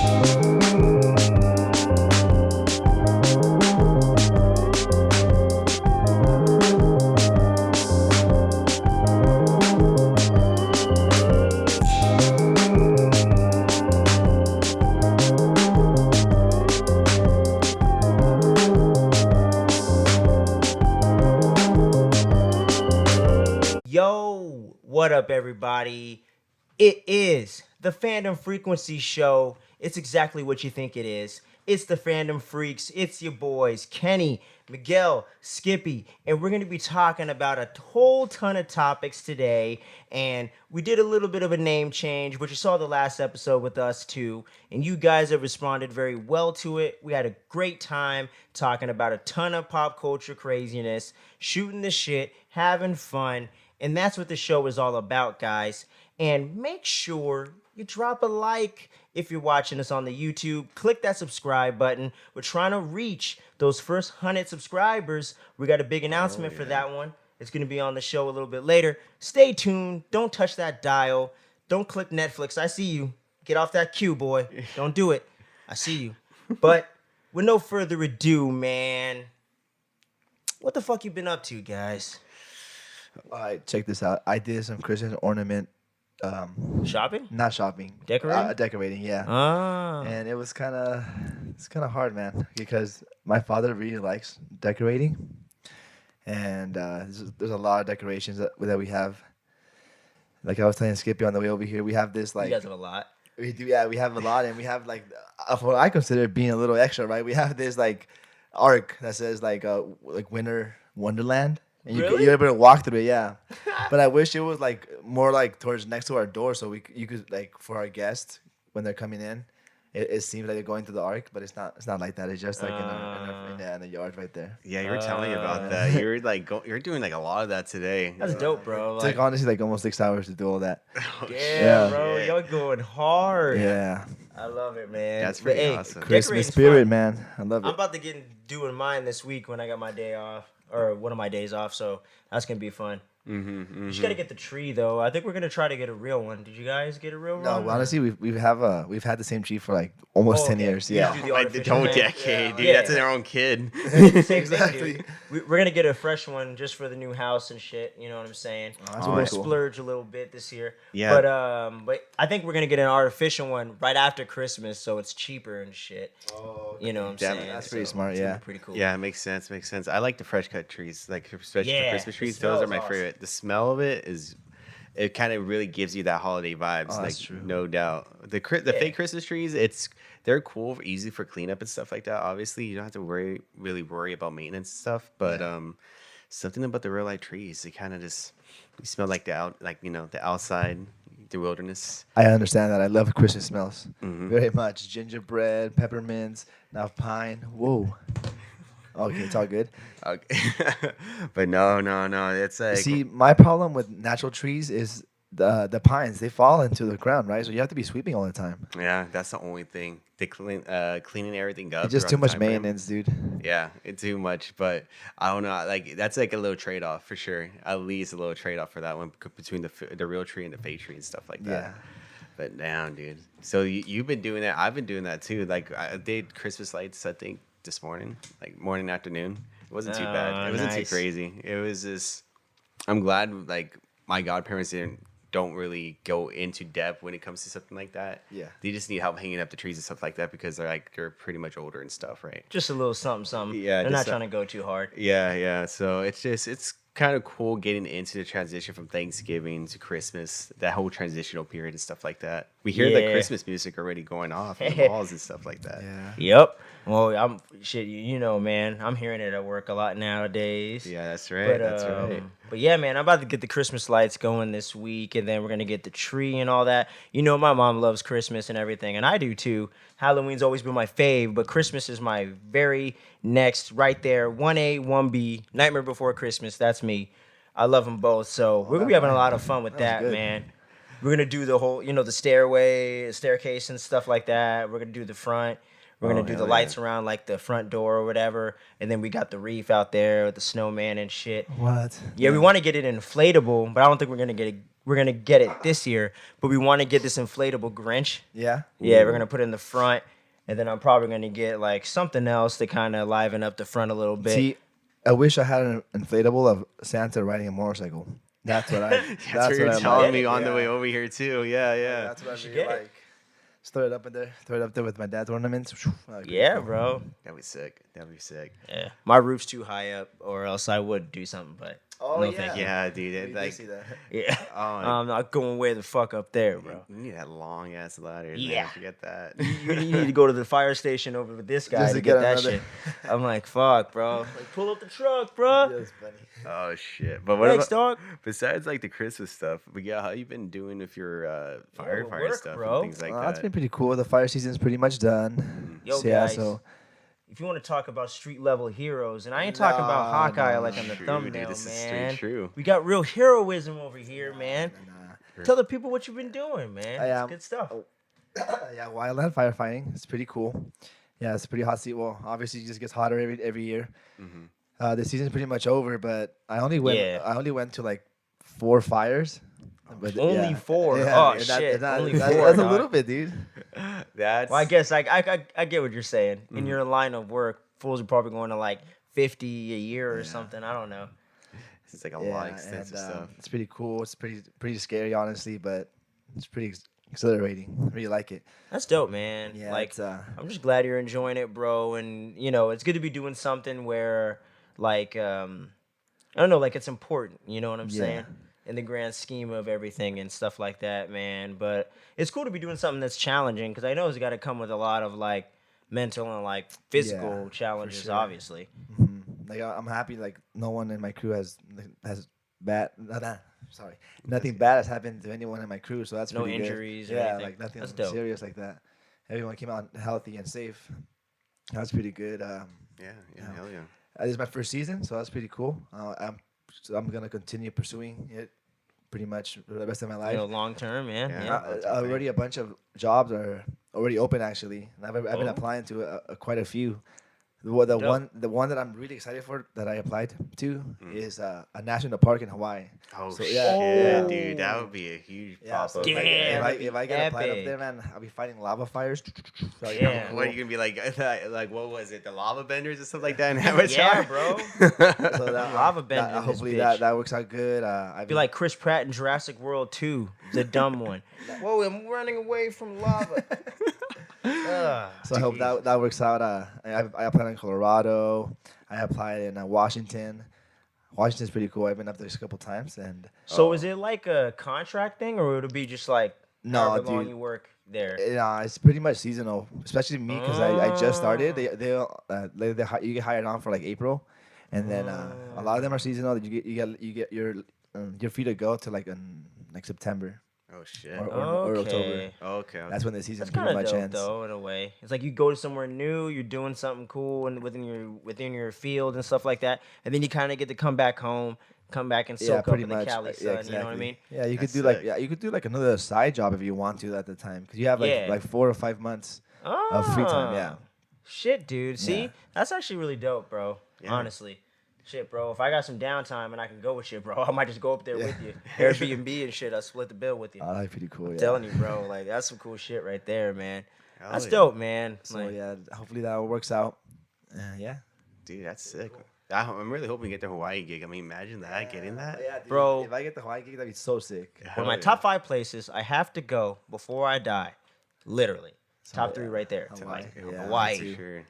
Yo, what up, everybody? It is the Fandom Frequency Show. It's exactly what you think it is. It's the Fandom Freaks. It's your boys, Kenny, Miguel, Skippy, and we're going to be talking about a whole ton of topics today. And we did a little bit of a name change, which you saw the last episode with us too. And you guys have responded very well to it. We had a great time talking about a ton of pop culture craziness, shooting the shit, having fun. And that's what the show is all about, guys. And make sure you drop a like if you're watching us on the YouTube. Click that subscribe button. We're trying to reach those first 100 subscribers. We got a big announcement for that one. It's going to be on the show a little bit later. Stay tuned. Don't touch that dial. Don't click Netflix. I see you. Get off that queue, boy. Don't do it. I see you. But with no further ado, man, what the fuck you been up to, guys? All right, check this out. I did some Christmas ornament. Shopping? Not shopping. Decorating? Decorating, yeah. Ah. And it's kind of hard, man, because my father really likes decorating, and there's a lot of decorations that we have. Like I was telling Skippy on the way over here, we have this like. You guys have a lot. We do, yeah. We have a lot, and we have like what I consider being a little extra, right? We have this like arc that says like Winter Wonderland. And really? you're able to walk through it, yeah. But I wish it was like more like towards next to our door, so you could like for our guests when they're coming in, it seems like they're going through the arc, but it's not like that. It's just like in the yard right there. Yeah, you were telling me about that. You're like you're doing like a lot of that today. That's dope, bro. It's like honestly like almost 6 hours to do all that. Yeah, bro, you're going hard. Yeah, I love it, man. That's pretty awesome. Christmas spirit, man. I love it. I'm about to get doing mine this week when I got my day off. Or one of my days off, so that's gonna be fun. You just gotta get the tree though. I think we're gonna try to get a real one. Did you guys get a real one? No, honestly, we've had the same tree for like almost 10 years. Yeah, the whole decade, dude. That's their own kid. Same thing, dude. We're gonna get a fresh one just for the new house and shit. You know what I'm saying? That's we're gonna cool. splurge a little bit this year. Yeah. But I think we're gonna get an artificial one right after Christmas, so it's cheaper and shit. Oh, you know what I'm saying? That's pretty smart. Yeah, pretty cool. Yeah, it makes sense. I like the fresh cut trees, like especially for Christmas trees. The Those are smell my is awesome. favorite. The smell of it is. It kind of really gives you that holiday vibes, Oh, like that's true. no doubt. The fake Christmas trees, they're cool, easy for cleanup and stuff like that. Obviously, you don't have to really worry about maintenance and stuff. But something about the real life trees, they kind of just you smell like the outside, the wilderness. I understand that. I love Christmas smells very much. Gingerbread, peppermints, now pine. Whoa. Okay, it's all good. Okay. But no. It's like See, my problem with natural trees is the pines. They fall into the ground, right? So you have to be sweeping all the time. yeah, that's the only thing. They cleaning everything up. It's just throughout too the much time frame. maintenance, dude. Yeah, it's too much, but I don't know. Like that's like a little trade off for sure. At least a little trade off for that one between the real tree and the fake tree and stuff like that. Yeah. But damn, dude. So you've been doing that. I've been doing that too. Like I did Christmas lights. I think this morning, like morning afternoon. It wasn't too bad. It wasn't too crazy. It was just. I'm glad like my godparents don't really go into depth when it comes to something like that. Yeah. They just need help hanging up the trees and stuff like that because they're pretty much older and stuff, right? Just a little something. Yeah, They're just not trying to go too hard. Yeah. So it's kind of cool getting into the transition from Thanksgiving to Christmas, that whole transitional period and stuff like that. We hear the Christmas music already going off in the malls and stuff like that. Yeah. Yep. Well, you know, man. I'm hearing it at work a lot nowadays. Yeah, that's right. That's right. But yeah, man, I'm about to get the Christmas lights going this week, and then we're gonna get the tree and all that. You know, my mom loves Christmas and everything, and I do too. Halloween's always been my fave, but Christmas is my very next, right there. 1A, 1B, Nightmare Before Christmas. That's me. I love them both, so we're gonna be having a lot of fun with that, good. man. We're gonna do the whole, the staircase and stuff like that. We're gonna do the front. We're going to do the lights around, like, the front door or whatever. And then we got the reef out there with the snowman and shit. What? Yeah, we want to get it inflatable, but I don't think we're going to we're gonna get it this year, but we want to get this inflatable Grinch. Yeah. Yeah, we're gonna put it in the front, and then I'm probably gonna get like something else to kind of liven up the front a little bit. See, I wish I had an inflatable of Santa riding a motorcycle. That's what I. That's what you're I telling like. me on the Yeah. way over here too. Yeah, yeah. That's what I should really get it. like. Just throw it up in there. Throw it up there with my dad's ornaments. Yeah, bro. That'd be sick. That'd be sick. Yeah, my roof's too high up, or else I would do something. But Oh, no, yeah. thank you. Yeah, dude. We It, did like, see that. Yeah, Oh, I'm not going way the fuck up there, bro. you need that long ass ladder. Yeah. Man, forget that. You need to go to the fire station over with this guy Just to to get get that another- shit. I'm like, fuck, bro. Like, pull up the truck, bro. That's funny. Oh shit! But what Thanks, about dog. besides like the Christmas stuff? But yeah, how you been doing with your with fire work, stuff bro. and things like It's that? been pretty cool. The fire season's pretty much done. Yo, So, yeah, guys, so if you want to talk about street level heroes, and I ain't talking about No, Hawkeye no. like on the True, thumbnail, dude, this is straight man. true. We got real heroism over here, man. Nah. Tell the people what you've been doing, man. I It's am- good stuff. Yeah, wildland firefighting. It's pretty cool. Yeah, it's a pretty hot season. Well, obviously, it just gets hotter every year. The season's pretty much over, but I only went to like 4 fires. But, Only 4? Oh, and shit. Only that's 4, a dog. little bit, dude. That's Well, I guess I get what you're saying. In your line of work, fools are probably going to like 50 a year or something. I don't know. it's like a lot of extensive and, stuff. It's pretty cool. It's pretty scary, honestly, but it's pretty exhilarating. I really like it. That's dope, man. Yeah, like it's, I'm just glad you're enjoying it, bro. And it's good to be doing something where, like, I don't know, like it's important. You know what I'm saying? In the grand scheme of everything and stuff like that, man. But it's cool to be doing something that's challenging because I know it's got to come with a lot of like mental and like physical for challenges, sure. obviously. Like I'm happy. Like no one in my crew has bad. Sorry, nothing bad has happened to anyone in my crew. So that's No pretty good. injuries or Yeah, anything. like nothing That's dope. serious like that. Everyone came out healthy and safe. That's pretty good. Yeah, hell yeah. This is my first season, so that's pretty cool. I'm gonna continue pursuing it pretty much for the rest of my life. Long term, man. Yeah. Yeah. That's okay. Already a bunch of jobs are already open actually, and I've been Oh. applying to quite a few. The one that I'm really excited for that I applied to is a national park in Hawaii. Oh So, shit, yeah. dude, that would be a huge Yeah, pop so up. if I, Damn, if I, that'd be if I get applied up epic. there, man, I'll be fighting lava fires. So, Yeah. What are you gonna be like? Like what was it? The lava benders or something like that in Avatar? Yeah, bro. So Lava bending in this hopefully bitch. that works out good. I'd Be like Chris Pratt in Jurassic World 2, the dumb one. Whoa, I'm running away from lava. So I hope that works out. I applied in Colorado. I applied in Washington. Washington's pretty cool. I've been up there a couple times, and So is it like a contract thing, or would it be just like No, however long dude. you work there? it's pretty much seasonal. Especially me because I just started. You get hired on for like April, and then a lot of them are seasonal. You get you're free to go to like September Oh shit. or October. Okay. Okay. That's when the season That's pretty kind of much dope, ends. though, in a way. It's like you go to somewhere new, you're doing something cool and within your field and stuff like that, and then you kind of get to come back home, come back and soak up in the Cali sun. You know what I mean? Yeah, you That's could do sick. you could do like another side job if you want to at the time because you have Yeah. like 4 or 5 months of free time. Yeah. Shit, dude. See, Yeah. that's actually really dope, bro. Yeah. Honestly. Shit, bro. If I got some downtime and I can go with shit, bro, I might just go up there with you. Airbnb and shit. I'll split the bill with you. Oh, that's pretty cool. I'm yeah. telling you, bro. Like, that's some cool shit right there, man. Hell That's yeah. dope, man. So Like, yeah, hopefully that works out. Yeah. Dude, that's sick. I'm really hoping to get the Hawaii gig. I mean, imagine that, getting that. Yeah, dude, Bro. If I get the Hawaii gig, that'd be so sick. one Hell of my yeah. top 5 places I have to go before I die. Literally. Top 3 right there. To Hawaii. like Yeah, Hawaii. for sure.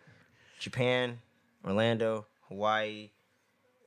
Japan, Orlando, Hawaii,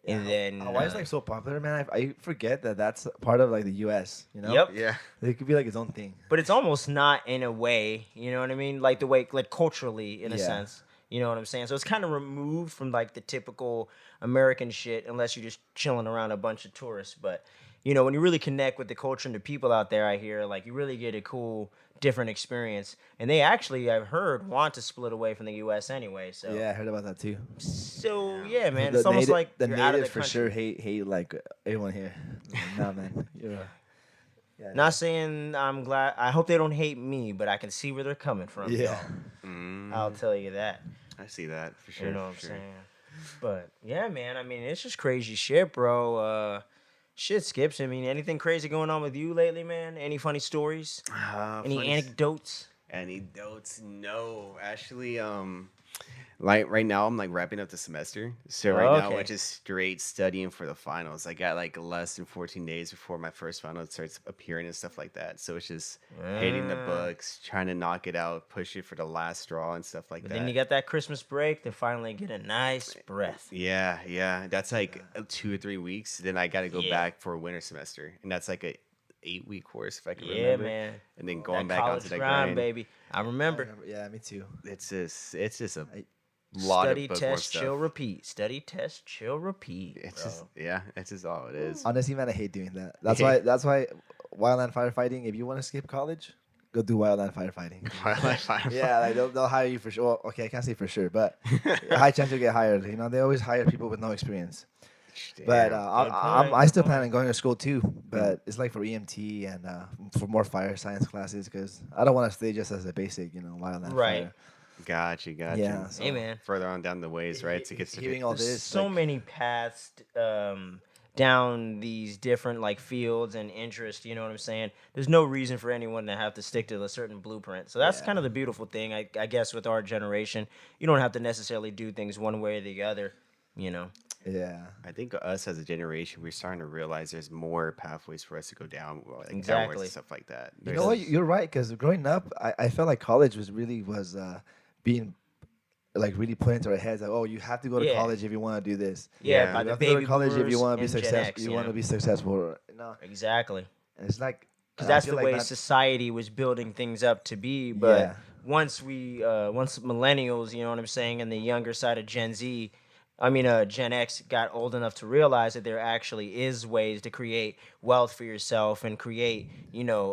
and then Hawaii's like so popular, man. I forget that that's part of like the U.S. You know. Yep. Yeah. It could be like its own thing. But it's almost not in a way, you know what I mean? Like the way, like culturally, in a Yeah. sense. You know what I'm saying? So it's kind of removed from like the typical American shit, unless you're just chilling around a bunch of tourists. But when you really connect with the culture and the people out there, I hear like you really get a cool, different experience. And they actually, I've heard, want to split away from the U.S. anyway. So Yeah, I heard about that too. So yeah, man, The it's almost like the you're out of natives the for country. sure hate like everyone here. Nah, man. Yeah. Not saying I'm glad. I hope they don't hate me, but I can see where they're coming from. Yeah. I'll tell you that. I see that for sure. You know what I'm for sure. saying? But yeah, man. I mean, it's just crazy shit, bro. Shit, Skips. I mean, anything crazy going on with you lately, man? Any funny stories? Any anecdotes? Anecdotes? No, actually, like right now, I'm like wrapping up the semester. So right now, Okay. we're just straight studying for the finals. I got like less than 14 days before my first final starts appearing and stuff like that. So it's just hitting the Ah. books, trying to knock it out, push it for the last straw and stuff like But that. then you got that Christmas break to finally get a nice breath. Yeah, yeah. That's like 2 or 3 weeks. Then I got to go Yeah. back for a winter semester, and that's like a 8 week course if I can Yeah, remember. man. And then That going back college onto that grind, grind. baby. I remember. Yeah, me too. It's just a I- lot Study, of bookworm test, stuff. chill, repeat. Study, test, chill, repeat. It's bro. just it's just all it is. Honestly, man, I hate doing that. That's why wildland firefighting. If you want to skip college, go do wildland firefighting. Yeah, like they'll hire you for sure. Well, okay, I can't say for sure, but high chance you'll get hired. You know, they always hire people with no experience. But Damn. I still plan on going to school too. But it's like for EMT and for more fire science classes because I don't want to stay just as a basic, wildland Right. fire. Gotcha. Yeah. So Hey, man. Further on down the ways, right? To get hearing all There's this, so like, many paths down these different like fields and interests. You know what I'm saying? There's no reason for anyone to have to stick to a certain blueprint. So that's Yeah. kind of the beautiful thing, I guess, with our generation. You don't have to necessarily do things one way or the other. You know? Yeah. I think us as a generation, we're starting to realize there's more pathways for us to go down, like downwards Exactly. and stuff like that. You know what? You're right. Because growing up, I felt like college was being like really put into our heads. Like, oh, you have to go to Yeah. college if you want to do this. Yeah, Yeah. by You the have to go to baby college if you boomers want to be and Gen successful. X, You you want know? to be successful. No, Exactly. and it's like Because I that's feel the like way society was building things up to be. But Yeah. once millennials, you know what I'm saying, and the younger side of Gen X got old enough to realize that there actually is ways to create wealth for yourself and create,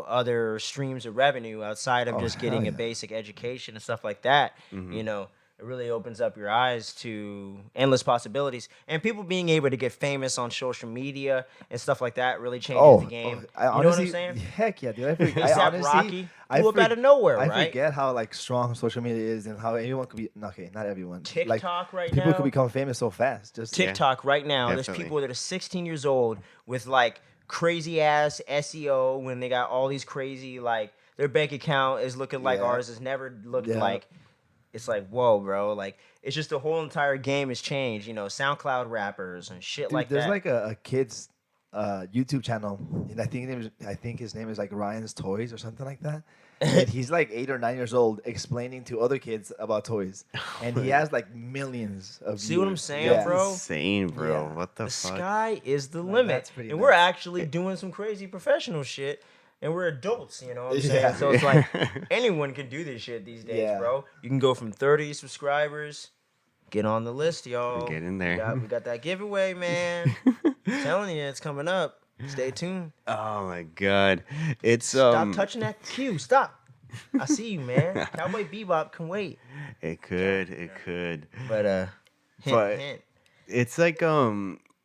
other streams of revenue outside of Oh, just hell getting a yeah. basic education and stuff like that. It really opens up your eyes to endless possibilities. And people being able to get famous on social media and stuff like that really changes the game. I You know honestly, what I'm saying? heck yeah, dude. I ASAP honestly, Rocky I blew up out of nowhere, I right? forget how like strong social media is and how anyone could be. Okay, not everyone. Like, TikTok right people now. could become famous so fast. Just TikTok right now. There's definitely. people that are 16 years old with like crazy ass SEO when they got all these crazy like their bank account is looking like Yeah. ours has never looked Yeah. like. It's like, whoa, bro. Like it's just the whole entire game has changed. SoundCloud rappers and shit Dude, like there's that. like a kid's YouTube channel, and I think his name is like Ryan's Toys or something like that. And he's like 8 or 9 years old, explaining to other kids about toys, and he has like millions of. See what I'm viewers. saying, Yeah. bro? Insane, bro. Yeah. What the The fuck? sky is the Like, limit, that's pretty and we're nuts. actually doing some crazy professional shit, and we're adults. You know what I'm saying? Yeah. So it's like anyone can do this shit these days, Yeah. bro. You can go from 30 subscribers, get on the list, y'all. Get in there. We got that giveaway, man. I'm telling you, it's coming up. Stay tuned. Oh my god, it's Stop touching that cue. Stop. I see you, man. Cowboy Bebop can wait. It could. But hint, But- hint. It's like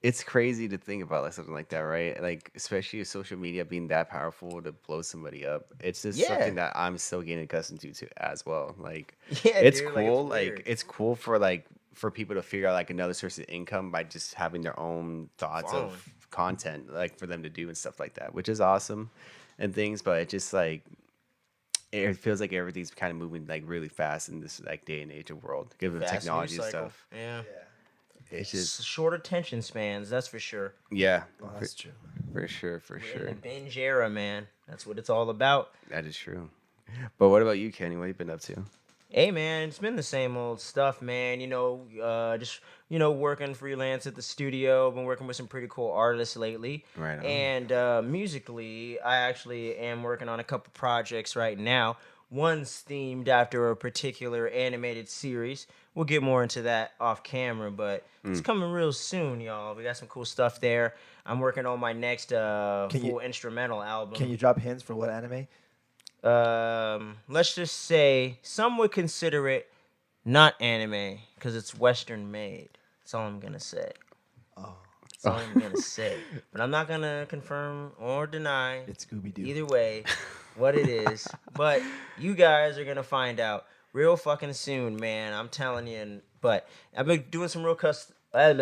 it's crazy to think about like something like that, right? Like especially with social media being that powerful to blow somebody up. It's just Yeah. something that I'm still getting accustomed to as well. Like Yeah, it's dude, cool. it's Like weird. it's cool for people to figure out like another source of income by just having their own thoughts Following. of content like for them to do and stuff like that, which is awesome and things. But it just like it feels like everything's kind of moving like really fast in this like day and age of world, given Fast technology news and cycle. stuff. Yeah. It's just Short attention spans, that's for sure. yeah, Oh, that's true. for sure. We're in the binge era, man. That's what it's all about. That is true. But what about you, Kenny? What have you been up to? Hey, man, it's been the same old stuff, man. Just working freelance at the studio. Been working with some pretty cool artists lately. Right on. And musically, I actually am working on a couple projects right now. One's themed after a particular animated series. We'll get more into that off camera, but it's coming real soon, y'all. We got some cool stuff there. I'm working on my next full instrumental album. Can you drop hints for what anime? Let's just say some would consider it not anime because it's Western made. That's all I'm gonna say. Oh, That's all I'm gonna say. But I'm not gonna confirm or deny it's Scooby Doo. either way what it is. But you guys are gonna find out real fucking soon, man. I'm telling you. But I've been doing some real I've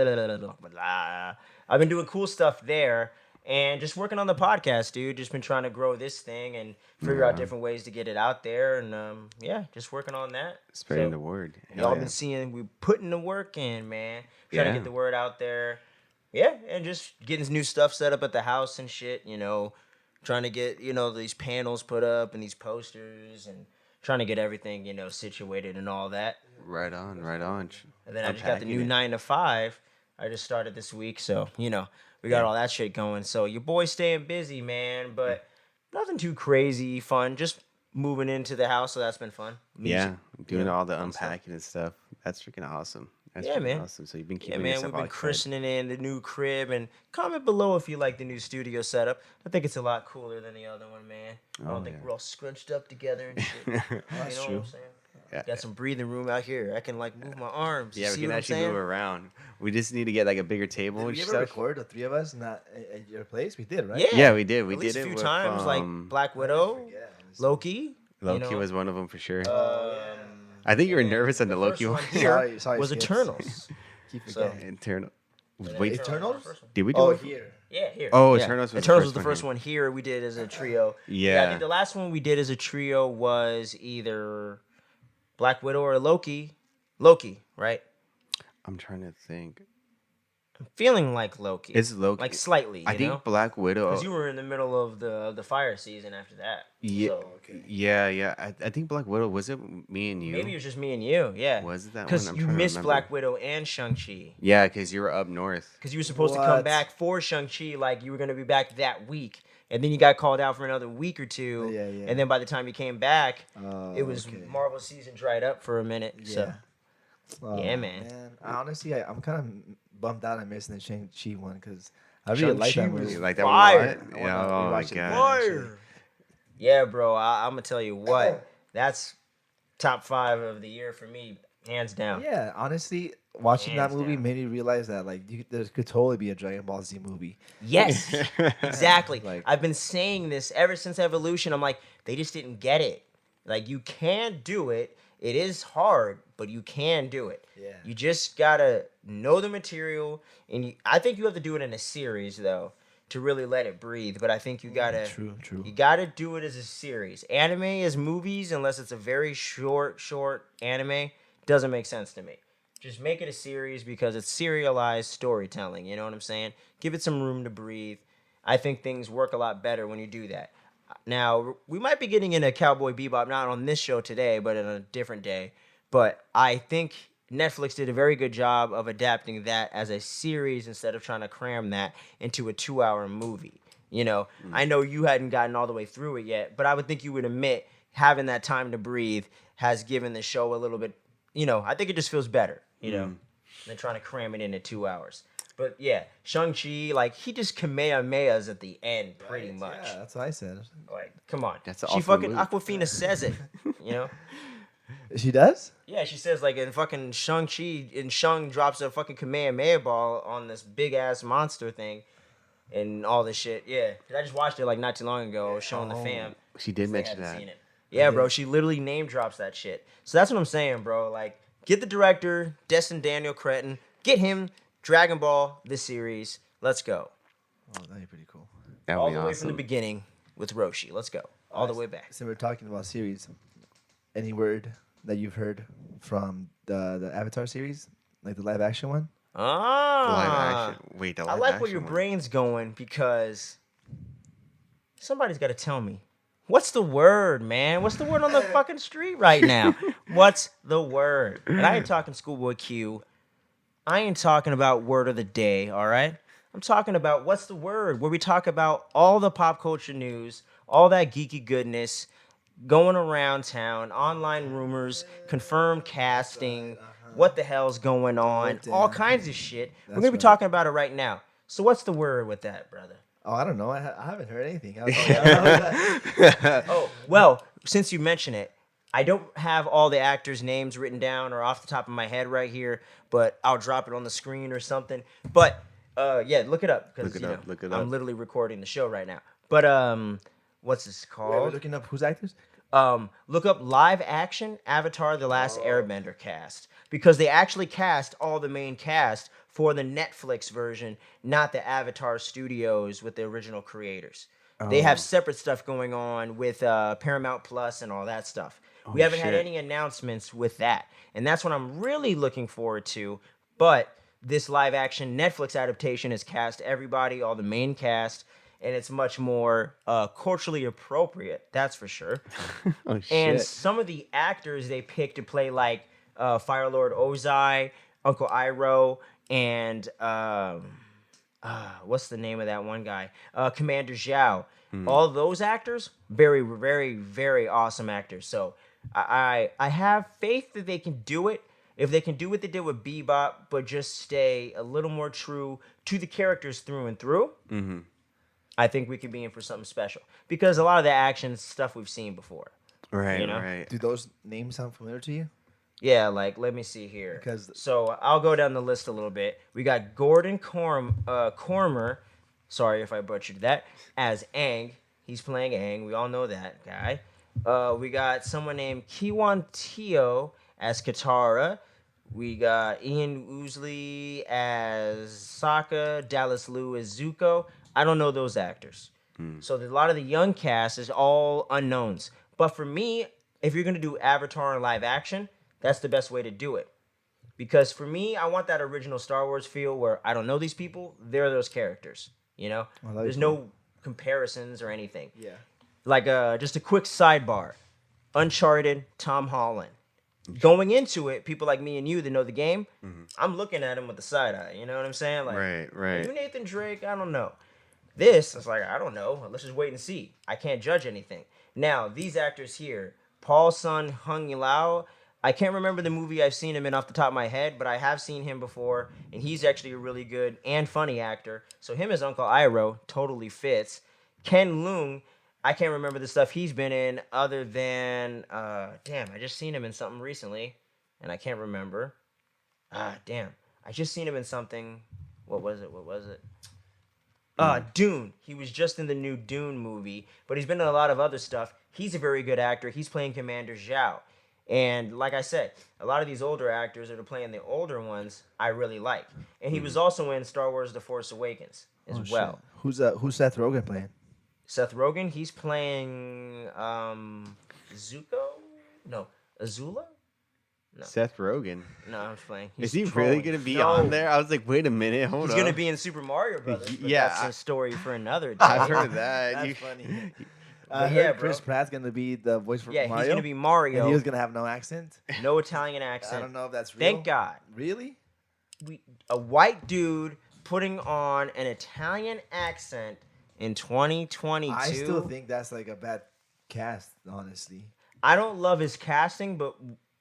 been doing cool stuff there. And just working on the podcast, dude. Just been trying to grow this thing and figure out different ways to get it out there. And yeah, just working on that. Spreading the word. Y'all been seeing we putting the work in, man. Trying to get the word out there. Yeah, and just getting new stuff set up at the house and shit, trying to get, these panels put up and these posters and trying to get everything, situated and all that. Right on. And then I just got the new 9 to 5. I just started this week, so, we got all that shit going. So your boy's staying busy, man, but nothing too crazy fun. Just moving into the house, so that's been fun. Music, doing all the unpacking and stuff. That's freaking awesome. That's man. Awesome. So you've been keeping man, yourself we've been occupied. christening in the new crib, and comment below if you like the new studio setup. I think it's a lot cooler than the other one, man. I don't think we're all scrunched up together and shit. That's What true. I'm saying? Yeah. Got some breathing room out here. I can move my arms. Yeah, See we can what I'm actually saying? move around. We just need to get a bigger table Did and we ever stuff. record the 3 of us at your place? We did, right? Yeah. Yeah, we did. We At did least it a few with, times, like Black Widow, Loki. Loki was one of them for sure. I I think you were nervous on the Loki one. Here Sorry, was Skips. Eternals. Keep So- forgetting. Internal. Yeah, Wait, Eternals? did we do Oh, it? here. Yeah, here. Oh, yeah. Eternals was the Eternals first was the one first here. one here. We did as a trio. I Yeah. think the last one we did as a trio was either Black Widow or Loki. Loki, right? I'm trying to think. I'm feeling like Loki. It's Loki. Like slightly, I you think know? Black Widow. Because you were in the middle of the fire season after that. Yeah, So yeah. I think Black Widow, was it me and you? maybe it was just me and you, yeah. Was it that one? Because I'm you trying to missed remember. Black Widow and Shang-Chi. Yeah, because you were up north. Because you were supposed to come What? back for Shang-Chi, like you were going to be back that week. And then you got called out for another week or two. Yeah. And then by the time you came back, Oh, it was okay. Marvel season dried up for a minute. So Oh, Yeah, man. Honestly, I'm kind of bummed out on missing the Shang-Chi one because I really like that Shang-Chi movie. was You like that Fire. one a lot? I Yeah, wanna oh my rewatch it god. again. Yeah, bro, I'm going to tell you what. That's top 5 of the year for me, hands down. Yeah, honestly, watching that Hands movie down. made me realize that there could totally be a Dragon Ball Z movie. Yes, exactly. Like- I've been saying this ever since Evolution. I'm like, they just didn't get it. Like, you can do it. It is hard, but you can do it. Yeah. You just gotta know the material, and I think you have to do it in a series though to really let it breathe. But I think you gotta True. you gotta do it as a series. Anime as movies, unless it's a very short anime, doesn't make sense to me. Just make it a series because it's serialized storytelling. You know what I'm saying? Give it some room to breathe. I think things work a lot better when you do that. Now, we might be getting into Cowboy Bebop, not on this show today, but in a different day. But I think Netflix did a very good job of adapting that as a series instead of trying to cram that into a 2-hour movie. I know you hadn't gotten all the way through it yet, but I would think you would admit having that time to breathe has given the show a little bit, I think it just feels better, than trying to cram it into 2 hours. But yeah, Shang-Chi, he just Kamehamehas at the end, pretty much. Yeah, that's what I said. Like, come on. That's an she awesome fucking move. Aquafina says it, She does? Yeah, she says in fucking Shang-Chi, and Shang drops a fucking Kamehameha ball on this big ass monster thing, and all this shit. Yeah, 'cause I just watched it not too long ago. I was showing the fam. She did They mention hadn't that. seen it. Yeah, bro, she literally name drops that shit. So that's what I'm saying, bro. Get the director, Destin Daniel Cretton, get him Dragon Ball the series. Let's go. Oh, that'd be pretty cool. That All would the be way from the awesome. beginning with Roshi. Let's go. All the way back. So we're talking about series. Any word that you've heard from the Avatar series, like the live action one? Ah. Live action. Wait, the I live like where action your one. brain's going because somebody's got to tell me. What's the word, man? What's the word on the fucking street right now? What's the word? And I ain't talking Schoolboy Q. I ain't talking about word of the day, all right? I'm talking about what's the word, where we talk about all the pop culture news, all that geeky goodness going around town, online rumors, confirmed casting, what the hell's going on, all kinds of shit. We're going to be right. talking about it right now. So what's the word with that, brother? Oh, I don't know. I haven't heard anything. Oh, well, since you mention it, I don't have all the actors' names written down or off the top of my head right here, but I'll drop it on the screen or something. But yeah, look it up because Look it I'm up. literally recording the show right now. But what's this Wait, we're called? looking up who's actors? Look up live action Avatar: The Last Airbender cast, because they actually cast all the main cast for the Netflix version, not the Avatar Studios with the original creators. They have separate stuff going on with Paramount Plus and all that stuff. We haven't had shit. any announcements with that, and that's what I'm really looking forward to. But this live action Netflix adaptation has cast everybody, all the main cast, and it's much more culturally appropriate. That's for sure. Oh And shit. some of the actors they picked to play, like Fire Lord Ozai, Uncle Iroh, and what's the name of that one guy? Commander Zhao. All those actors, very, very, very awesome actors. So I have faith that they can do it. If they can do what they did with Bebop, but just stay a little more true to the characters through and through, I think we could be in for something special. Because a lot of the action stuff we've seen before. Right, you know? right. Do those names sound familiar to you? Yeah, like, let me see here. Because- So I'll go down the list a little bit. We got Gordon Cormer, sorry if I butchered that, as Aang. He's playing Aang. We all know that guy. We got someone named Kiwan Teo as Katara. We got Ian Oosley as Sokka. Dallas Liu as Zuko. I don't know those actors. So a lot of the young cast is all unknowns. But for me, if you're going to do Avatar in live action, that's the best way to do it. Because for me, I want that original Star Wars feel where I don't know these people. They're those characters. You know? There's no comparisons or anything. Yeah. Like just a quick sidebar. Uncharted, Tom Holland. Going into it, people like me and you that know the game, I'm looking at him with the side eye. You know what I'm saying? Like, Right, right. You Nathan Drake? I don't know. This, it's like, I don't know. Let's just wait and see. I can't judge anything. Now, these actors here, Paul Sun Hung Lao, I can't remember the movie I've seen him in off the top of my head, but I have seen him before, and he's actually a really good and funny actor. So him as Uncle Iroh totally fits. Ken Leung, I can't remember the stuff he's been in other than, damn, I just seen him in something recently, and I can't remember. Damn. I just seen him in something. What was it? Dune. He was just in the new Dune movie, but he's been in a lot of other stuff. He's a very good actor. He's playing Commander Zhao. And like I said, a lot of these older actors that are playing the older ones, I really like. And he was also in Star Wars The Force Awakens as well. Shit. Who's Seth Rogen playing? Seth Rogen, he's playing Zuko? No, Azula? No. Seth Rogen. No, I'm just playing. Is He's he trolling. really going to be No. on there? I was like, wait a minute, hold He's on. going to be in Super Mario Brothers. But Yeah, that's a story for another day. I've heard that. That's You- funny. But I yeah, heard bro. Chris Pratt's gonna be the voice for Yeah, Mario. he's going to be Mario. And he was gonna have no accent. No Italian I accent. don't know if that's real. Thank God. Really? A white dude putting on an Italian accent in 2022. I still think that's like a bad cast, honestly. I don't love his casting, but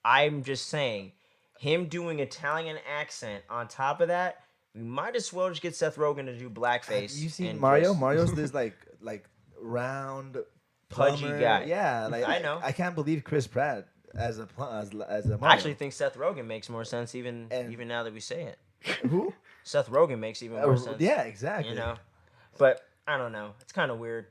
I'm just saying, him doing Italian accent on top of that, we might as well just get Seth Rogen to do blackface. Have you seen and Mario? just- Mario's this like round, Pudgy plumber. guy. Yeah, like I know. I can't believe Chris Pratt as a Mario. I actually think Seth Rogen makes more sense even now that we say it. who? Seth Rogen makes even more sense. Yeah, exactly. You know? But I don't know. It's kind of weird.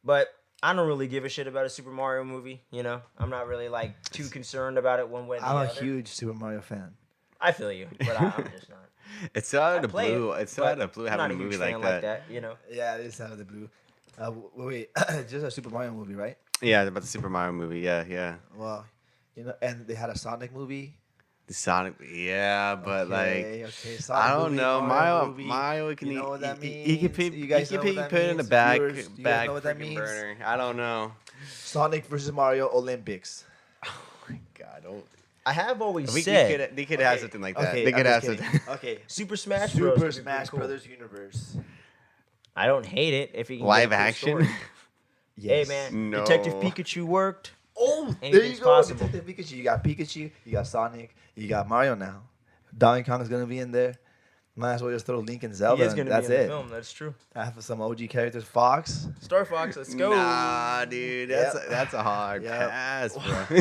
But I don't really give a shit about a Super Mario movie, you know? I'm not really like too concerned about it one way or the I'm other. a huge Super Mario fan. I feel you, but I'm just not. It's so out of I the play blue. it, It's so but out of the blue I'm having not a huge movie fan like that. you know? Yeah, it is out of the blue. Wait, just a Super Mario movie, right? Yeah, about the Super Mario movie. Yeah, yeah. Well, you know, and they had a Sonic movie. The Sonic. Yeah, but Okay, Sonic I don't movie, know. Mario Mario can you know what that he can means? You guys know what that put it in the means? back Viewers, you guys back know what that freaking means? burner. I don't know. Sonic versus Mario Olympics. Oh my god! Don't. I have always They said could have something like that. Okay, They could I'm have just something. kidding. Okay, Super Smash Bros. Super would be Smash pretty cool. Brothers universe. I don't hate it if you can Live get a cool action. story. Hey Yes. man, No. Detective Pikachu worked. Oh, there Anything's you go. possible. Detective Pikachu. You got Pikachu. You got Sonic. You got Mario now. Donkey Kong is gonna be in there. Might as well just throw Link and He Zelda. is going And to be that's in the it. film. That's true. Have some OG characters. Fox. Star Fox, let's go. Nah, dude, Yep. that's a hard Yep. pass, bro.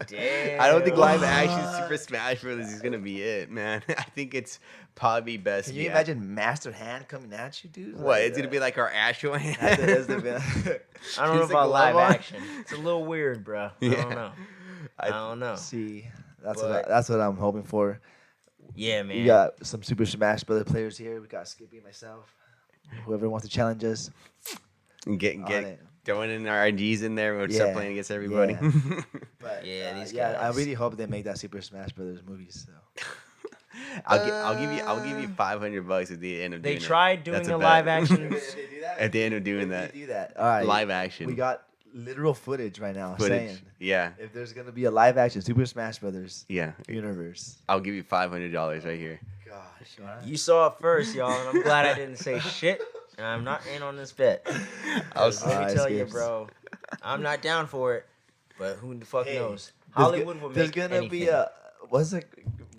Damn. I don't think live action Super Smash Brothers is gonna be it, man. I think it's probably best. Can to you be imagine Master Hand coming at you, dude? What? It's gonna be like our actual hand. That's the I don't know He's the about live glove on. action. It's a little weird, bro. I Yeah. don't know. I don't know. See, that's But- that's what I'm hoping for. Yeah, man. We got some Super Smash Brothers players here. We got Skippy, myself, whoever wants to challenge us. Get on it. throwing in our IGs in there. We'll start Yeah. playing against everybody. Yeah. But Yeah, these I guys. really hope they make that Super Smash Brothers movie. So I'll give you $500 at the end of They doing tried it. doing That's a bet. live action. At the end of doing that, do that. All right, live action we got literal footage right now footage. saying Yeah, if there's gonna be a live action Super Smash Brothers yeah. universe. I'll give you $500 right here. Gosh, all right. You saw it first, y'all, and I'm glad I didn't say shit. And I'm not in on this bet. I'll Let me Alright, tell you, Skips. bro. I'm not down for it, but who the fuck Hey, knows? There's Hollywood will there's make gonna anything. be a what's the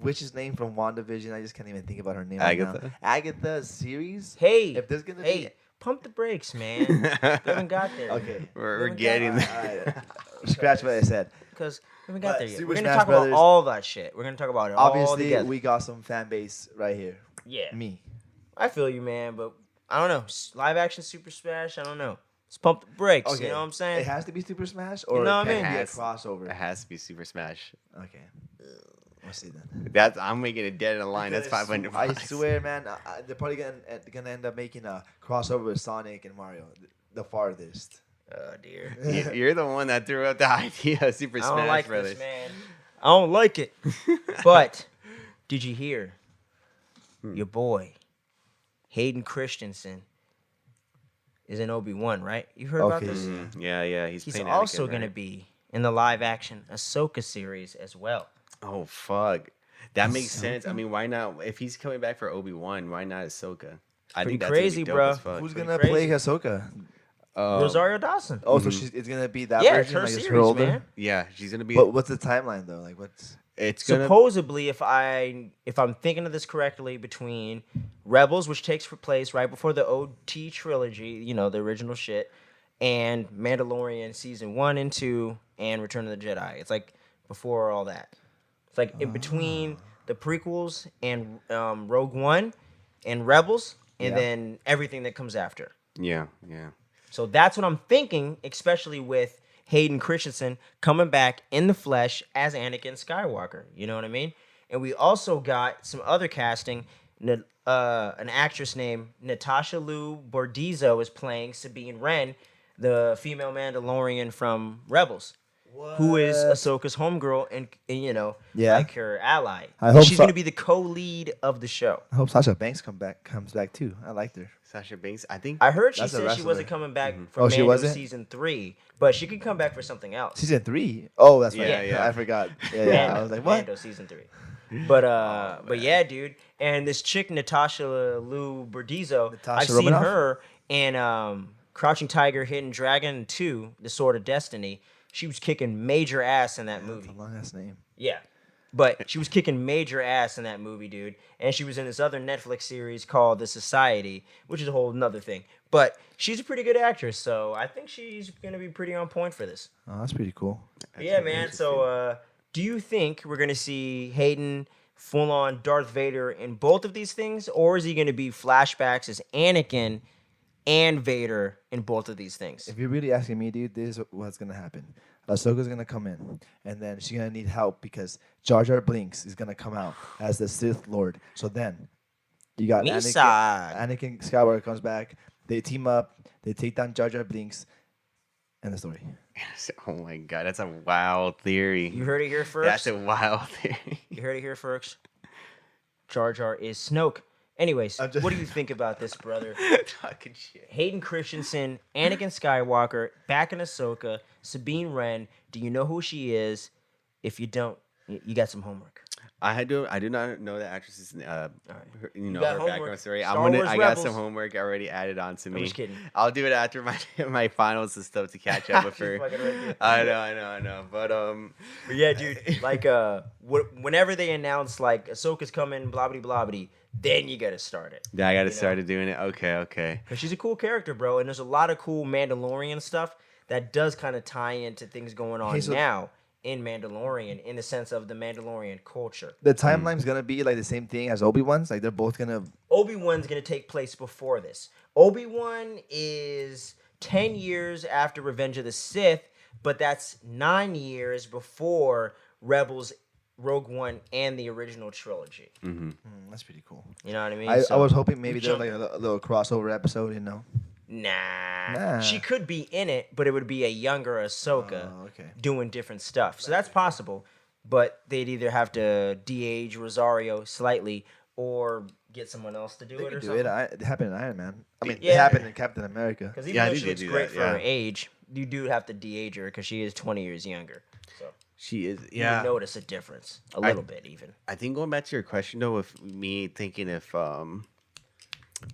witch's name from WandaVision? I just can't even think about her name right now. Agatha? Agatha's series. Hey, If there's gonna hey, be pump the brakes, man. We haven't got there. okay, We're getting there. all right. Scratch what I said. Because we haven't got But there yet. Super We're gonna Smash talk Brothers- about all that shit. We're gonna talk about it all Obviously, together. we got some fan base right here. Yeah, Me. I feel you, man. But I don't know. Live action Super Smash. I don't know. Let's pump the brakes. Okay. You know what I'm saying? It has to be Super Smash, or know what I can mean? it be a It crossover? has to be Super Smash. Okay. Let's see then. That's I'm making it dead in a line. That's Because $500. I swear, man, they're probably gonna end up making a crossover with Sonic and Mario, the farthest. Oh dear. You're the one that threw out the idea of Super I don't Smash like Brothers. this, man. I don't like it. But did you hear? Your boy, Hayden Christensen, is in Obi-Wan, right? You heard about Okay. this? Yeah. He's He's playing also Anakin, going to right? be in the live-action Ahsoka series as well. Oh fuck, that makes sense. I mean, why not? If he's coming back for Obi-Wan, why not Ahsoka? I Pretty think that's crazy, gonna be dope bro. as fuck. Who's pretty gonna crazy. play Ahsoka? Rosario Dawson. Oh, so it's gonna be that Yeah, it's version, her like it's series, older? man. Yeah, she's gonna be. But what's the timeline though? Like what's? It's gonna. Supposedly, if I'm thinking of this correctly, between Rebels, which takes place right before the OT trilogy, you know, the original shit, and Mandalorian season 1 and 2, and Return of the Jedi. It's like before all that. It's like in between the prequels and Rogue One and Rebels, and Yeah. then everything that comes after. Yeah. So that's what I'm thinking, especially with Hayden Christensen coming back in the flesh as Anakin Skywalker. You know what I mean? And we also got some other casting. An actress named Natasha Liu Bordizzo is playing Sabine Wren, the female Mandalorian from Rebels, who is Ahsoka's homegirl and you know, Yeah. like her ally. I And hope she's so- going to be the co-lead of the show. I hope Sasha Banks comes back too. I liked her. Sasha Banks. I think. I heard she That's a said she wrestler. wasn't coming back for Oh, she Mando wasn't? season 3, but she could come back for something else. Season 3. Oh, that's right. Yeah. I forgot. Yeah. Mando, I was like, what? Mando season 3. But yeah, dude. And this chick Natasha Liu Bordizzo, Natasha I've seen Romanoff? her in Crouching Tiger, Hidden Dragon 2, The Sword of Destiny. She was kicking major ass in that That's movie. a long ass name. Yeah. But she was kicking major ass in that movie, dude. And she was in this other Netflix series called The Society, which is a whole nother thing. But she's a pretty good actress, so I think she's going to be pretty on point for this. Oh, that's pretty cool. Yeah, man. So, do you think we're gonna see Hayden full on Darth Vader in both of these things, or is he gonna be flashbacks as Anakin and Vader in both of these things? If you're really asking me, dude, this is what's gonna happen. Ahsoka's gonna come in, and then she's gonna need help because Jar Jar Binks is gonna come out as the Sith Lord. So then, you got Misa. Anakin Skywalker comes back. They team up. They take down Jar Jar Binks. End the story. Oh my god, that's a wild theory. You heard it here first. That's a wild theory. You heard it here first. Jar Jar is Snoke. Anyways, I'm just- what do you think about this, brother? Talking shit. Hayden Christensen, Anakin Skywalker, back in Ahsoka, Sabine Wren. Do you know who she is? If you don't, you got some homework. I do not know the actress's her, You her got homework. background story. Star Wars I got some Rebels. homework already added on to me. I'm just kidding. I'll do it after my finals and stuff to catch up with She's her. fucking right there. I know. But yeah, dude. Like whenever they announce like Ahsoka's coming, blah blah blah blah, then you gotta start it. yeah, I gotta start doing it. Okay. Cause she's a cool character, bro, and there's a lot of cool Mandalorian stuff that does kind of tie into things going on now in Mandalorian, in the sense of the Mandalorian culture. The timeline's gonna be like the same thing as Obi-Wan's. Like they're both gonna. Obi-Wan's gonna take place before this. Obi-Wan is 10 years after Revenge of the Sith, but that's 9 years before Rebels, Rogue One, and the original trilogy. That's pretty cool. You know what I mean? I was hoping maybe there's like a little crossover episode, you know. Nah. She could be in it, but it would be a younger Ahsoka doing different stuff. So that's possible, but they'd either have to de-age Rosario slightly or get someone else to do it or something. It happened in Iron Man. I mean, it happened in Captain America. Because even though she looks great for her age, you do have to de-age her because she is 20 years younger. So she is. You notice a difference, a little bit even. I think going back to your question though, with me thinking if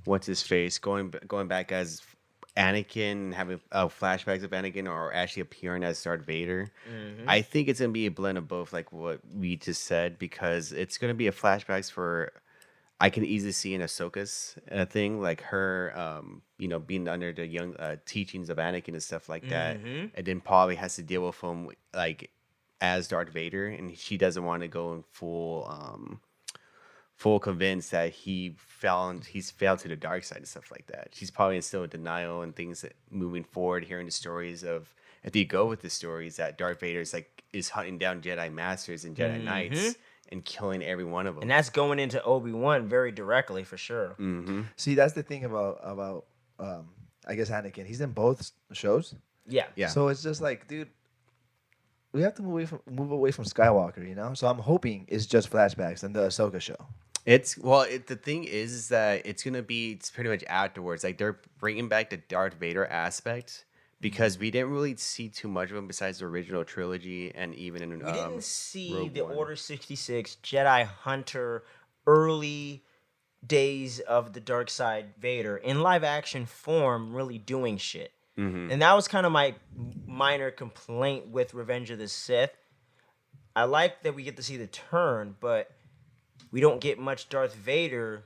what's his face going back as Anakin, having flashbacks of Anakin, or actually appearing as Darth Vader. I think it's gonna be a blend of both, like what we just said, because it's gonna be a flashbacks for. I can easily see in Ahsoka's thing, like her, being under the young teachings of Anakin and stuff like that, and then probably has to deal with him like as Darth Vader, and she doesn't want to go in full convinced that he's failed to the dark side and stuff like that. She's probably still in denial and things that moving forward, hearing the stories of, if you go with the stories, that Darth Vader is hunting down Jedi Masters and Jedi Knights and killing every one of them. And that's going into Obi-Wan very directly for sure. See, that's the thing about I guess Anakin. He's in both shows. Yeah. So it's just like, dude, we have to move away from Skywalker, you know? So I'm hoping it's just flashbacks in the Ahsoka show. The thing is that it's pretty much afterwards. Like they're bringing back the Darth Vader aspect because we didn't really see too much of him besides the original trilogy and even in we didn't see Rogue the One. Order 66 Jedi Hunter early days of the dark side Vader in live action form really doing shit. And that was kind of my minor complaint with Revenge of the Sith. I like that we get to see the turn, but we don't get much Darth Vader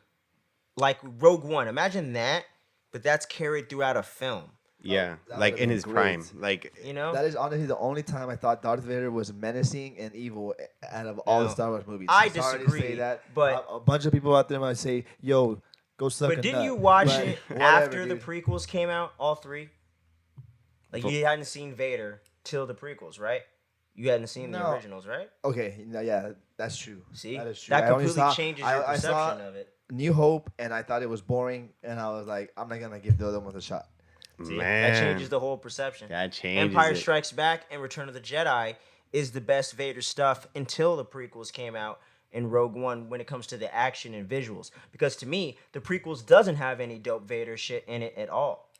like Rogue One. Imagine that, but that's carried throughout a film. Yeah, That like would've in been his great. prime. Like, You know? That is honestly the only time I thought Darth Vader was menacing and evil out of all the Star Wars movies. I Sorry to disagree, say that, but- a bunch of people out there might say, "Yo, go suck a But didn't nut." you watch But it whatever, after the dude. prequels came out, all three? Like, you hadn't seen Vader till the prequels, right? You hadn't seen the No. originals, right? Okay, yeah, that's true. See? That is true. That I only completely saw- changes your I saw perception of it. New Hope, and I thought it was boring, and I was like, I'm not gonna give the other one a shot. See? man, That changes the whole perception. That changes Empire it. Strikes Back and Return of the Jedi is the best Vader stuff until the prequels came out in Rogue One when it comes to the action and visuals. Because to me, the prequels doesn't have any dope Vader shit in it at all.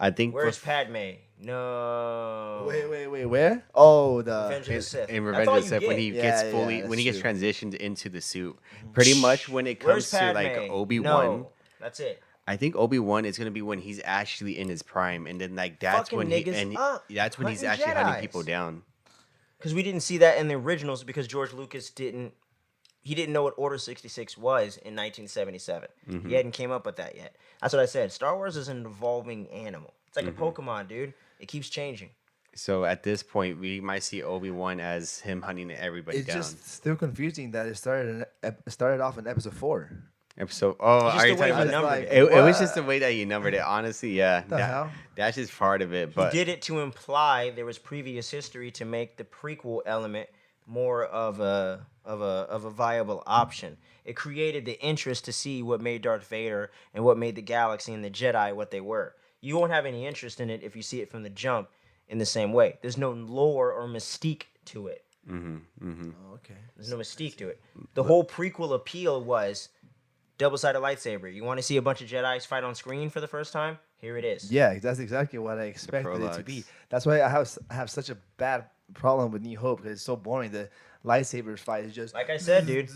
I think Where's Padme? No. Wait, where? Oh, the Revenge of the Sith. in That's Revenge all of the you Sith when get. he Yeah, gets yeah, fully that's when he gets true. transitioned into the suit. Pretty much when it Where's comes to Padme? like Obi-Wan, No. That's it. I think Obi-Wan is gonna be when he's actually in his prime, and then like that's Fucking when niggas up, that's when he's hunting actually hunting Jedis. people down. Because we didn't see that in the originals because George Lucas didn't know what Order 66 was in 1977. He hadn't came up with that yet. That's what I said. Star Wars is an evolving animal. It's like a Pokemon, dude. It keeps changing. So at this point, we might see Obi-Wan as him hunting everybody It's down. just still confusing that it started off in episode 4. Episode. It's just are you the way talking he about? numbered like- it. It was What? just the way that you numbered it. Honestly, yeah. The hell? That's just part of it. He But did it to imply there was previous history to make the prequel element more of a viable option. It created the interest to see what made Darth Vader and what made the galaxy and the Jedi what they were. You won't have any interest in it if you see it from the jump in the same way. There's no lore or mystique to it. Oh, okay. There's no mystique to it. The whole prequel appeal was double-sided lightsaber. You want to see a bunch of Jedis fight on screen for the first time? Here it is. Yeah, that's exactly what I expected it to be. prologues. That's why I have such a bad problem with New Hope because it's so boring. The lightsabers fight is just Like I said, dude.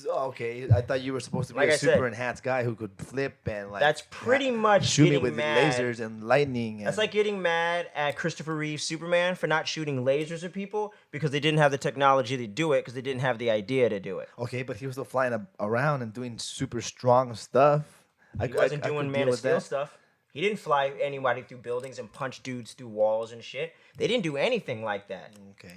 Okay, I thought you were supposed to be Like a I said, super enhanced guy who could flip and like that's pretty much shoot me getting with mad. lasers and lightning. That's like getting mad at Christopher Reeve's Superman for not shooting lasers at people because they didn't have the technology to do it because they didn't have the idea to do it. Okay, but he was still flying around and doing super strong stuff. He wasn't I doing could Man deal of with Steel that. stuff. He didn't fly anybody through buildings and punch dudes through walls and shit. They didn't do anything like that. Okay,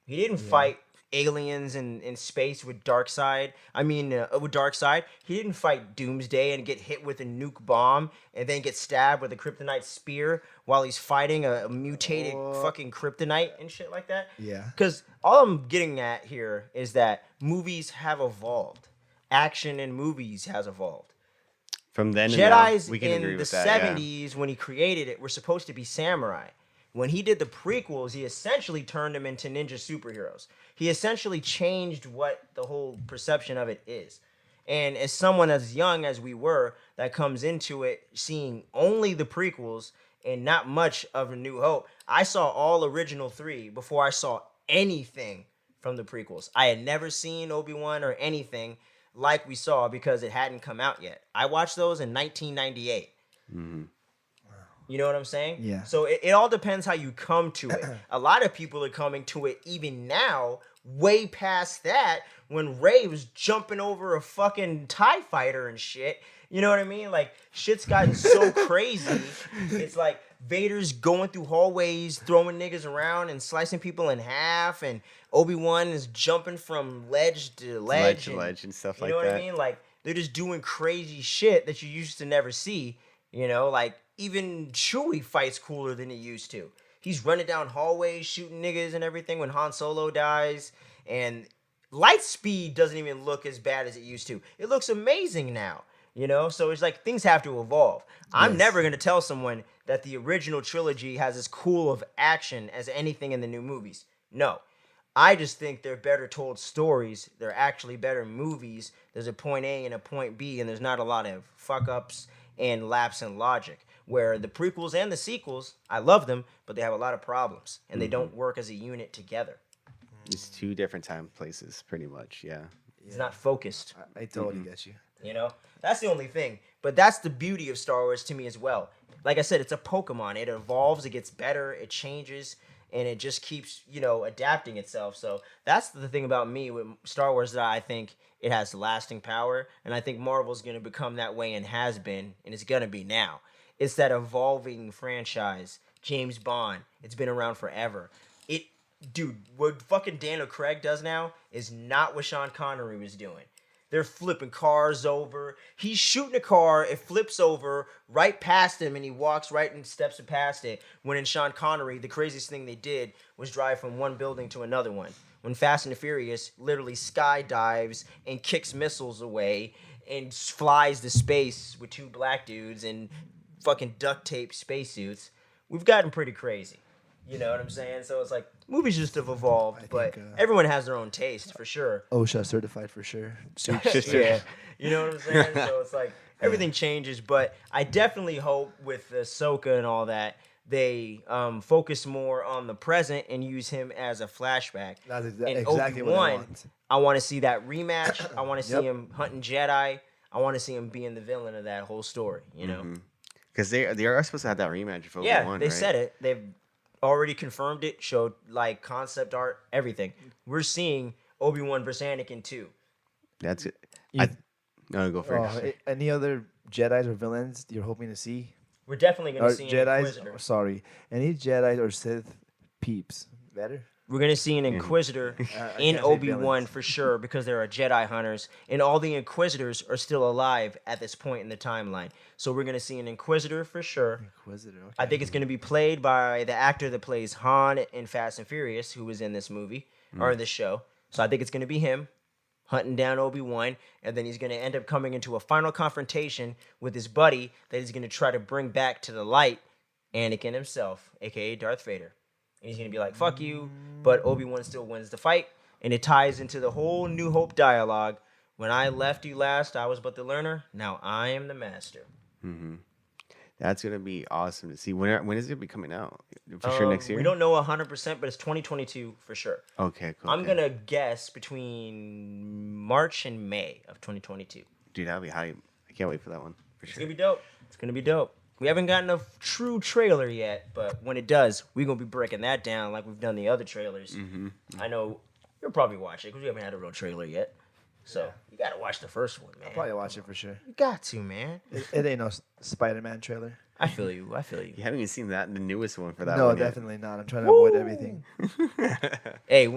He didn't fight aliens in space with Darkseid. With Darkseid. He didn't fight Doomsday and get hit with a nuke bomb and then get stabbed with a kryptonite spear while he's fighting a mutated fucking kryptonite and shit like that. Yeah. Because all I'm getting at here is that movies have evolved. Action in movies has evolved. From then and now, Jedi's we can in agree the with that. Yeah. 70s when he created it were supposed to be samurai. When he did the prequels, he essentially turned them into ninja superheroes. He essentially changed what the whole perception of it is. And as someone as young as we were that comes into it seeing only the prequels and not much of A New Hope, I saw all original 3 before I saw anything from the prequels. I had never seen Obi-Wan or anything like we saw because it hadn't come out yet. I watched those in 1998. Mm-hmm. You know what I'm saying? Yeah. So it all depends how you come to it. A lot of people are coming to it even now, way past that, when Rey was jumping over a fucking TIE fighter and shit. You know what I mean? Like, shit's gotten so crazy. It's like Vader's going through hallways, throwing niggas around and slicing people in half, and Obi-Wan is jumping from ledge to ledge. Ledge and stuff you like know that. what I mean? Like, they're just doing crazy shit that you used to never see. You know, like, even Chewie fights cooler than he used to. He's running down hallways, shooting niggas and everything when Han Solo dies. And light speed doesn't even look as bad as it used to. It looks amazing now, you know? So it's like things have to evolve. I'm never going to tell someone that the original trilogy has as cool of action as anything in the new movies. No. I just think they're better told stories. They're actually better movies. There's a point A and a point B, and there's not a lot of fuck-ups and lapse in logic. Where the prequels and the sequels, I love them, but they have a lot of problems, and they don't work as a unit together. It's 2 different time places, pretty much. Yeah. It's not focused. I totally get you. You know, that's the only thing. But that's the beauty of Star Wars to me as well. Like I said, it's a Pokemon. It evolves, it gets better, it changes, and it just keeps, adapting itself. So that's the thing about me with Star Wars that I think it has lasting power, and I think Marvel's going to become that way and has been, and it's going to be now. It's that evolving franchise. James Bond. It's been around forever. Dude, what fucking Daniel Craig does now is not what Sean Connery was doing. They're flipping cars over. He's shooting a car, it flips over right past him, and he walks right and steps past it. When in Sean Connery, the craziest thing they did was drive from one building to another one. When Fast and the Furious literally skydives and kicks missiles away and flies to space with 2 black dudes and fucking duct tape spacesuits, we've gotten pretty crazy. You know what I'm saying? So it's like movies just have evolved, but everyone has their own taste for sure. OSHA certified for sure. Yeah, you know what I'm saying? So it's like everything changes, but I definitely hope with Ahsoka and all that they focus more on the present and use him as a flashback. That's and exactly what I want. I want to see that rematch. I want to see him hunting Jedi. I want to see him being the villain of that whole story. You know. Because they are supposed to have that rematch for Obi-Wan, they right? said it. They've already confirmed it, showed like concept art, everything. We're seeing Obi-Wan versus Anakin too. That's it. You- No, go for it. Any other Jedi's or villains you're hoping to see? We're definitely going Or to see an Jedi's? Inquisitor. Sorry, any Jedi's or Sith peeps? Better. We're going to see an Inquisitor I in can't say Obi-Wan villains. for sure because there are Jedi hunters, and all the Inquisitors are still alive at this point in the timeline. So we're going to see an Inquisitor for sure. Inquisitor. Okay. I think it's going to be played by the actor that plays Han in Fast and Furious, who was in this movie or this show. So I think it's going to be him hunting down Obi-Wan, and then he's going to end up coming into a final confrontation with his buddy that he's going to try to bring back to the light, Anakin himself, aka Darth Vader. And he's going to be like, fuck you, but Obi-Wan still wins the fight, and it ties into the whole New Hope dialogue. When I left you last, I was but the learner. Now I am the master. Mm-hmm. That's gonna be awesome to see. When is it be coming out? For sure next year. We don't know 100%, but it's 2022 for sure. Okay, cool. I'm gonna guess between March and May of 2022. Dude, that'll be hype. I can't wait for that one. For It's sure. gonna be dope. It's gonna be dope. We haven't gotten a true trailer yet, but when it does, we're gonna be breaking that down like we've done the other trailers. I know you'll probably watch it because we haven't had a real trailer yet. So you gotta watch the first one, man. Probably watch it for sure. You got to, man. It ain't no Spider-Man trailer. I feel you. I feel you. You haven't even seen the newest one for that No, one yet. definitely not. I'm trying to avoid everything. Hey,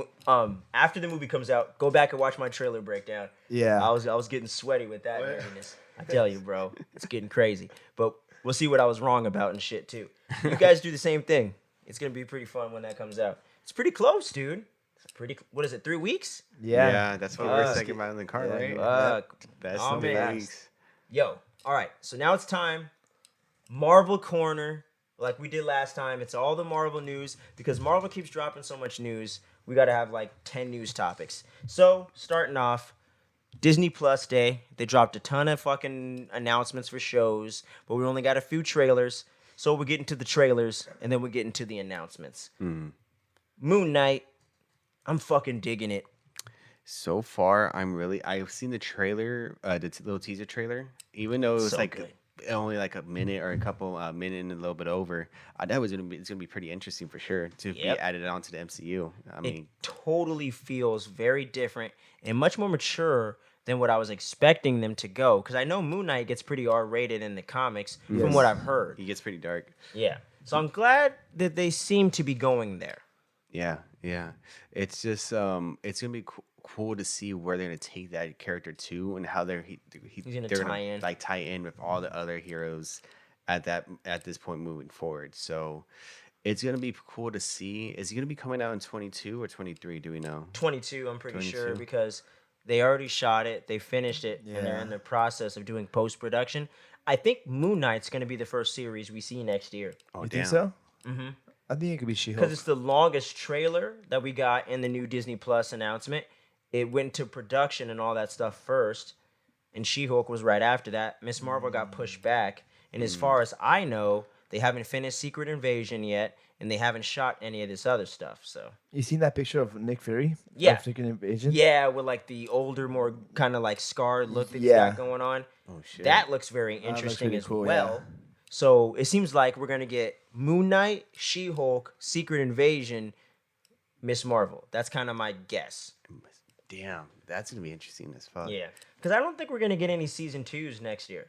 after the movie comes out, go back and watch my trailer breakdown. Yeah. I was getting sweaty with that nerviness. I tell you, bro, it's getting crazy. But we'll see what I was wrong about and shit too. You guys do the same thing. It's gonna be pretty fun when that comes out. It's pretty close, dude. It's pretty. What is it? 3 weeks? Yeah. That's what we were thinking about in the car, right? That's Oh, the man. weeks. Yo, all right. So now it's time. Marvel Corner, like we did last time. It's all the Marvel news because Marvel keeps dropping so much news. We got to have like 10 news topics. So starting off, Disney Plus Day. They dropped a ton of fucking announcements for shows, but we only got a few trailers. So we're getting to the trailers and then we're getting to the announcements. Moon Knight. I'm fucking digging it. So far, I've seen the trailer, the little teaser trailer. Even though it was So like good. only like a minute or a couple minute and a little bit over, that was it's gonna be pretty interesting for sure to be Yep. added on to the MCU. I mean, It totally feels very different and much more mature than what I was expecting them to go. Because I know Moon Knight gets pretty R-rated in the comics from what I've heard. he gets pretty dark. Yeah. So I'm glad that they seem to be going there. Yeah. It's just it's gonna be cool to see where they're gonna take that character to and how they're gonna they're tie in. like tie in with all the other heroes at this point moving forward. So it's gonna be cool to see. Is he gonna be coming out in 22 or 23? Do we know? 22, I'm pretty sure, 22. because they already shot it, they finished it, and they're Yeah. in the process of doing post-production. I think Moon Knight's going to be the first series we see next year. Oh, You damn. think so? Mm-hmm. I think it could be She-Hulk. Because it's the longest trailer that we got in the new Disney Plus announcement. It went to production and all that stuff first, and She-Hulk was right after that. Miss Marvel got pushed back, and as far as I know, they haven't finished Secret Invasion yet, and they haven't shot any of this other stuff. So You seen that picture of Nick Fury? Yeah. Of Secret Invasion? yeah, with like the older, more kind of like scarred look that he's Yeah. got going on. Oh shit. That looks very looks interesting pretty as cool, well. yeah. So it seems like we're gonna get Moon Knight, She-Hulk, Secret Invasion, Miss Marvel. That's kind of my guess. Damn, that's gonna be interesting as fuck. Yeah, because I don't think we're gonna get any season 2s next year,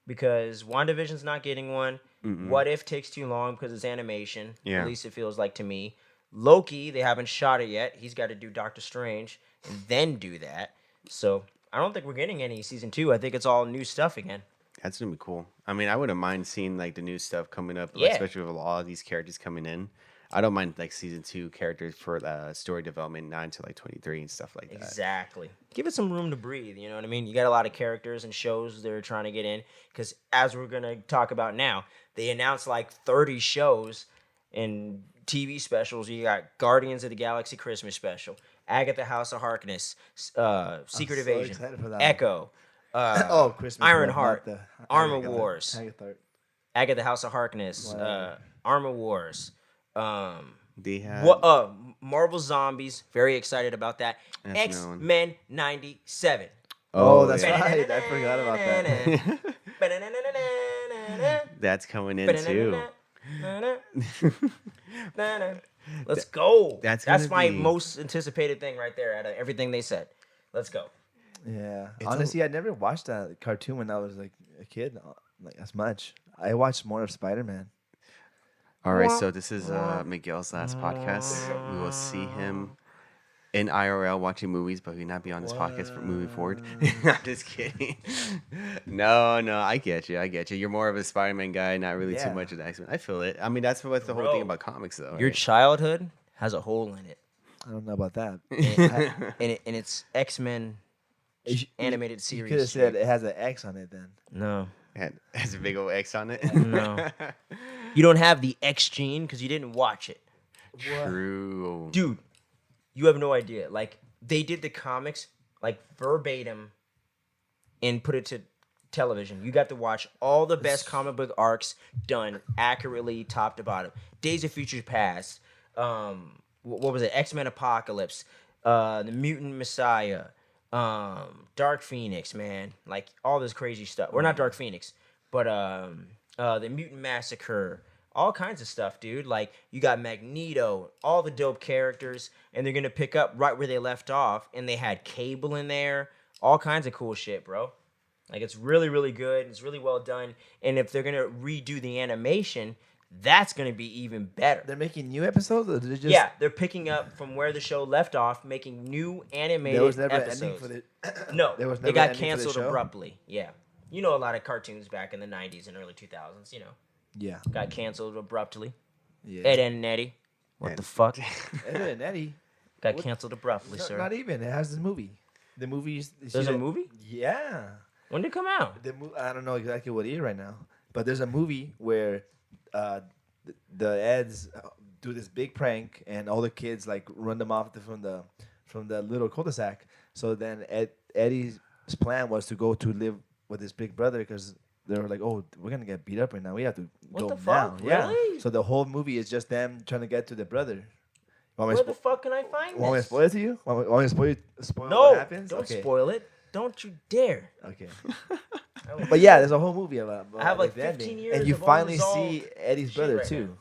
because WandaVision's not getting one. What If takes too long because it's animation. Yeah. At least it feels like to me. Loki, they haven't shot it yet. He's got to do Doctor Strange and then do that. So I don't think we're getting any season 2. I think it's all new stuff again. That's gonna be cool. I mean, I wouldn't mind seeing like the new stuff coming up, Yeah. especially with all of these characters coming in. I don't mind like season 2 characters for story development 9 to like 23 and stuff like that. Exactly. Give it some room to breathe. You know what I mean? You got a lot of characters and shows they're trying to get in. Because as we're going to talk about now, they announced like 30 shows and TV specials. You got Guardians of the Galaxy Christmas special, Agatha House of Harkness, Secret so Invasion, excited for that one. Echo, Oh, Christmas. Ironheart, one, not the- Armor Agatha. Wars. Agatha. Agatha House of Harkness, Wow. Armor Wars. They have What? Marvel Zombies. Very excited about that. That's X-Men 97. Oh, that's yeah. right. I forgot about that. That's coming in too. Let's go. That's That's gonna my be- most anticipated thing right there out of everything they said. Let's go. Yeah. It's Honestly, I never watched that cartoon when I was like a kid, like as much. I watched more of Spider-Man. All right, so this is Miguel's last podcast. We will see him in IRL watching movies, but he will not be on this podcast for moving forward. I'm just kidding. No, I get you. You're more of a Spider-Man guy, not really too Yeah. much of the X-Men. I feel it. I mean, that's what the whole Bro, thing about comics, though. Your right? childhood has a hole in it, I don't know about that. and it's X-Men animated You series. could have said it has an X on it then. No, Has a big old X on it. no. You don't have the X gene because you didn't watch it. True. Dude, you have no idea. Like, they did the comics like verbatim and put it to television. You got to watch all the best comic book arcs done accurately, top to bottom. Days of Future Past. What was it? X-Men Apocalypse. The Mutant Messiah. Dark Phoenix, man. Like all this crazy stuff. Or not Dark Phoenix, but the Mutant Massacre. All kinds of stuff, dude. Like, you got Magneto, all the dope characters, and they're going to pick up right where they left off. And they had Cable in there. All kinds of cool shit, bro. Like, it's really, really good. It's really well done. And if they're going to redo the animation, that's going to be even better. They're making new episodes? Or did it just... Yeah, they're picking up from where the show left off, making new animated there was never episodes. An ending for the... No, there was they never got an ending for the canceled show? abruptly. Yeah. You know a lot of cartoons back in the 90s and early 2000s, you know. Yeah. Got canceled abruptly. Yeah. Ed, Edd, and Eddie. What the fuck? Ed, and Eddie. Got canceled abruptly, No, sir. not even. It has this movie. The movie's... There's a movie? Yeah. When did it come out? I don't know exactly what year right now, but there's a movie where the Eds do this big prank and all the kids like run them off from the little cul-de-sac. So then Eddie's plan was to go to live with his big brother because they were like, "Oh, we're gonna get beat up right now. We have to What go the now." fuck? Yeah. Really? So the whole movie is just them trying to get to the brother. Where the fuck can I find Want me to this? spoil it to you? Want me to spoil No, what happens? don't Okay. spoil it. Don't you dare. Okay. But yeah, there's a whole movie about I have like the 15 ending. years And you of finally unresolved see Eddie's shit brother right too. now.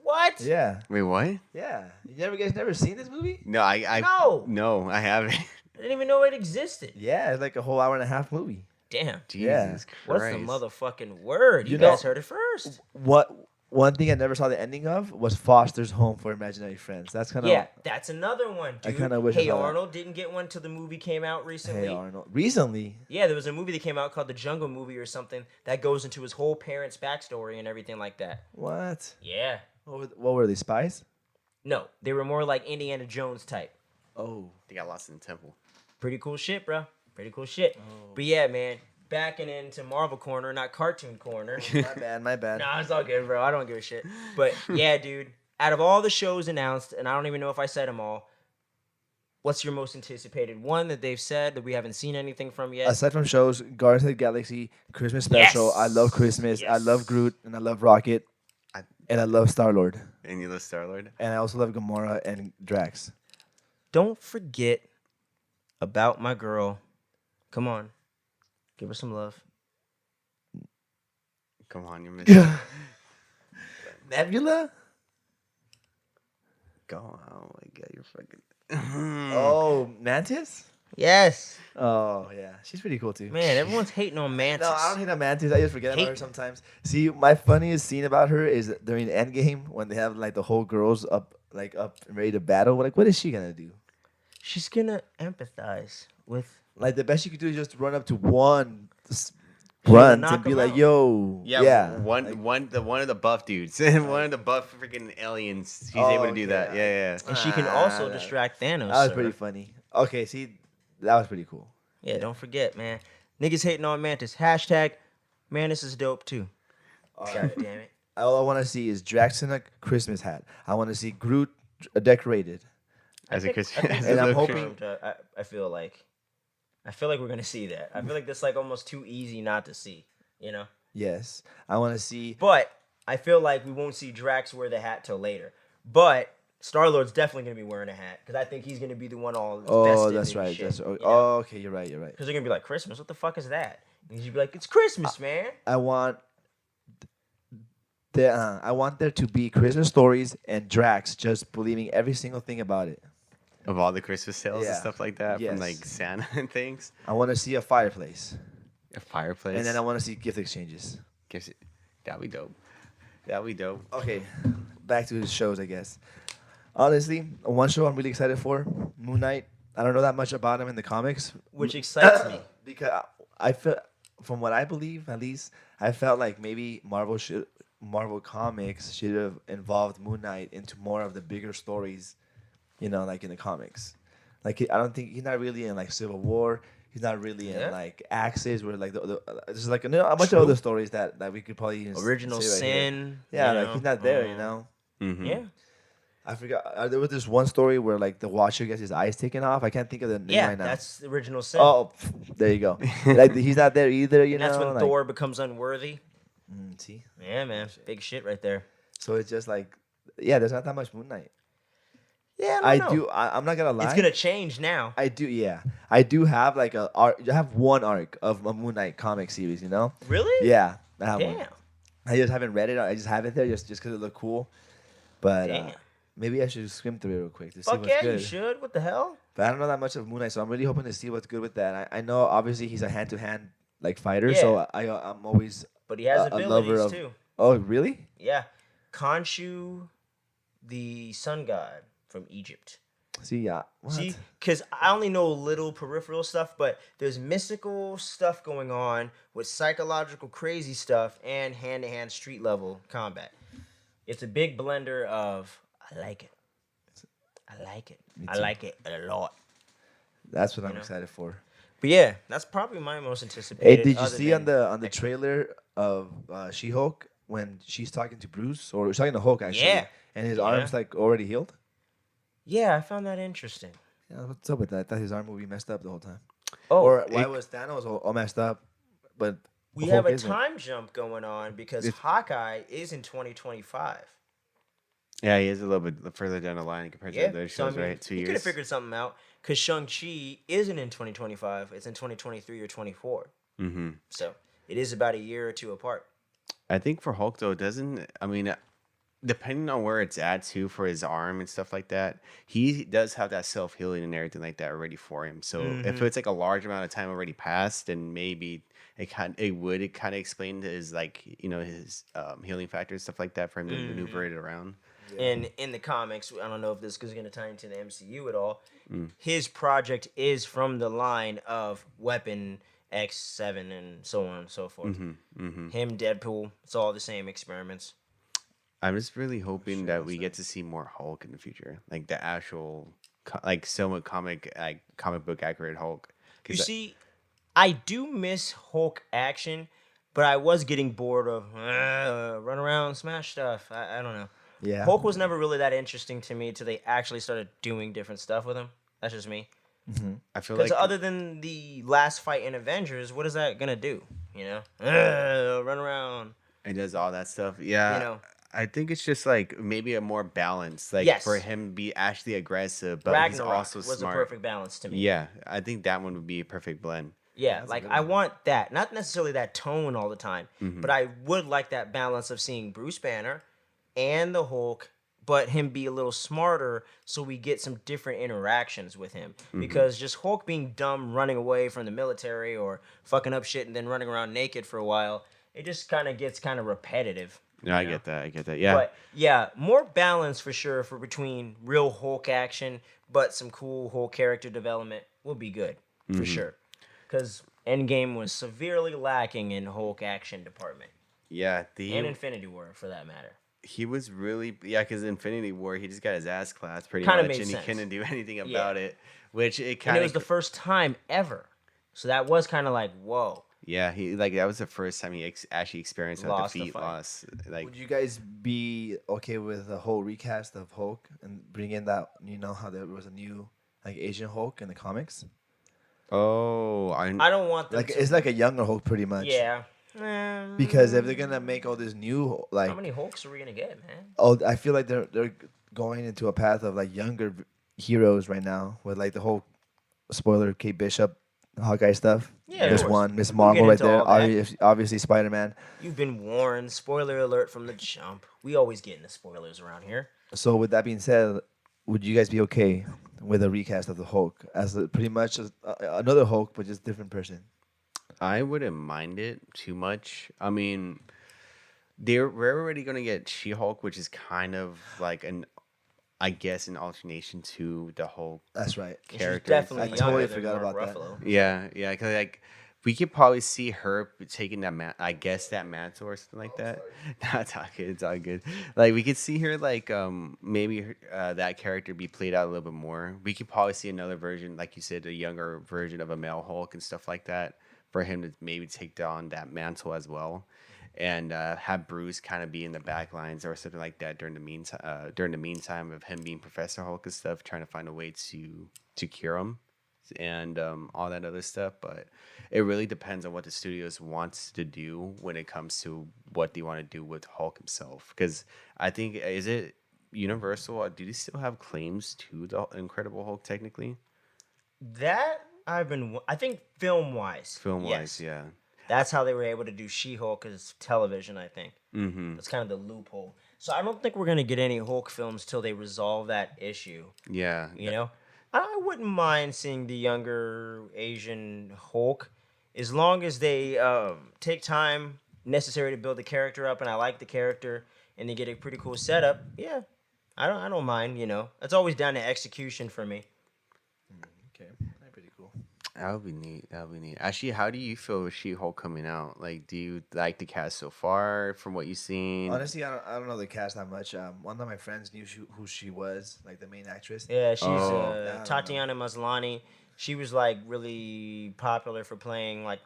What? Yeah. Wait, what? Yeah. You guys never seen this movie? No, I No. no, I haven't. I didn't even know it existed. Yeah, it's like a whole hour and a half movie. Damn. Jesus Yeah. Christ. What's the motherfucking word? You You know- guys heard it first. One thing I never saw the ending of was Foster's Home for Imaginary Friends. That's kind of Yeah, that's another one, I dude. kinda wish I Hey saw that. Arnold didn't get one till the movie came out recently. Hey Arnold. Recently, Yeah, there was a movie that came out called The Jungle Movie or something that goes into his whole parents' backstory and everything like that. what? Yeah. What were they, spies? No, they were more like Indiana Jones type. Oh. They got lost in the temple. Pretty cool shit, bro. Pretty cool shit. But yeah, man, backing into Marvel Corner, not Cartoon Corner. My bad. Nah, it's all good, bro. I don't give a shit. But yeah, dude, out of all the shows announced, and I don't even know if I said them all, what's your most anticipated one that they've said that we haven't seen anything from yet? Aside from shows, Guardians of the Galaxy, Christmas special. Yes! I love Christmas. I Yes. love Groot, and I love Rocket, and I love Star-Lord. And you love Star-Lord? And I also love Gamora and Drax. Don't forget about my girl. Come on. Give her some love. Come on, you're missing. Nebula? Go on. Oh my god, you're fucking. Oh, Mantis? Yes. Oh, yeah. She's pretty cool, too. Man, everyone's hating on Mantis. No, I don't hate on Mantis. I just forget about her Hate. sometimes. See, my funniest scene about her is during Endgame when they have like the whole girls up and ready to battle. Like, what is she gonna do? She's gonna empathize with. Like, the best she could do is just run up to one gonna grunt knock and be him like, out. "Yo, Yeah, like, one of the buff dudes, one of the buff freaking aliens. She's able to do that. Yeah. And she can also that- distract Thanos. That was sir. pretty funny. Okay, see, that was pretty cool. Yeah, don't forget, man. Niggas hating on Mantis. Hashtag Mantis is dope too. God damn it. All I want to see is Drax in a Christmas hat. I want to see Groot decorated. As a Christian, I think And I'm it's hoping- confirmed. I feel like we're gonna see that. I feel like that's like almost too easy not to see, you know. Yes, I want to see. But I feel like we won't see Drax wear the hat till later. But Star-Lord's definitely gonna be wearing a hat because I think he's gonna be the one all Oh, vested that's in right. shit, That's you oh, know? okay. You're right. You're right. Because they're gonna be like, Christmas, what the fuck is that? And you'd be like, it's Christmas, man. I want there to be Christmas stories and Drax just believing every single thing about it. of all the Christmas tales Yeah. and stuff like that Yes. from like Santa and things. I want to see a fireplace, A fireplace. and then I want to see gift exchanges. gives it. That'd be dope. That'd be dope. Okay, back to the shows, I guess. Honestly, one show I'm really excited for, Moon Knight. I don't know that much about him in the comics, Which excites me. because I feel, from what I believe, at least, I felt like maybe Marvel Comics should have involved Moon Knight into more of the bigger stories, like in the comics. Like, I don't think he's not really in like Civil War. He's not really in Yeah. like Axis, where like there's like a bunch True. of other stories that we could probably use Original say right here. Sin. Yeah, you like know? he's not there. Mm-hmm. Yeah. I forgot. There was this one story where like the Watcher gets his eyes taken off. I can't think of the name Yeah, right now. that's the original sin. Oh, there you go. Like he's not there either. You and that's know, when like, Thor becomes unworthy. See, Yeah, man, big shit right there. so it's just like, yeah, there's not that much Moon Knight. Yeah, I don't know. do. I'm not gonna lie. It's gonna change now. I do. Yeah, I do have like a arc. I have one arc of a Moon Knight comic series. You know. Really? Yeah, I have one. Damn. I just haven't read it. I just have it there just because it looked cool. But Damn. maybe I should skim through it real quick to see Fuck what's yeah, good. you should. What the hell? But I don't know that much of Moon Knight, so I'm really hoping to see what's good with that. I know obviously he's a hand-to-hand like fighter, Yeah. so I'm always But he has a lover abilities of. too. Oh really? Yeah. Khonshu, the sun god from Egypt. See, yeah. What? See, because I only know little peripheral stuff, but there's mystical stuff going on with psychological crazy stuff and hand-to-hand street level combat. It's a big blender of I like it. I like it. Me I too. like it a lot. That's what I'm know? excited for. But yeah, that's probably my most Hey, anticipated. did you other see on than the X-Men. trailer of She-Hulk when she's talking to Bruce, or she's talking to Hulk actually? Yeah. And his Yeah. arm's like already healed. Yeah, I found that interesting. Yeah, what's up with that? I thought his arm would be messed up the whole time. Oh, Or why was Thanos all messed up? But we Hulk have a isn't? time jump going on because It's- Hawkeye is in 2025. Yeah, he is a little bit further down the line compared to Yeah, other so I shows, mean, right? 2 you years. could have figured something out because Shang-Chi isn't in 2025; it's in 2023 or 24. Mm-hmm. So it is about a year or two apart. I think for Hulk though, depending on where it's at too for his arm and stuff like that, he does have that self healing and everything like that already for him. So if it's like a large amount of time already passed, then maybe it would kind of explain his his healing factors stuff like that for him to maneuver it around. And in the comics, I don't know if this is going to tie into the MCU at all. His project is from the line of Weapon X7 and so on and so forth. Him, Deadpool, it's all the same experiments. I'm just really hoping that we get to see more Hulk in the future, like the actual, like somewhat comic book accurate Hulk. You see, I do miss Hulk action, but I was getting bored of run around, smash stuff. I don't know. Yeah. Hulk was never really that interesting to me until they actually started doing different stuff with him. That's just me. I feel Because like other than the last fight in Avengers, what is that gonna do? You know, run around. it does all that stuff. Yeah, You know. I think it's just like maybe a more balance, like Yes. for him to be actually aggressive, but he's Ragnarok also was smart. a perfect balance to me. Yeah, I think that one would be a perfect blend. Yeah, That's a like good I one. want that. Not necessarily that tone all the time, Mm-hmm. but I would like that balance of seeing Bruce Banner and the Hulk, but him be a little smarter so we get some different interactions with him. Mm-hmm. Because just Hulk being dumb, running away from the military or fucking up shit and then running around naked for a while, it just kind of gets kind of repetitive. No, I know? get that. I get that. Yeah. But yeah, more balance for sure for between real Hulk action, but some cool Hulk character development will be good Mm-hmm. for sure. Because Endgame was severely lacking in Hulk action department Yeah, and Infinity War for that matter. he was really because Infinity War he just got his ass clapped pretty Kinda much, made and sense. he couldn't do anything Yeah. about it. Which it And kind it of was the first time ever, so that was kind of like whoa. yeah he like that was the first time he actually experienced a Lost the defeat fight. loss. Like Would you guys be okay with the whole recast of Hulk and bring in that, you know, how there was a new like Asian Hulk in the comics? I don't want them Like to. it's like a younger Hulk pretty much. Yeah. Because if they're gonna make all this new like How many Hulks are we gonna get, man? I feel like they're going into a path of like younger heroes right now with like the whole spoiler Kate Bishop, Hawkeye stuff. Yeah, of This course. one, Miss We'll Marvel get right into there. all that. Obviously Spider Man. You've been warned. Spoiler alert from the jump. We always get into spoilers around here. So with that being said, would you guys be okay with a recast of the Hulk as pretty much another Hulk but just different person? I wouldn't mind it too much. I mean, we're already gonna get She-Hulk, which is kind of like an alternation to the Hulk That's right. She's character. definitely I younger totally than forgot Mark about that. Ruffalo. Yeah, yeah, because like we could probably see her taking that that mantle or something like that. No, it's all good. It's all good. Like we could see her like maybe that character be played out a little bit more. We could probably see another version, like you said, a younger version of a male Hulk and stuff like that for him to maybe take on that mantle as well. and have Bruce kind of be in the back lines or something like that during the meantime of him being Professor Hulk and stuff, trying to find a way to cure him and all that other stuff. But it really depends on what the studios wants to do when it comes to what they want to do with Hulk himself. Because I think, is it Universal? Do they still have claims to the Incredible Hulk technically? That I think film wise. Film yes. wise, yeah. That's how they were able to do She-Hulk as television, I think. Mm-hmm. That's kind of the loophole. So I don't think we're going to get any Hulk films till they resolve that issue. Yeah. You know? I wouldn't mind seeing the younger Asian Hulk as long as they take time necessary to build the character up and I like the character and they get a pretty cool setup. Yeah. I don't mind, you know. It's always down to execution for me. Okay, that's pretty cool. That would be neat. That would be neat. Actually, how do you feel with She-Hulk coming out? Like, do you like the cast so far from what you've seen? Honestly, I don't know the cast that much. One of my friends knew who she was, like the main actress. Yeah, she's Oh. Tatiana Maslany. She was like really popular for playing like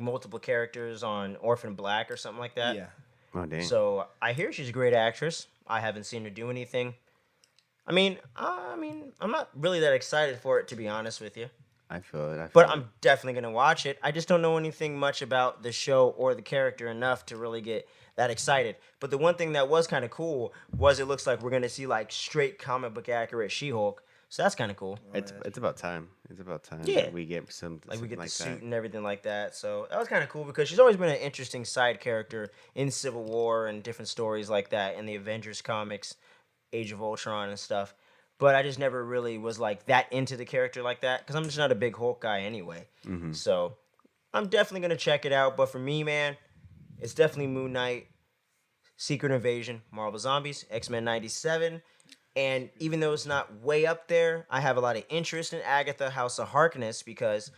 multiple characters on Orphan Black or something like that. Yeah. Oh, dang. So I hear she's a great actress. I haven't seen her do anything. I mean, I'm not really that excited for it to be honest with you. I feel it. But I'm definitely gonna watch it. I just don't know anything much about the show or the character enough to really get that excited. But the one thing that was kind of cool was it looks like we're gonna see like straight comic book accurate She-Hulk. So that's kind of cool. It's about time. It's about time. Yeah. that we get some Like we get the suit that. and everything like that. So that was kind of cool because she's always been an interesting side character in Civil War and different stories like that in the Avengers comics, Age of Ultron and stuff. But I just never really was like that into the character like that because I'm just not a big Hulk guy anyway. Mm-hmm. So I'm definitely gonna check it out. But for me, man, it's definitely Moon Knight, Secret Invasion, Marvel Zombies, X-Men '97. And even though it's not way up there, I have a lot of interest in Agatha House of Harkness because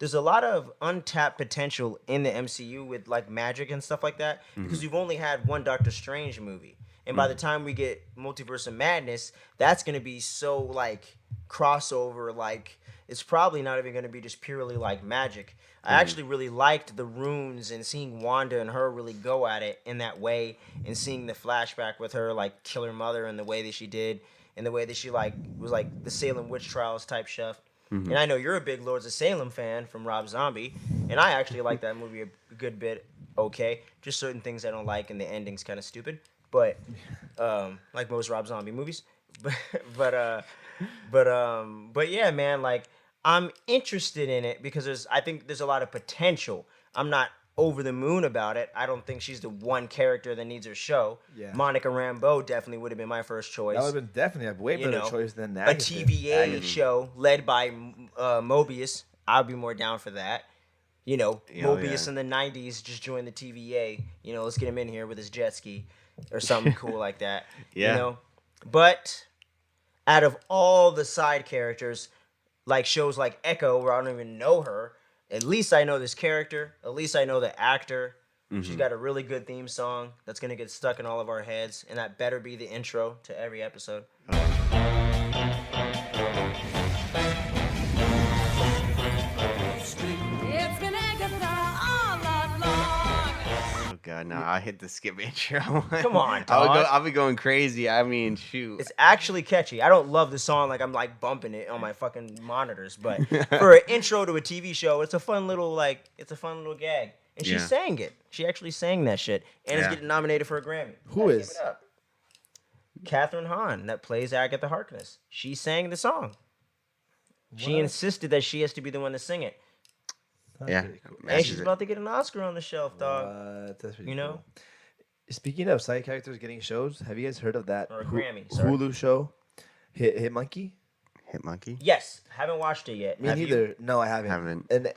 there's a lot of untapped potential in the MCU with like magic and stuff like that. Because we've only had one Doctor Strange movie. And by the time we get Multiverse of Madness, that's going to be so like crossover, like it's probably not even going to be just purely like magic. I actually really liked the runes and seeing Wanda and her really go at it in that way and seeing the flashback with her like kill her mother and the way that she did and the way that she like was like the Salem witch trials type stuff. And I know you're a big Lords of Salem fan from Rob Zombie, and I actually like that movie a good bit. Okay, just certain things I don't like and the ending's kind of stupid. But like most Rob Zombie movies, but yeah, man, like I'm interested in it because I think there's a lot of potential. I'm not over the moon about it. I don't think she's the one character that needs her show. Yeah. Monica Rambeau definitely would have been my first choice. That would have been definitely a way better choice than that. A TVA show led by Mobius. I'd be more down for that. You know, Mobius in the 90s just joined the TVA. You know, let's get him in here with his jet ski or something cool like that. Yeah. You know? But out of all the side characters, like shows like Echo, where I don't even know her, at least I know this character. At least I know the actor. She's got a really good theme song that's going to get stuck in all of our heads. And that better be the intro to every episode. Oh god, no! I hit the skip intro. Come on, dog. I'll be going crazy. I mean, shoot. It's actually catchy. I don't love the song like I'm like bumping it on my fucking monitors, but for an intro to a TV show, it's a fun little gag. And she sang it. She actually sang that shit and is getting nominated for a Grammy. Who is? Give it up. Catherine Hahn that plays Agatha Harkness. She sang the song. What? She insisted that she has to be the one to sing it. That's pretty cool. And she's about to get an Oscar on the shelf, dog. That's pretty you know? cool. Speaking of side characters getting shows, have you guys heard of that Or a Grammy, sorry. Hulu show, Hit Monkey? Hit Monkey? Yes. Haven't watched it yet. Me neither. No, I haven't. Haven't. And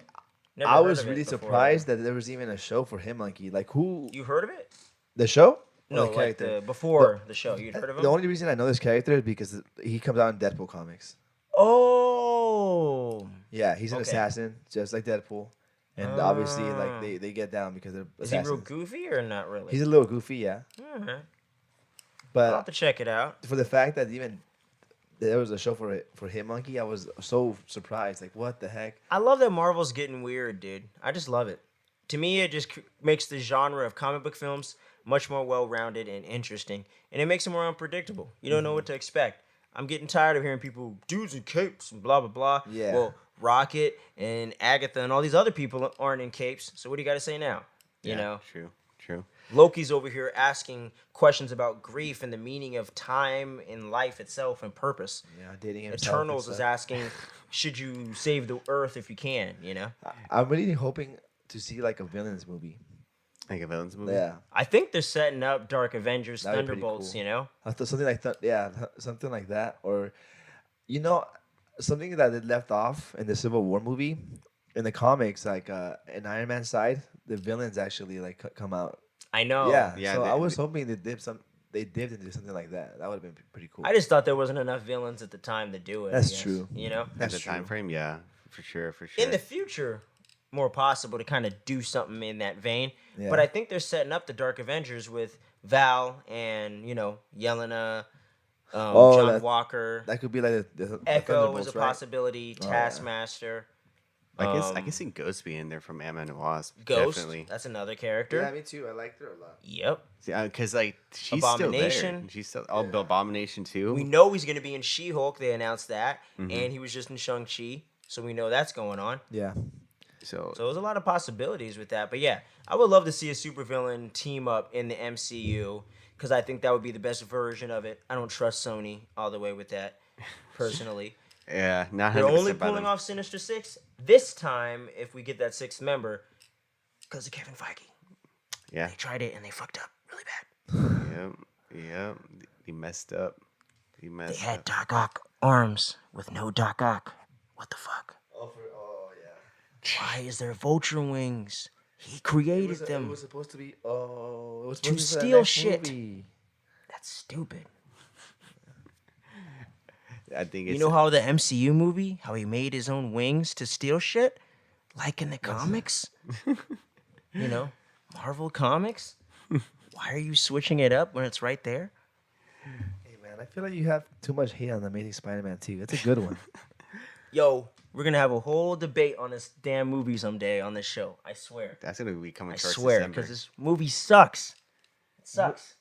Never I heard was of it really before. surprised that there was even a show for Hit Monkey. Like who? You heard of it? The show? No, Or the like character? before the show. You'd heard of him? The only reason I know this character is because he comes out in Deadpool comics. Oh. Yeah, he's an Okay. assassin, just like Deadpool. And obviously, like they get down because they're Is he assassins. real goofy or not really? He's a little goofy, yeah. I'll But have to check it out. for the fact that even there was a show for Hit Monkey, I was so surprised. Like, what the heck? I love that Marvel's getting weird, dude. I just love it. To me, it just makes the genre of comic book films much more well-rounded and interesting, and it makes it more unpredictable. You don't know what to expect. I'm getting tired of hearing people dudes in capes and blah blah blah. Yeah. Well, Rocket and Agatha and all these other people aren't in capes. So what do you got to say now? You know, True. Loki's over here asking questions about grief and the meaning of time in life itself and purpose. Yeah, dating himself. Eternals is asking, should you save the Earth if you can? You know, I'm really hoping to see like a villains movie. Like a villains movie. Yeah. I think they're setting up Dark Avengers, That'd be pretty Thunderbolts. cool. You know, I thought something like that. Yeah, something like that, or you know, something that they left off in the Civil War movie. In the comics, like an Iron Man side, the villains actually like come out. I know. Yeah. So I was hoping they dipped into something like that. That would have been pretty cool. I just thought there wasn't enough villains at the time to do it. That's I guess, true. You know, At the time frame, yeah, for sure. in the future, more possible to kind of do something in that vein. Yeah. But I think they're setting up the Dark Avengers with Val and Yelena, John Walker, That could be like the Echo Thunderbolts, is a right? possibility, yeah. Taskmaster. I can see Ghost being there from Ant-Man and Wasp. Ghost, Definitely. that's another character. Yeah, me too. I liked her a lot. Yep. Because like she's Abomination. still there. She's still Abomination too. We know he's going to be in She-Hulk. They announced that. And he was just in Shang-Chi. So we know that's going on. Yeah. So So there's a lot of possibilities with that. But yeah, I would love to see a supervillain team up in the MCU because I think that would be the best version of it. I don't trust Sony all the way with that, personally. yeah, not They're 100% only by pulling them. off Sinister Six this time if we get that sixth member because of Kevin Feige. Yeah. They tried it and they fucked up really bad. Yep. He messed up. They had Doc Ock arms with no Doc Ock. What the fuck? Oh yeah. Why is there vulture wings? He created them. It was supposed to be. Oh, it was To supposed to be for the steal next shit. movie. That's stupid. I think it's You know how the MCU movie, how he made his own wings to steal shit? Like in the comics? Marvel comics? Why are you switching it up when it's right there? Hey man, I feel like you have too much hate on the Amazing Spider-Man 2. It's a good one. Yo, we're going to have a whole debate on this damn movie someday on this show. I swear. that's gonna be coming. I towards swear, December. because this movie sucks. It sucks.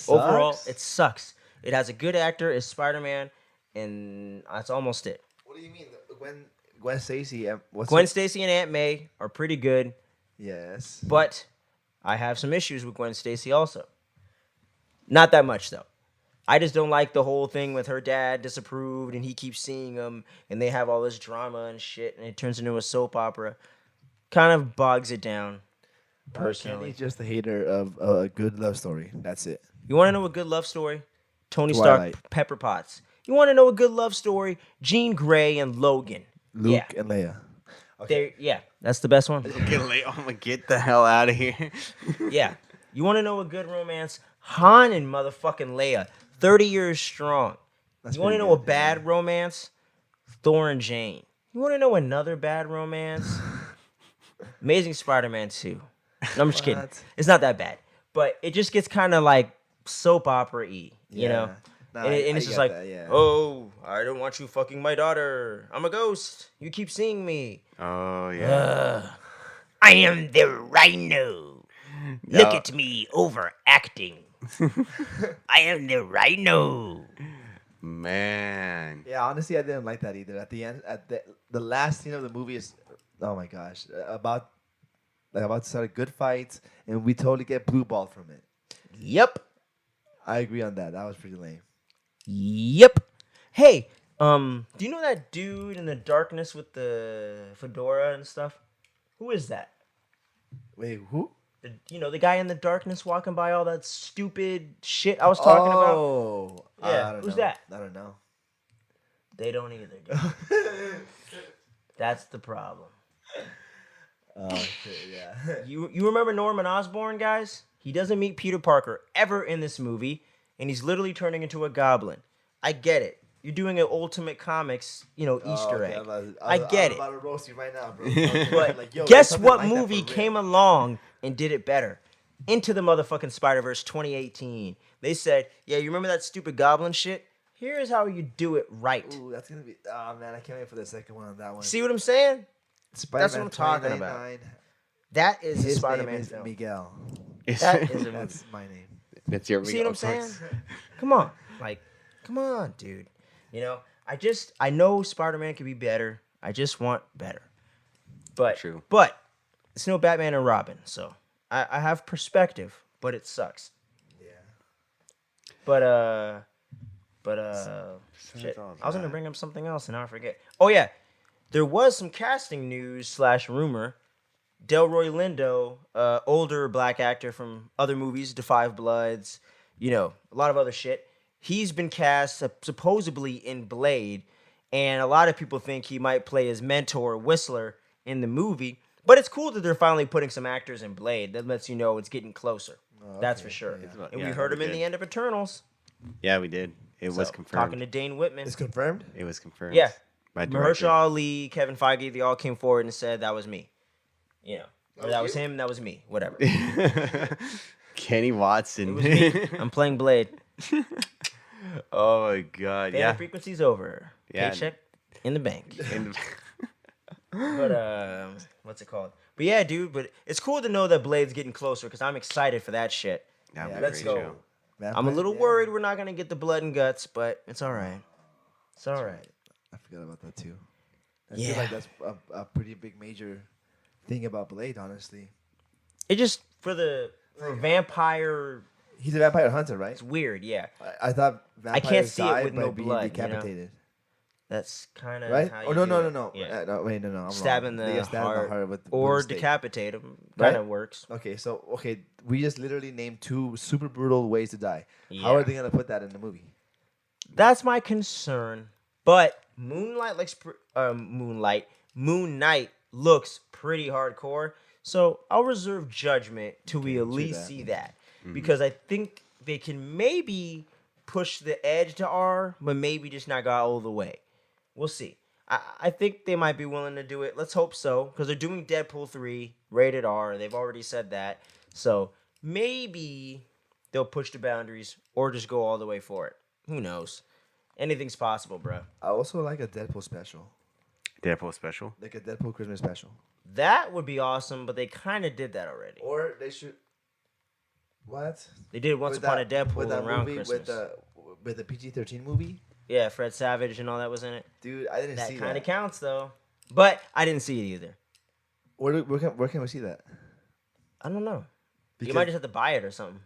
Overall, it sucks. It has a good actor as Spider-Man, and that's almost it. What do you mean? Gwen Stacy. Gwen Stacy and Aunt May are pretty good, Yes. but I have some issues with Gwen Stacy also. Not that much, though. I just don't like the whole thing with her dad disapproved, and he keeps seeing him, and they have all this drama and shit, and it turns into a soap opera. Kind of bogs it down, personally. Kenny's just a hater of a good love story. That's it. You want to know a good love story? Tony Twilight. Stark, Pepper Potts. You want to know a good love story? Jean Grey and Logan. Luke and Leia. That's the best one. I'm gonna get the hell out of here. Yeah. You want to know a good romance? Han and motherfucking Leia. 30 years strong. You want to know a bad romance? Thor and Jane. You want to know another bad romance? Amazing Spider-Man 2. No, I'm just kidding. What? It's not that bad. But it just gets kind of like soap opera-y, you know? Nah, And I it's just get like, that, yeah. oh, I don't want you fucking my daughter. I'm a ghost. You keep seeing me. Oh yeah. I am the Rhino. Look at me overacting. I am the Rhino. Man. Yeah, honestly, I didn't like that either. At the end, at the last scene of the movie is, oh my gosh, about to start a good fight, and we totally get blue balled from it. Yep. I agree on that. That was pretty lame. Yep. Hey, do you know that dude in the darkness with the fedora and stuff? Who is that? Wait, who? The guy in the darkness walking by all that stupid shit I was talking about? Oh, Yeah, I don't who's know. that? I don't know. They don't either, dude. That's the problem. Oh shit, yeah. You remember Norman Osborn, guys? He doesn't meet Peter Parker ever in this movie, and he's literally turning into a goblin. I get it. You're doing an Ultimate Comics, Easter egg. I get it. I'm about to roast you right now, bro. But Like, yo, guess something what like that movie for real. came along and did it better? Into the motherfucking Spider-Verse 2018. They said, yeah, you remember that stupid goblin shit? Here's how you do it right. Ooh, that's gonna be. Oh man, I can't wait for the second one on that one. See what I'm saying? Spider-Man what I'm talking about. 2099. That is a His Spider-Man name is film. Miguel. That is a movie. That's my name. That's your You see what I'm saying? Come on. Like, come on, dude. You know, I know Spider-Man could be better. I just want better. But True. But it's no Batman and Robin, so I have perspective, but it sucks. Yeah. But shit. I was gonna bring up something else and now I forget. Oh yeah. There was some casting news / rumor. Delroy Lindo, older black actor from other movies, The Five Bloods, you know, a lot of other shit. He's been cast supposedly in Blade, and a lot of people think he might play his mentor, Whistler, in the movie. But it's cool that they're finally putting some actors in Blade. That lets you know it's getting closer. That's for sure. Yeah. And we heard him in the end of Eternals. Yeah, we did. It was confirmed. Talking to Dane Whitman. It's confirmed? It was confirmed. Yeah. By Mahershala director. Ali, Kevin Feige, they all came forward and said that was me. You know, or that was him, that was me, whatever. Kenny Watson. It was me. I'm playing Blade. Oh my god. Fan Yeah. frequency's over. Yeah. Paycheck in the bank. And- But what's it called? But yeah, dude. But it's cool to know that Blade's getting closer because I'm excited for that shit. That'd be Let's great go. show. I'm a little worried we're not gonna get the blood and guts, but it's all right. It's all right. I forgot about that too. I Yeah. feel like that's a pretty big major thing about Blade, honestly. It just for vampire. He's a vampire hunter, right? It's weird. Yeah, I thought vampires can't see it died with by no being blood, you know? decapitated. that's kind of Right? How Oh, you no, do no, it. no, no. Yeah. No, wait, no, I'm Stab wrong. in They the get stabbed in the heart heart with or a stake. decapitate him. Right? Kind of works. Okay, we just literally named two super brutal ways to die. How Yeah. are they gonna put that in the movie? That's my concern. But Moon Knight looks pretty hardcore. So I'll reserve judgment till we at true least that. see that. Because I think they can maybe push the edge to R, but maybe just not go all the way. We'll see. I think they might be willing to do it. Let's hope so. Because they're doing Deadpool 3, rated R. They've already said that. So maybe they'll push the boundaries or just go all the way for it. Who knows? Anything's possible, bro. I also like a Deadpool special, Deadpool special. like a Deadpool Christmas special. That would be awesome, but they kind of did that already. Or they should. What? They did Once With Upon that- a Deadpool with that around movie, Christmas. with the PG-13 movie, Yeah, Fred Savage and all that was in it. dude. I didn't That see kind that. of counts, though. But I didn't see it either. Where can we see that? I don't know. Because You might just have to buy it or something.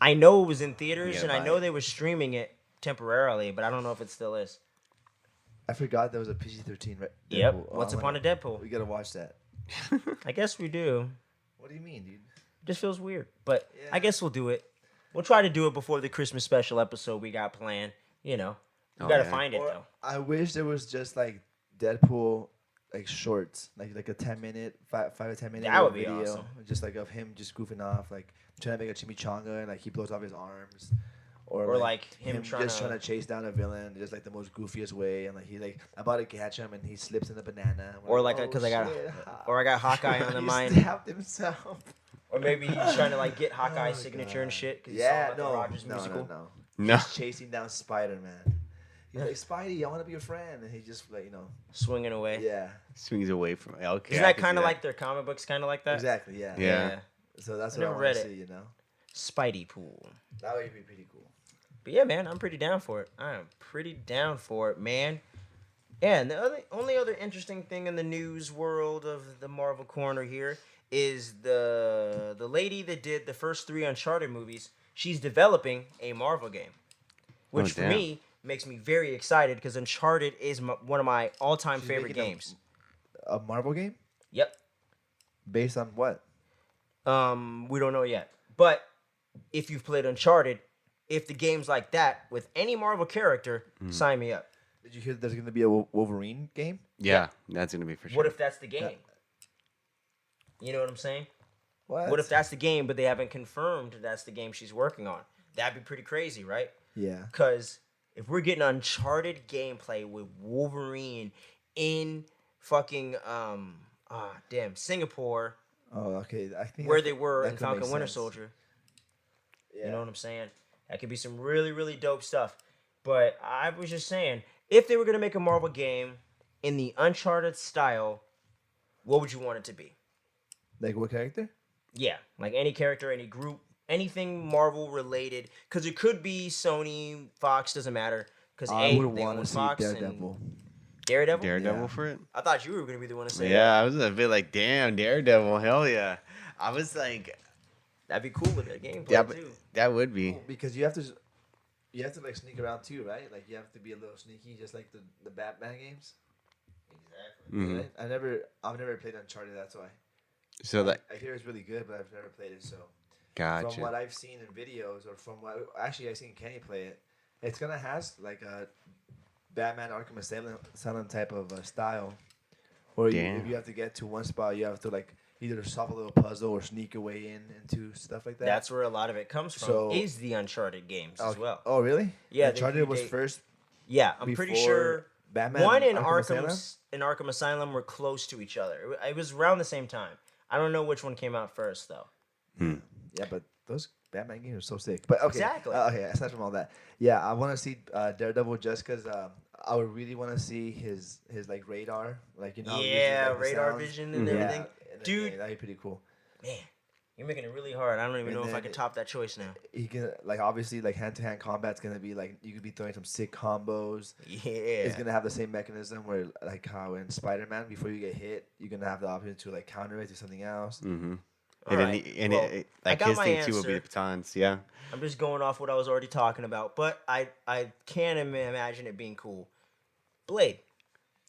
I know it was in theaters, gotta and I buy know it. they were streaming it temporarily, but I don't know if it still is. I forgot there was a PG-13. Yep. Deadpool. Once Upon a Deadpool. We gotta watch that. I guess we do. What do you mean, dude? Just feels weird, but Yeah. I guess we'll do it. We'll try to do it before the Christmas special episode we got planned. You know, we Oh, gotta yeah. find it Or though. I wish there was just like Deadpool, like shorts, like a 10-minute, 5 to 10 minute That would be video, awesome. just like of him just goofing off, like trying to make a chimichanga and like he blows off his arms, Or like him just trying to chase down a villain, just like the most goofiest way, and like he like about to catch him and he slips in the banana. And we're Or like, oh, because I got, shit, or I got Hawkeye on the he mind, stabbed himself. or maybe he's trying to like get Hawkeye's Oh, signature and God. shit. 'Cause he Yeah, saw him at the no, Rogers musical. no. No. He's chasing down Spider-Man. He's like, Spidey, I want to be your friend, and he just like Swinging away. yeah, Swings away from. Okay. Isn't I that can kind of see like their comic books, kind of like that? exactly, yeah. Yeah. So that's I what I never want read to it. see, you know. Spidey pool. That would be pretty cool. But yeah, man, I'm pretty down for it. I am pretty down for it, man. Yeah, and the only other interesting thing in the news world of the Marvel corner here is the lady that did the first 3 Uncharted movies. She's developing a Marvel game, which for damn. me makes me very excited because Uncharted is one of my all-time She's favorite making games. A Marvel game Yep. based on what? We don't know yet, but if you've played Uncharted, if the game's like that with any Marvel character, sign me up. Did you hear that there's going to be a Wolverine game? Yeah, that's gonna be for sure. What if that's the game? You know what I'm saying? What? What if that's the game, but they haven't confirmed that's the game she's working on? That'd be pretty crazy, right? Yeah. Because if we're getting Uncharted gameplay with Wolverine in fucking Singapore, Oh, okay. I think where that- they were that in could make Falcon Winter sense. Soldier. Yeah. You know what I'm saying? That could be some really, really dope stuff. But I was just saying, if they were gonna make a Marvel game in the Uncharted style, what would you want it to be? Like what character? Yeah, like any character, any group, anything Marvel related. Because it could be Sony, Fox, doesn't matter. Because I A, would they want own to see Fox Daredevil. and Daredevil. Daredevil Yeah. for it. I thought you were gonna be the one to say Yeah, that. I was a bit like, damn, Daredevil, hell yeah. I was like, That'd be cool with the gameplay yeah, but too. that would be. Well, because you have to like sneak around too, right? Like you have to be a little sneaky, just like the Batman games. Exactly. Mhm. Right? I've never played Uncharted. That's why. So that I hear it's really good, but I've never played it. So gotcha. from what I've seen in videos, or from what actually I've seen Kenny play it, it's gonna has like a Batman Arkham Asylum type of style, where Damn. if you have to get to one spot, you have to like either solve a little puzzle or sneak your way into stuff like that. That's where a lot of it comes from. So- is the Uncharted games as well. Oh, really? Yeah, they Uncharted was predate- first. Yeah, I'm pretty before sure Batman one and Arkham Arkham Asylum were close to each other. It was around the same time. I don't know which one came out first though. Yeah, but those Batman games are so sick. But okay, Exactly. Okay, aside from all that, yeah, I want to see Daredevil just because I would really want to see his like radar, like how he uses, Yeah, like, the radar sounds. vision and Yeah, everything. in the Dude. game. That'd be pretty cool. Man, you're making it really hard. I don't even And know if I then could top that choice now. He can like obviously like hand to hand combat's gonna be like you could be throwing some sick combos. Yeah. It's gonna have the same mechanism where like how in Spider-Man before you get hit, you're gonna have the option to like counter it to something else. Mm-hmm. All And, right, then well, I like got his my thing too will be the answer. batons. Yeah. I'm just going off what I was already talking about, but I can't imagine it being cool. Blade.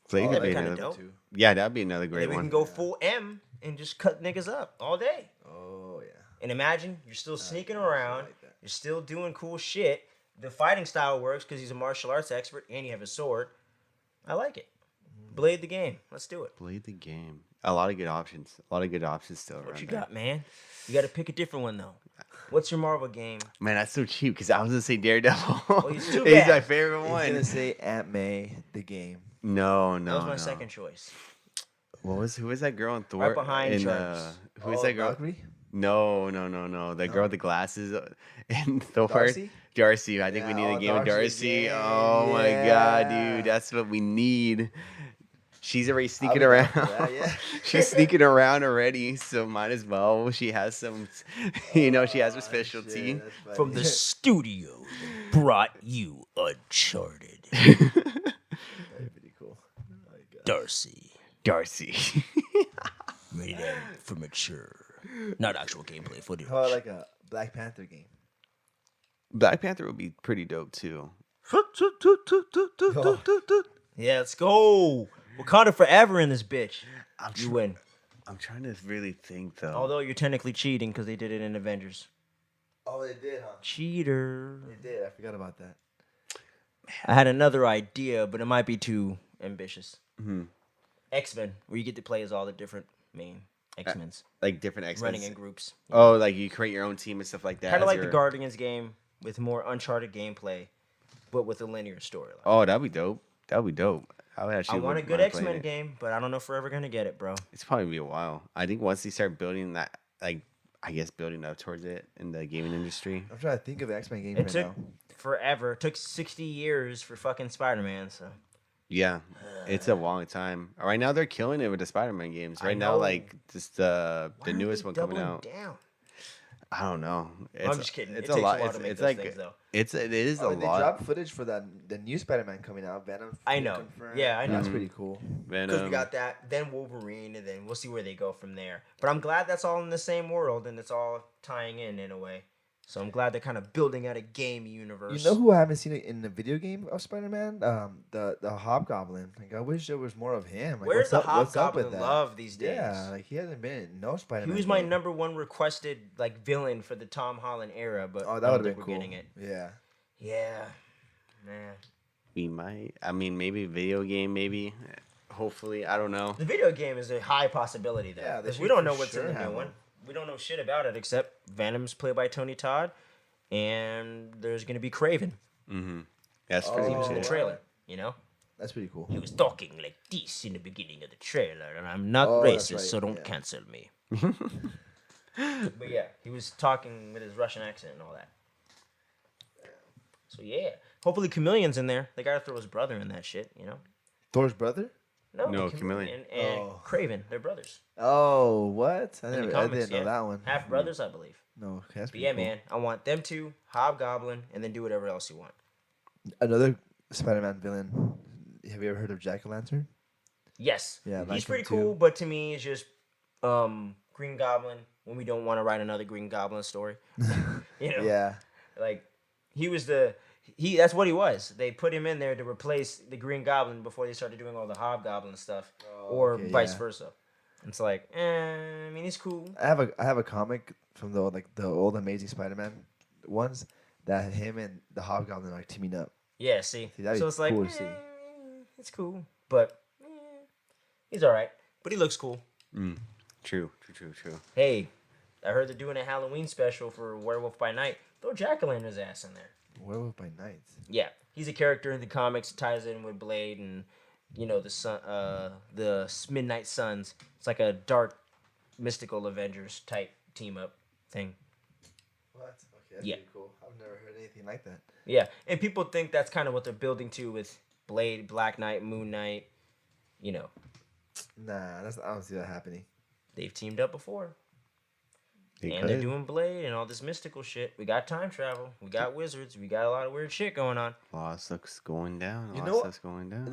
Blade Oh, could that'd be be kinda another. dope. Yeah, that'd be another And great then we one. can go full M and just cut niggas up all day. Oh yeah. And imagine you're still sneaking yeah, shit around, like that. you're still doing cool shit. The fighting style works because he's a martial arts expert and you have a sword. I like it. Blade the game. Let's do it. Blade the game. A lot of good options. A lot of good options still. What around you there. got, man? You got to pick a different one though. What's your Marvel game? Man, that's so cheap because I was gonna say Daredevil. it's too He's bad. my favorite He's one. gonna say Aunt May the game. No, That was my no. second choice. Who was that girl in Thor? Right behind in, Jarvis. Who is that girl? Valkyrie? No. That girl with the glasses in Thor. Darcy? Darcy. I think we Yeah, need a oh, game of Darcy Darcy. again, Oh my god, yeah. dude. That's what we need. She's already sneaking be down around. for that, yeah. She's sneaking around already, so might as well. She has some, she has her specialty. Shit, that's funny. From the studio that brought you Uncharted. That'd be pretty cool. Oh my God. Darcy. Darcy. Rated M for mature. Not actual gameplay footage. How about like a Black Panther game? Black Panther would be pretty dope too. Yeah, let's go. Wakanda forever in this bitch. You win. I'm trying to really think though. Although you're technically cheating because they did it in Avengers. Oh, they did, huh? Cheater. They did. I forgot about that. I had another idea, but it might be too ambitious. Mhm. X-Men, where you get to play as all the different main X-Men's Like different X-Men. running in groups. Oh, like you create your own team and stuff like that. Kind of as like the your- Guardians game with more Uncharted gameplay, but with a linear storyline. Oh, that'd be dope. That'd be dope. I would I actually. want a wouldn't good mind playing X-Men it. game, but I don't know if we're ever gonna get it, bro. It's probably be a while. I think once they start building that, like, I guess building up towards it in the gaming industry. I'm trying to think of an X-Men game It right took now. forever. It took 60 years for fucking Spider-Man. So Yeah, it's a long time. Right now they're killing it with the Spider-Man games. I Right now, know. like just the Why aren't newest they one coming doubling out. down? I don't know. I'm just kidding. It's It a takes lot. a while to make It's those like things, though. it is a They lot. dropped footage for the new Spider-Man coming out. Venom. I know. confirmed. Yeah, I know. That's Mhm. pretty cool. Because we Venom. got that, then Wolverine, and then we'll see where they go from there. But I'm glad that's all in the same world, and it's all tying in a way. So I'm glad they're kind of building out a game universe. You know who I haven't seen it in the video game of Spider-Man? The Hobgoblin. Like I wish there was more of him. Like, Where's the what's up with Hobgoblin that? love these days? Yeah, like he hasn't been in no He Spider-Man. was my game. number one requested like villain for the Tom Holland era, but Oh, I that don't would have think been we're cool. getting it. Yeah. Yeah, man. We might. I mean, maybe video game. Maybe. Hopefully, I don't know. The video game is a high possibility though, Yeah, they because we should don't for know what's sure in the have new one. one. We don't know shit about it except Venom's played by Tony Todd, and there's gonna be Craven. Mm-hmm. That's Oh, pretty He was much in the it. trailer, you know. That's pretty cool. He was talking like this in the beginning of the trailer, and I'm not Oh, that's racist, right, so don't yeah. cancel me. But yeah, he was talking with his Russian accent and all that. So yeah, hopefully Chameleon's in there. They gotta throw his brother in that shit, you know. Thor's brother? No, Chameleon Chameleon. and Oh. Craven, they're brothers. Oh, what? In the I comics, didn't know yeah. that one. Half brothers, I believe. No, okay, that's But pretty yeah, cool. man, I want them two, Hobgoblin, and then do whatever else you want. Another Spider-Man villain. Have you ever heard of Jack-o'-lantern? Yes, Yeah, I he's like pretty him cool, too. but to me, it's just Green Goblin when we don't want to write another Green Goblin story. You know, Yeah. like that's what he was. They put him in there to replace the Green Goblin before they started doing all the Hobgoblin stuff, or okay, vice yeah. versa. It's like, I mean, he's cool. I have a comic from the old Amazing Spider-Man ones that him and the Hobgoblin are teaming up. Yeah, see, See, that'd so be it's like, cool to see. it's cool, but he's all right. But he looks cool. True. Hey, I heard they're doing a Halloween special for Werewolf by Night. Throw Jack-o'-lantern's ass in there. Werewolf by Night. Yeah, he's a character in the comics. Ties in with Blade and the Midnight Suns. It's like a dark, mystical Avengers type team up thing. What? Okay, that's Yeah. pretty cool. I've never heard anything like that. Yeah, and people think that's kind of what they're building to with Blade, Black Knight, Moon Knight. You know, Nah, I don't see that happening. they've teamed up before. They And they're could. doing Blade and all this mystical shit. We got time travel. We got wizards. We got a lot of weird shit going on. A lot of stuff's going down. You A lot know of what? stuff's going down.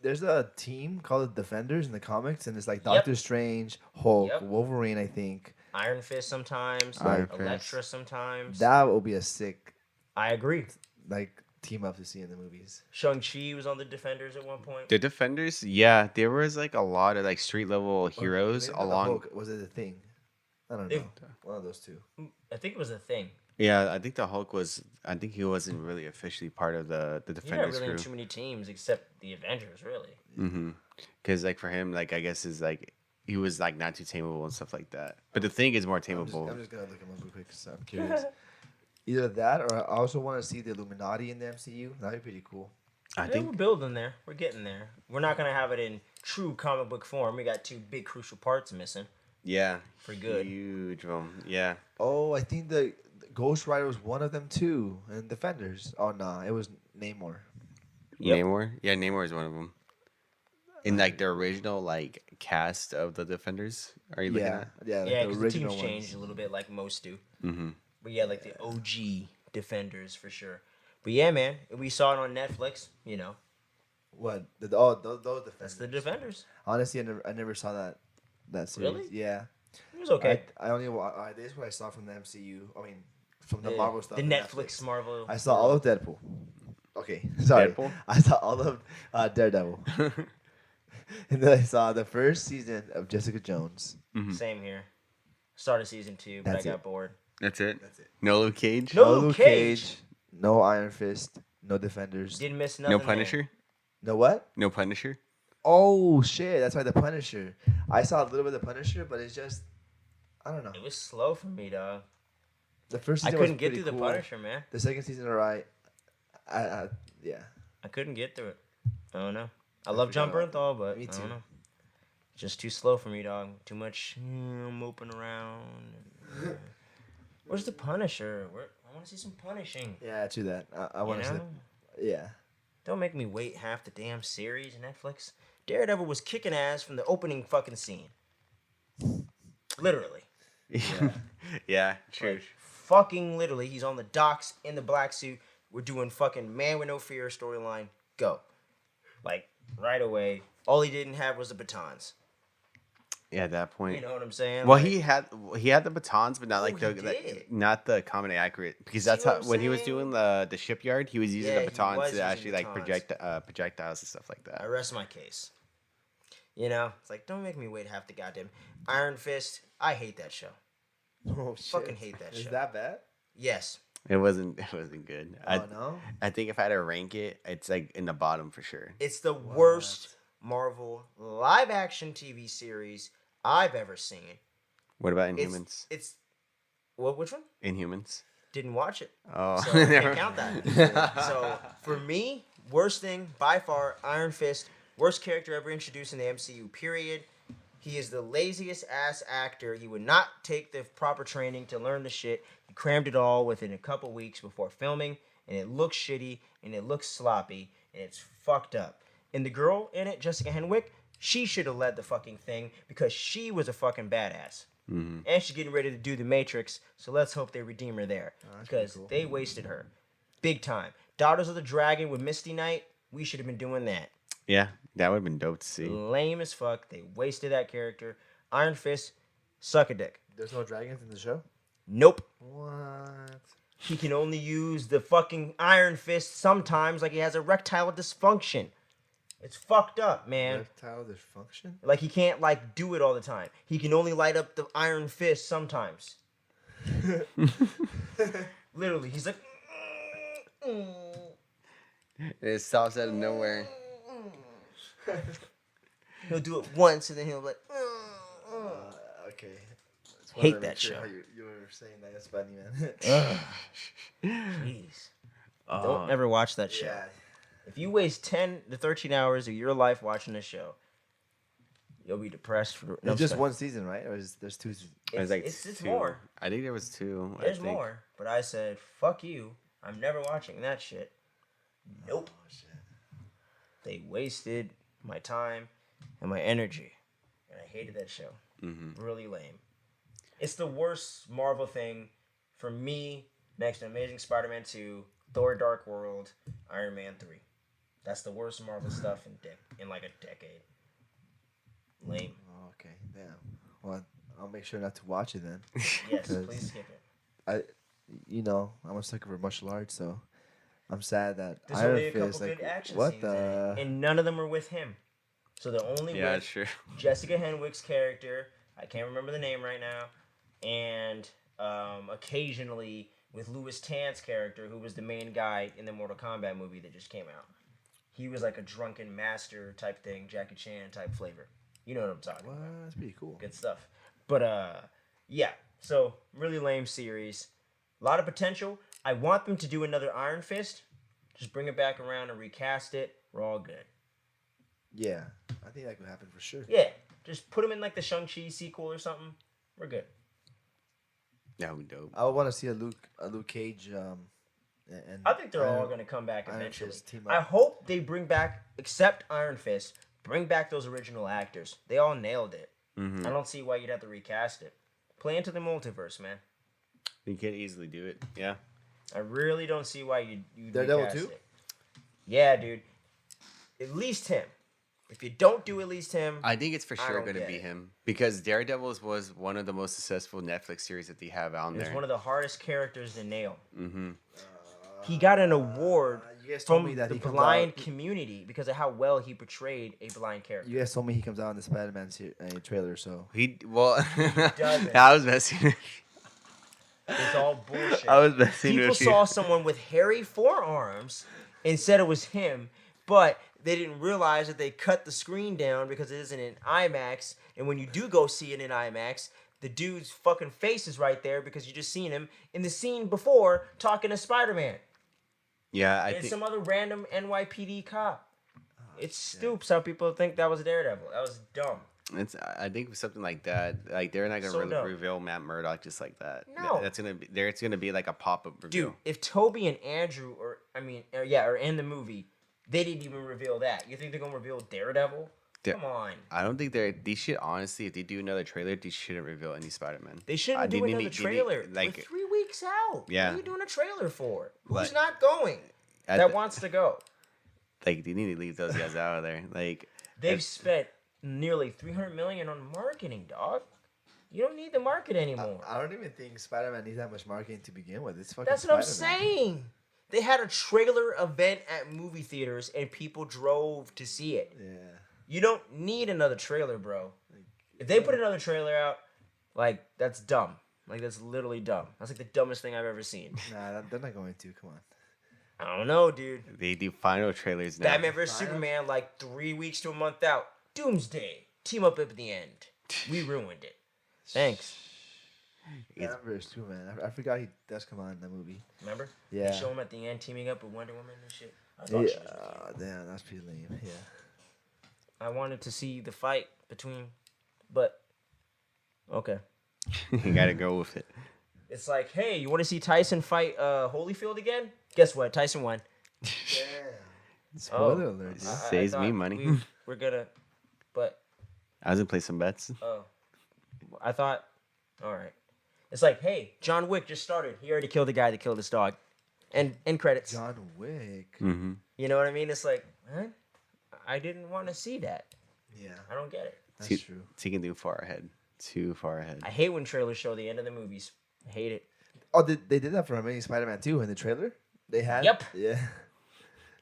There's a team called the Defenders in the comics, and it's like Doctor Strange, Hulk, Yep. Wolverine, I think. Iron Fist sometimes. Iron Elektra Fist. sometimes. That will be a sick I agree. like team up to see in the movies. Shang-Chi was on the Defenders at one point. The Defenders, yeah, there was like a lot of like street level heroes Maybe not the along. Hulk. Was it a thing? I don't know. If- One of those two. I think it was a thing. Yeah, I think the Hulk was. I think he wasn't really officially part of the You're not Defenders really in crew. too many teams except the Avengers, really. Mm-hmm. Because like for him, like I guess is like he was like not too tameable and stuff like that. But the thing is more I'm tameable. just gonna look him up real quick because I'm curious. Either that, or I also want to see the Illuminati in the MCU. That'd be pretty cool. I Yeah, think we're building there. We're getting there. We're not gonna have it in true comic book form. We got two big crucial parts missing. yeah, For good. huge one. Yeah, Oh, I think the Ghost Rider was one of them too, and Defenders. Oh no, it was Namor. Yep. Namor. Yeah, Namor is one of them. In like the original like cast of the Defenders. Are you looking Yeah, at? yeah, like Yeah, the because the original teams ones. changed a little bit, like most do. Mm-hmm. But yeah, like the OG Defenders for sure. But yeah, man, we saw it on Netflix. You know, What? Those Defenders. that's the Defenders. Honestly, I never saw that series. Really? Yeah. It was okay. I only this is what I saw from the MCU. I mean, from the The- Marvel stuff. The on Netflix Marvel. I saw all of Deadpool. Okay, sorry. Deadpool? I saw all of Daredevil, and then I saw the first season of Jessica Jones. Same here. Started season 2, but That's I got it. bored. That's it. That's it. No Luke Cage. No Luke Cage. no Iron Fist, no Defenders. Didn't miss nothing. No there. Punisher. No what? No Punisher. Oh shit! That's why the Punisher. I saw a little bit of the Punisher, but it's just I don't know. It was slow for me, dog. The first I season couldn't was get pretty through the cool. Punisher, man. The second season, alright. Yeah. I couldn't get through it. I don't know. I love John forgot about Bernthal, but Me I too. don't know. Just too slow for me, dog. Too much moping around. Where's the Punisher? I want to see some punishing. Yeah, to that. I You want to say. know? Yeah. Don't make me wait half the damn series Netflix. Daredevil was kicking ass from the opening fucking scene. Literally. Yeah. Yeah. True. Like, fucking literally. He's on the docks in the black suit. We're doing fucking Man with No Fear storyline. Go. Like, right away. All he didn't have was the batons. Yeah. At that point. You know what I'm saying? Well, Like, he had the batons, but not like Oh, the he did. not the comedy accurate because See that's what how I'm when he was saying? doing the shipyard, he was using Yeah, the he batons was to using actually like batons. projectiles and stuff like I that. rest my case. You know? It's like, don't make me wait half the goddamn Iron Fist. I hate that show. Oh shit. Fucking hate that Is show. that bad? Yes. It wasn't good. Oh no. I think if I had to rank it, it's like in the bottom for sure. It's the worst Marvel live action TV series I've ever seen. What about It's- Inhumans? It's what? Which one? Inhumans. Didn't watch it. Oh, So I can't count that. So for me, worst thing by far, Iron Fist, worst character ever introduced in the MCU. Period. He is the laziest ass actor. He would not take the proper training to learn the shit. He crammed it all within a couple weeks before filming, and it looks shitty and it looks sloppy and it's fucked up. And the girl in it, Jessica Henwick, She should have led the fucking thing because she was a fucking badass. Mm-hmm. And she's getting ready to do the Matrix, so let's hope they redeem her there. that's Because pretty cool. they wasted her. Big time. Daughters of the Dragon with Misty Knight, we should have been doing that. Yeah, that would have been dope to see. Lame as fuck. They wasted that character. Iron Fist, suck a dick. There's no dragons in the show? Nope. What? He can only use the fucking Iron Fist sometimes like he has erectile dysfunction. It's fucked up, man. Erectile dysfunction? Like he can't like do it all the time. He can only light up the Iron Fist sometimes. Literally, he's like It stops out of nowhere. he'll do it once and then he'll like Okay. Hate that show. You were saying that. That's funny, man. Jeez. Don't ever watch that show. Yeah. If you waste 10 to 13 hours of your life watching this show, you'll be depressed for It's just one season, right? Or there's 2 seasons? It's two. more. I think there was 2. There's I think. more. But I said, fuck you. I'm never watching that shit. Nope. Oh, shit. They wasted my time and my energy. And I hated that show. Mm-hmm. Really lame. It's the worst Marvel thing for me next to Amazing Spider-Man 2, Thor Dark World, Iron Man 3. That's the worst Marvel stuff in like a decade. Lame. Oh, okay. Damn. Well, I'll make sure not to watch it then. Yes, 'Cause please skip it. I'm a sucker for martial arts, so I'm sad that There's Iron only a Fist, couple good action what scenes the? in it, and none of them are with him. So they're only Yeah, with sure. Jessica Henwick's character. I can't remember the name right now, and occasionally with Louis Tan's character, who was the main guy in the Mortal Kombat movie that just came out. He was like a drunken master type thing, Jackie Chan type flavor. You know what I'm talking What? about. That's pretty cool. Good stuff. But yeah. So really lame series. A lot of potential. I want them to do another Iron Fist. Just bring it back around and recast it. We're all good. Yeah, I think that could happen for sure. Yeah. Just put him in like the Shang-Chi sequel or something. We're good. That would be dope. I would want to see a Luke Cage. And I think they're all Iron- going to come back Iron eventually. Fist team I up. hope they bring back, except Iron Fist, bring back those original actors. They all nailed it. Mm-hmm. I don't see why you'd have to recast it. Play into the multiverse, man. You could easily do it. Yeah. I really don't see why you Daredevil recast too? it. Yeah, dude. At least him. If you don't do at least him, I think it's for I sure don't going to get be it. him because Daredevil was one of the most successful Netflix series that they have out it's there. one of the hardest characters to nail. Mm-hmm. He got an award You guys told from me that the he comes blind out. community because of how well he portrayed a blind character. You guys told me he comes out in the Spider-Man trailer, so doesn't. I was messing. It's all bullshit. I was messing People with you. saw someone with hairy forearms and said it was him, but they didn't realize that they cut the screen down because it isn't in IMAX. And when you do go see it in IMAX, the dude's fucking face is right there because you just seen him in the scene before talking to Spider-Man. Yeah, I And think. some other random NYPD cop. It's stupid how people think that was Daredevil. That was dumb. I think something like that. Like they're not gonna So really dumb. reveal Matt Murdock just like that. No. That's gonna be there. It's gonna be like a pop up reveal. Dude, if Toby and Andrew are in the movie, they didn't even reveal that. You think they're gonna reveal Daredevil? Dare- Come on. I don't think they should honestly. If they do another trailer, they shouldn't reveal any Spider-Man. They shouldn't do another trailer. like We're 3 weeks out. Yeah. What are you doing a trailer for? Who's Like- not going? at That the- wants to go. like they need to leave those guys out of there. Like They've spent nearly $300 million on marketing, dog. You don't need the market anymore. I don't even think Spider-Man needs that much marketing to begin with. It's fucking. That's what I'm Spider-Man. saying. They had a trailer event at movie theaters and people drove to see it. Yeah. You don't need another trailer, bro. If they put another trailer out, like, that's dumb. Like, that's literally dumb. That's like the dumbest thing I've ever seen. Nah, they're not going to. Come on. I don't know, dude. they do final trailers now. Batman vs. Superman, like 3 weeks to a month out. Doomsday. Team up at the end. We ruined it. Thanks. Batman vs. Superman. I forgot he does come on in the movie. Remember? Yeah. They show him at the end teaming up with Wonder Woman and shit. I thought she was Damn, that's pretty lame. Yeah. I wanted to see the fight between, but okay. You gotta go with it. It's like, hey, you want to see Tyson fight Holyfield again? Guess what? Tyson won. Damn. Spoiler alert. Dude. Saves me money. We're gonna. but I was gonna play some bets. oh, I thought, all right. It's like, hey, John Wick just started. He already killed the guy that killed his dog, and end credits. John Wick. Mm-hmm. You know what I mean? It's like, huh? I didn't want to see that. Yeah, I don't get it. that's true. So you can do far ahead. Too far ahead. I hate when trailers show the end of the movies. I hate it. Oh, they did that for Amazing Spider-Man 2 in the trailer. They had. Yep. Yeah.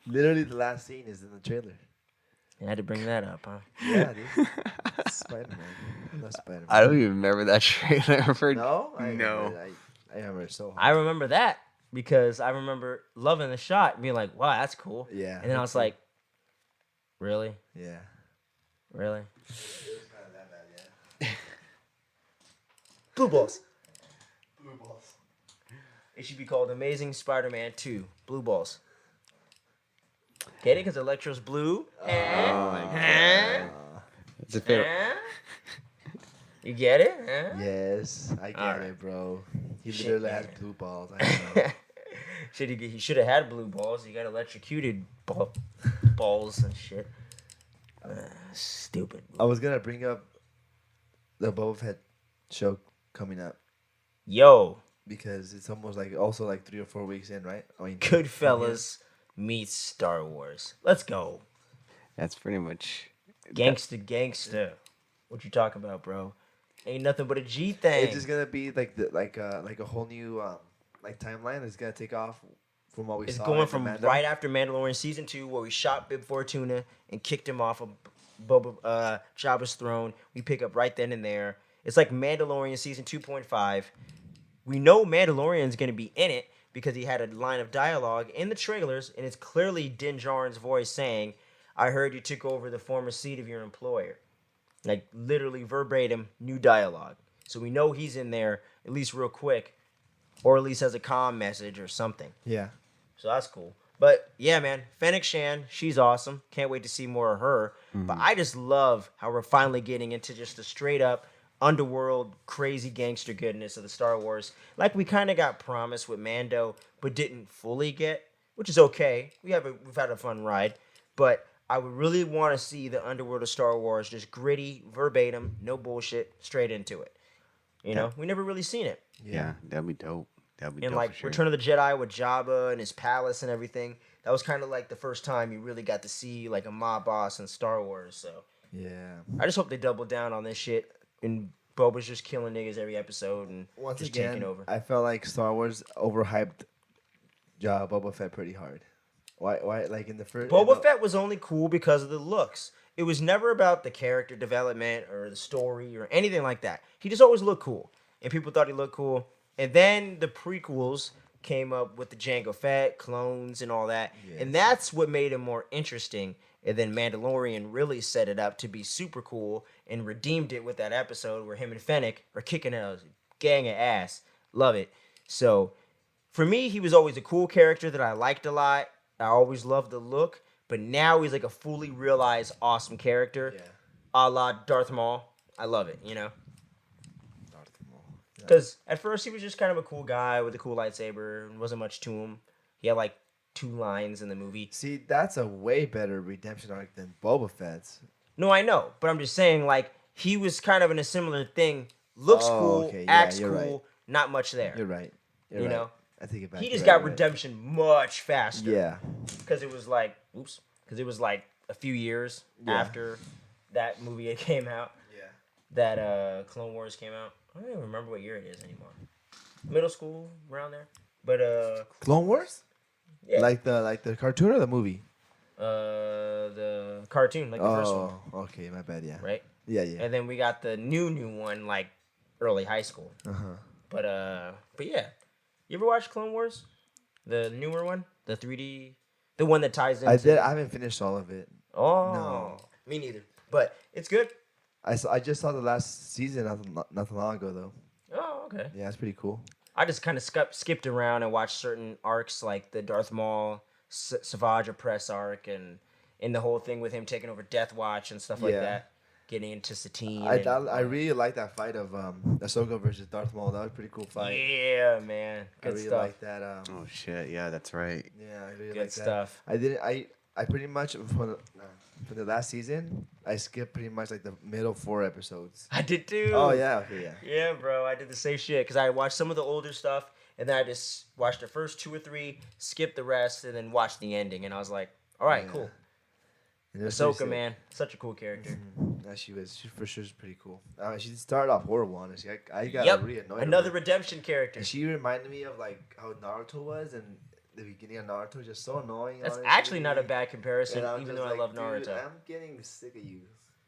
Literally, the last scene is in the trailer. I had to bring that up, huh? Yeah, dude. Spider-Man. Not Spider-Man. I don't even remember that trailer. For No, no. I remember it so I hard. remember that because I remember loving the shot and being like, wow, that's cool. Yeah. And then I was like, really? Yeah. Really? It was kind of that bad, yeah. Blue balls. Blue balls. It should be called Amazing Spider-Man 2. Blue balls. Get it? Because Electro's blue. Oh my god. It's a fair. You get it? Huh? Yes, I get Alright. it, bro. He Shit, literally has man. blue balls. I know. He should have had blue balls. He got electrocuted balls and shit. Stupid. I was gonna bring up the Boba Fett show coming up Yo, because it's almost like also like 3 or 4 weeks in, right? I mean, Goodfellas meets Star Wars. Let's go. That's pretty much. Gangsta. What you talking about, bro? Ain't nothing but a G thing. it's just gonna be like like a whole new like timeline. It's gonna take off from what we It's saw. going in from Fandom. right after Mandalorian season 2, where we shot Bib Fortuna and kicked him off of Jabba's throne. We pick up right then and there. It's like Mandalorian season 2.5. We know Mandalorian's going to be in it because he had a line of dialogue in the trailers, and it's clearly Din Djarin's voice saying, "I heard you took over the former seat of your employer." Like literally verbatim, new dialogue. So we know he's in there at least real quick, or at least has a comm message or something. Yeah. So that's cool. But yeah, man, Fennec Shan, she's awesome. Can't wait to see more of her. But I just love how we're finally getting into just the straight up underworld crazy gangster goodness of the Star Wars. Like we kind of got promised with Mando, but didn't fully get, which is okay. We've had a fun ride. But I would really want to see the underworld of Star Wars just gritty, verbatim, no bullshit, straight into it. You know, we never really seen it. Yeah, that'd be dope. That'd be And dope like for sure. Return of the Jedi with Jabba and his palace and everything, that was kind of like the first time you really got to see like a mob boss in Star Wars. So Yeah. I just hope they double down on this shit and Boba's just killing niggas every episode and Once just again, taking over. I felt like Star Wars overhyped Boba Fett pretty hard. Why? Like in the first. Boba Fett was only cool because of the looks. It was never about the character development or the story or anything like that. He just always looked cool, and people thought he looked cool. And then the prequels came up with the Jango Fett clones and all that, and that's what made him more interesting. And then Mandalorian really set it up to be super cool and redeemed it with that episode where him and Fennec are kicking a gang of ass. Love it. So for me, he was always a cool character that I liked a lot. I always loved the look, but now he's like a fully realized awesome character, a la Darth Maul. I love it, you know? Because at first he was just kind of a cool guy with a cool lightsaber and wasn't much to him. He had like 2 lines in the movie. See, that's a way better redemption arc than Boba Fett's. No, I know, but I'm just saying like he was kind of in a similar thing. Looks cool, okay, yeah, acts you're cool, right. not much there. You're right. You're You right. know? I think about He it. just got redemption much faster. Yeah. Because it was like, a few years after that movie came out. Yeah. That Clone Wars came out. I don't even remember what year it is anymore. Middle school, around there. But Clone Wars? yeah. Like the cartoon or the movie? The cartoon, like the first one, okay, my bad. Yeah. right? Yeah, yeah. And then we got the new one, like early high school. But yeah, you ever watch Clone Wars? The newer one, the 3D, the one that ties into. I did. I haven't finished all of it. Oh, No. me neither. But it's good. I just saw the last season not long ago though. Oh, okay. Yeah, it's pretty cool. I just kind of skipped around and watched certain arcs, like the Darth Maul Savage Opress arc, and the whole thing with him taking over Death Watch and stuff like Yeah. that. Getting into Satine. I really like that fight of Ahsoka versus Darth Maul. That was a pretty cool fight. Yeah, man. I Good really stuff. like that. Oh shit! Yeah, that's right. Yeah, I really Good like that. stuff. I pretty much for from the last season, I skipped pretty much like the middle 4 episodes. I did too. Oh yeah, okay, yeah. Yeah, bro. I did the same shit because I watched some of the older stuff and then I just watched the first 2 or 3, skipped the rest, and then watched the ending. And I was like, all right, cool. And it was Ahsoka, pretty man, such a cool character. Yeah, she was. She for sure is pretty cool. She started off horrible, honestly. I got Yep, really annoyed. another with her. redemption character. And she reminded me of like how Naruto was, and the beginning of Naruto was just so annoying. That's honestly. actually not a bad comparison, And I'm even just though I love "Dude, Naruto. I'm getting sick of you.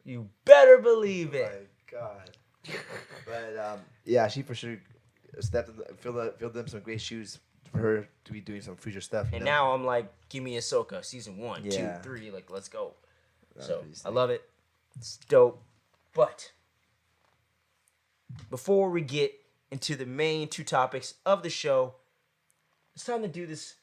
You better believe it. My God. But yeah, she for sure filled them some great shoes for her to be doing some future stuff. And now I'm like, give me Ahsoka, season 1, Yeah. 2, 3, like, let's go. That's So, pretty I sick. love it. It's dope. But, before we get into the main 2 topics of the show, it's time to do this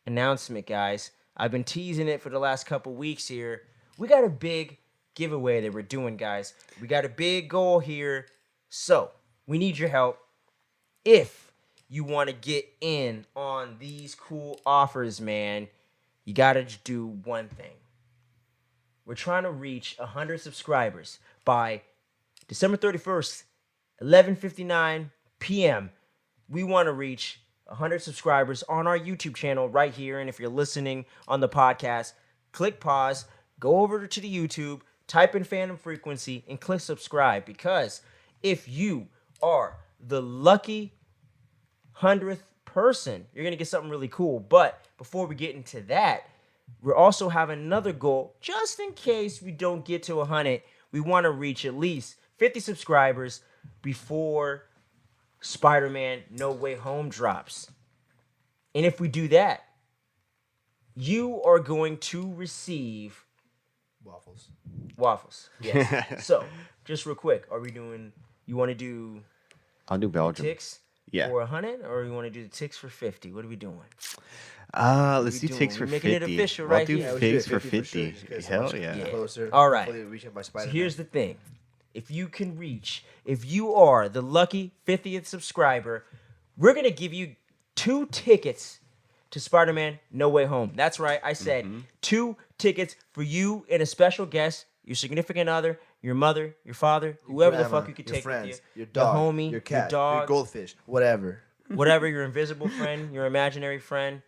announcement, guys. I've been teasing it for the last couple weeks here. We got a big giveaway that we're doing, guys. We got a big goal here. So, we need your help. If you want to get in on these cool offers, man, you got to do one thing. We're trying to reach 100 subscribers by December 31st, 11:59 p.m. We want to reach 100 subscribers on our YouTube channel right here. And if you're listening on the podcast, click pause, go over to the YouTube, type in Fandom Frequency, and click subscribe. Because if you are the lucky 100th person, you're going to get something really cool. But before we get into that, we also have another goal. Just in case we don't get to 100, we want to reach at least 50 subscribers before Spider-Man No Way Home drops. And if we do that, you are going to receive waffles. Yes. So, just real quick, you want to do I'll do Belgium. ticks Yeah. for 100, or you want to do the ticks for 50? What are we doing? Let's do doing? ticks We're for making 50. it official I'll right do here. we should do figs for 50 50. just 'cause Hell much yeah. Closer. All right. Hopefully reaching by So Spider-Man. here's the thing. If you are the lucky 50th subscriber, we're going to give you 2 tickets to Spider-Man No Way Home. That's right. I said 2 tickets for you and a special guest, your significant other, your mother, your father, whoever the Grandma, fuck you could your take friends, with you. your dog, your homie, your cat, your dog, your goldfish, whatever. whatever, your invisible friend, your imaginary friend,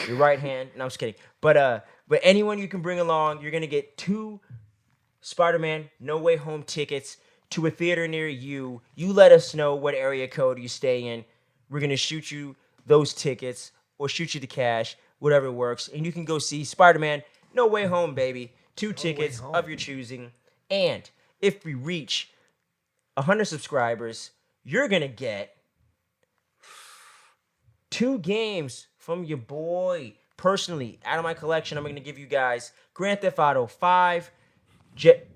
your right hand. No, I'm just kidding. But anyone you can bring along, you're going to get 2 Spider-Man No Way Home tickets to a theater near you. You let us know what area code you stay in. We're going to shoot you those tickets or shoot you the cash, whatever works. And you can go see Spider-Man No Way Home, baby. 2 tickets Home. of your choosing. And if we reach 100 subscribers, you're going to get 2 games from your boy. Personally, out of my collection, I'm going to give you guys Grand Theft Auto 5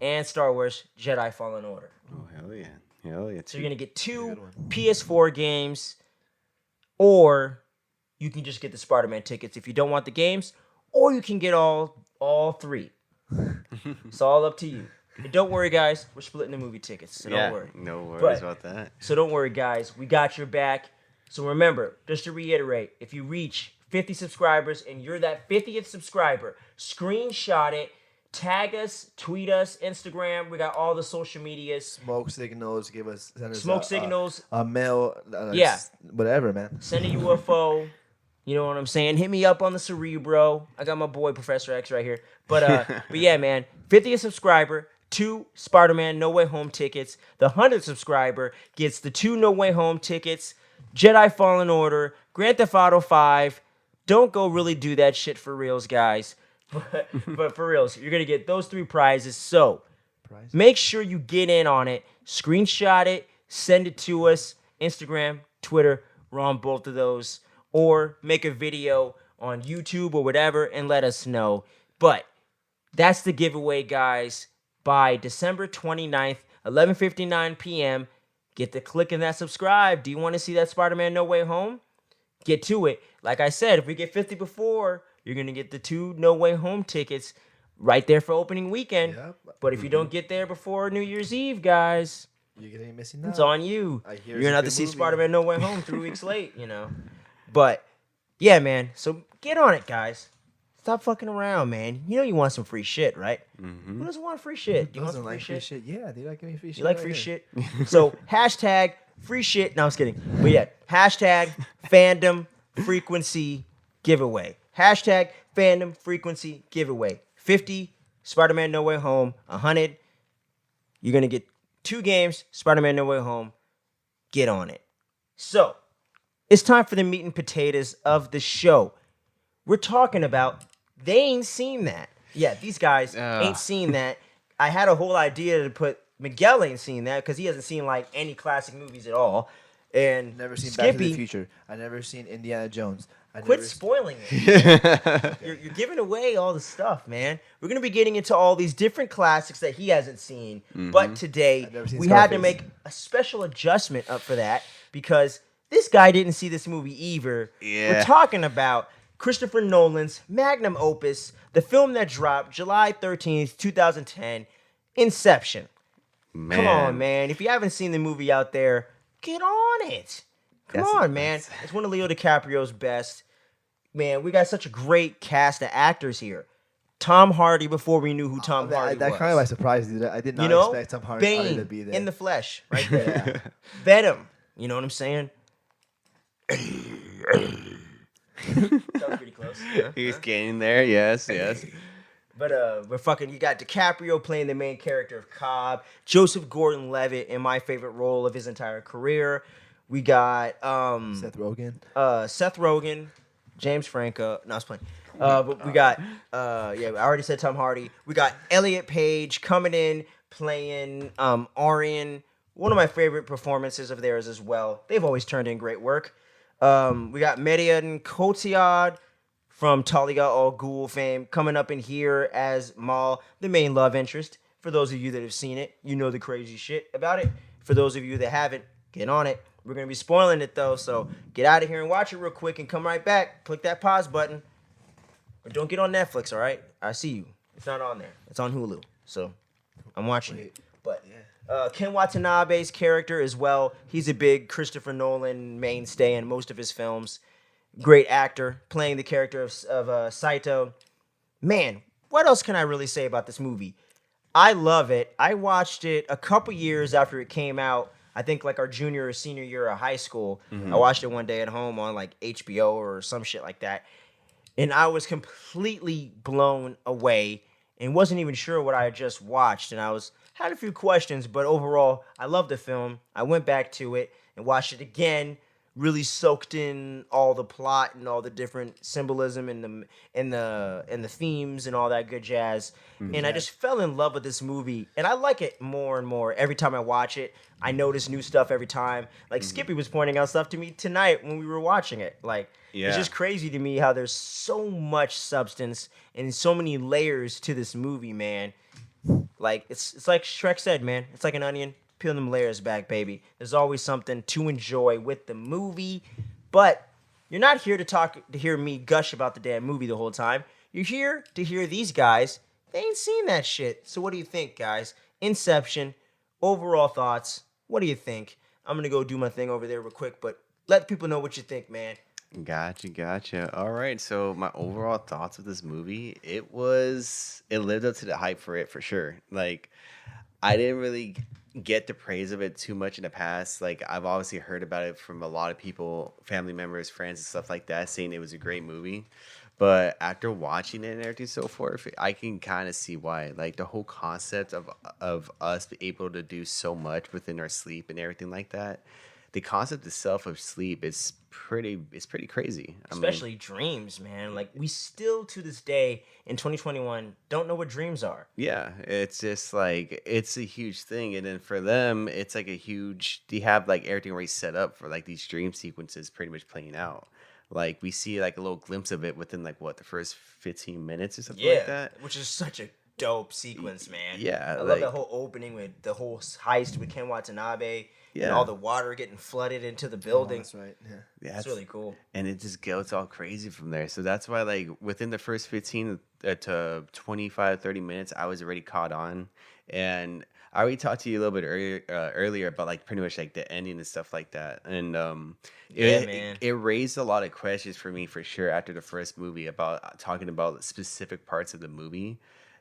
and Star Wars Jedi Fallen Order. Oh, hell yeah. Hell yeah. So you're going to get 2 good one. PS4 games, or you can just get the Spider-Man tickets if you don't want the games, or you can get all 3. It's all up to you. And don't worry, guys. We're splitting the movie tickets, so don't worry. No worries But- about that. So don't worry, guys. We got your back. So remember, just to reiterate, if you reach 50 subscribers and you're that 50th subscriber, screenshot it, tag us, tweet us, Instagram. We got all the social medias. Smoke signals, send us Smoke signals. a mail, Yeah. whatever, man. Send a UFO. You know what I'm saying? Hit me up on the Cerebro. I got my boy Professor X right here. But yeah, man. 50th subscriber, 2 Spider-Man No Way Home tickets. The 100th subscriber gets the 2 No Way Home tickets, Jedi Fallen Order, Grand Theft Auto 5. Don't go really do that shit for reals, guys. But for reals, you're going to get those 3 prizes. So make sure you get in on it. Screenshot it. Send it to us. Instagram, Twitter. We're on both of those. Or make a video on YouTube or whatever and let us know. But that's the giveaway, guys. By December 29th, 11:59 p.m., get the click and that subscribe. Do you want to see that Spider-Man No Way Home? Get to it. Like I said, if we get 50 before, you're going to get the 2 No Way Home tickets right there for opening weekend. Yep. But if you don't get there before New Year's Eve, guys, You're gonna be missing out. it's on you. I hear You're it's going to a have to good see movie. Spider-Man No Way Home 3 weeks late, you know. But, yeah, man. So get on it, guys. Stop fucking around, man. You know you want some free shit, right? Mm-hmm. Who doesn't want free shit? Do you want some like free shit? Yeah, they like giving free shit. You like right free here. shit? So hashtag free shit. No, I'm just kidding. But yeah, hashtag fandom frequency giveaway. Hashtag fandom frequency giveaway. 50 Spider-Man No Way Home. 100. You're gonna get 2 games. Spider-Man No Way Home. Get on it. So it's time for the meat and potatoes of the show. We're talking about they ain't seen that. Yeah, these guys ain't seen that. I had a whole idea to put Miguel ain't seen that because he hasn't seen like any classic movies at all. And Never seen Skippy, Back to the Future. I never seen Indiana Jones. quit spoiling it. You're giving away all the stuff, man. We're gonna be getting into all these different classics that he hasn't seen. But today I've never seen we had to Scarface. make a special adjustment up for that because this guy didn't see this movie either. Yeah. We're talking about Christopher Nolan's magnum opus, the film that dropped July 13th, 2010, Inception. Man. Come on, man. If you haven't seen the movie out there, get on it. Come on, man. It's one of Leo DiCaprio's best. Man, we got such a great cast of actors here. Tom Hardy, before we knew who Tom Hardy that was. kind of surprised me. I did not You know, expect Tom Hardy Bane to be there. in the flesh, right there. Venom. You know what I'm saying? That was pretty close. Yeah. He's getting there. Yes. But we're fucking. You got DiCaprio playing the main character of Cobb. Joseph Gordon-Levitt in my favorite role of his entire career. We got Seth Rogen. Seth Rogen, James Franco. No, I was playing. But we got I already said Tom Hardy. We got Elliot Page coming in playing Arian. One of my favorite performances of theirs as well. They've always turned in great work. We got Median Cotillard from Talia al Ghul fame coming up in here as Maul, the main love interest. For those of you that have seen it, you know the crazy shit about it. For those of you that haven't, get on it. We're going to be spoiling it though, so get out of here and watch it real quick and come right back. Click that pause button. But don't get on Netflix, all right? I see you. It's not on there. It's on Hulu. So I'm watching it. But Ken Watanabe's character as well. He's a big Christopher Nolan mainstay in most of his films. Great actor playing the character of Saito. Man, what else can I really say about this movie? I love it. I watched it a couple years after it came out. I think like our junior or senior year of high school. I watched it one day at home on like HBO or some shit like that. And I was completely blown away and wasn't even sure what I had just watched. And had a few questions, but overall, I loved the film. I went back to it and watched it again. Really soaked in all the plot and all the different symbolism and the themes and all that good jazz. And I just fell in love with this movie. And I like it more and more every time I watch it. I notice new stuff every time. Like Skippy was pointing out stuff to me tonight when we were watching it. Like it's just crazy to me how there's so much substance and so many layers to this movie, man. Like it's like Shrek said, man. It's like an onion. Peel them layers back, baby. There's always something to enjoy with the movie. But you're not here to hear me gush about the damn movie the whole time. You're here to hear these guys. They ain't seen that shit. So what do you think, guys? Inception, overall thoughts. What do you think? I'm going to go do my thing over there real quick, but let people know what you think, man. Gotcha. All right. So my overall thoughts of this movie, it lived up to the hype for it for sure. Like, I didn't really get the praise of it too much in the past. Like, I've obviously heard about it from a lot of people, family members, friends, and stuff like that, saying it was a great movie. But after watching it and everything so forth, I can kind of see why. Like, the whole concept of us able to do so much within our sleep and everything like that. The concept itself of sleep is pretty crazy. Especially dreams, man. Like, we still to this day in 2021 don't know what dreams are. Yeah, it's just like it's a huge thing, and then for them, it's like they have like everything already set up for like these dream sequences pretty much playing out. Like, we see like a little glimpse of it within like the first 15 minutes or something like that. Which is such a dope sequence, man. Yeah, I love the whole opening with the whole heist with Ken Watanabe. Yeah. And all the water getting flooded into the building. That's right. Yeah. It's really cool. And it just goes all crazy from there. So that's why, like, within the first 15 to 25, 30 minutes, I was already caught on. And I already talked to you a little bit earlier about like pretty much like the ending and stuff like that, and man. it raised a lot of questions for me for sure after the first movie about talking about specific parts of the movie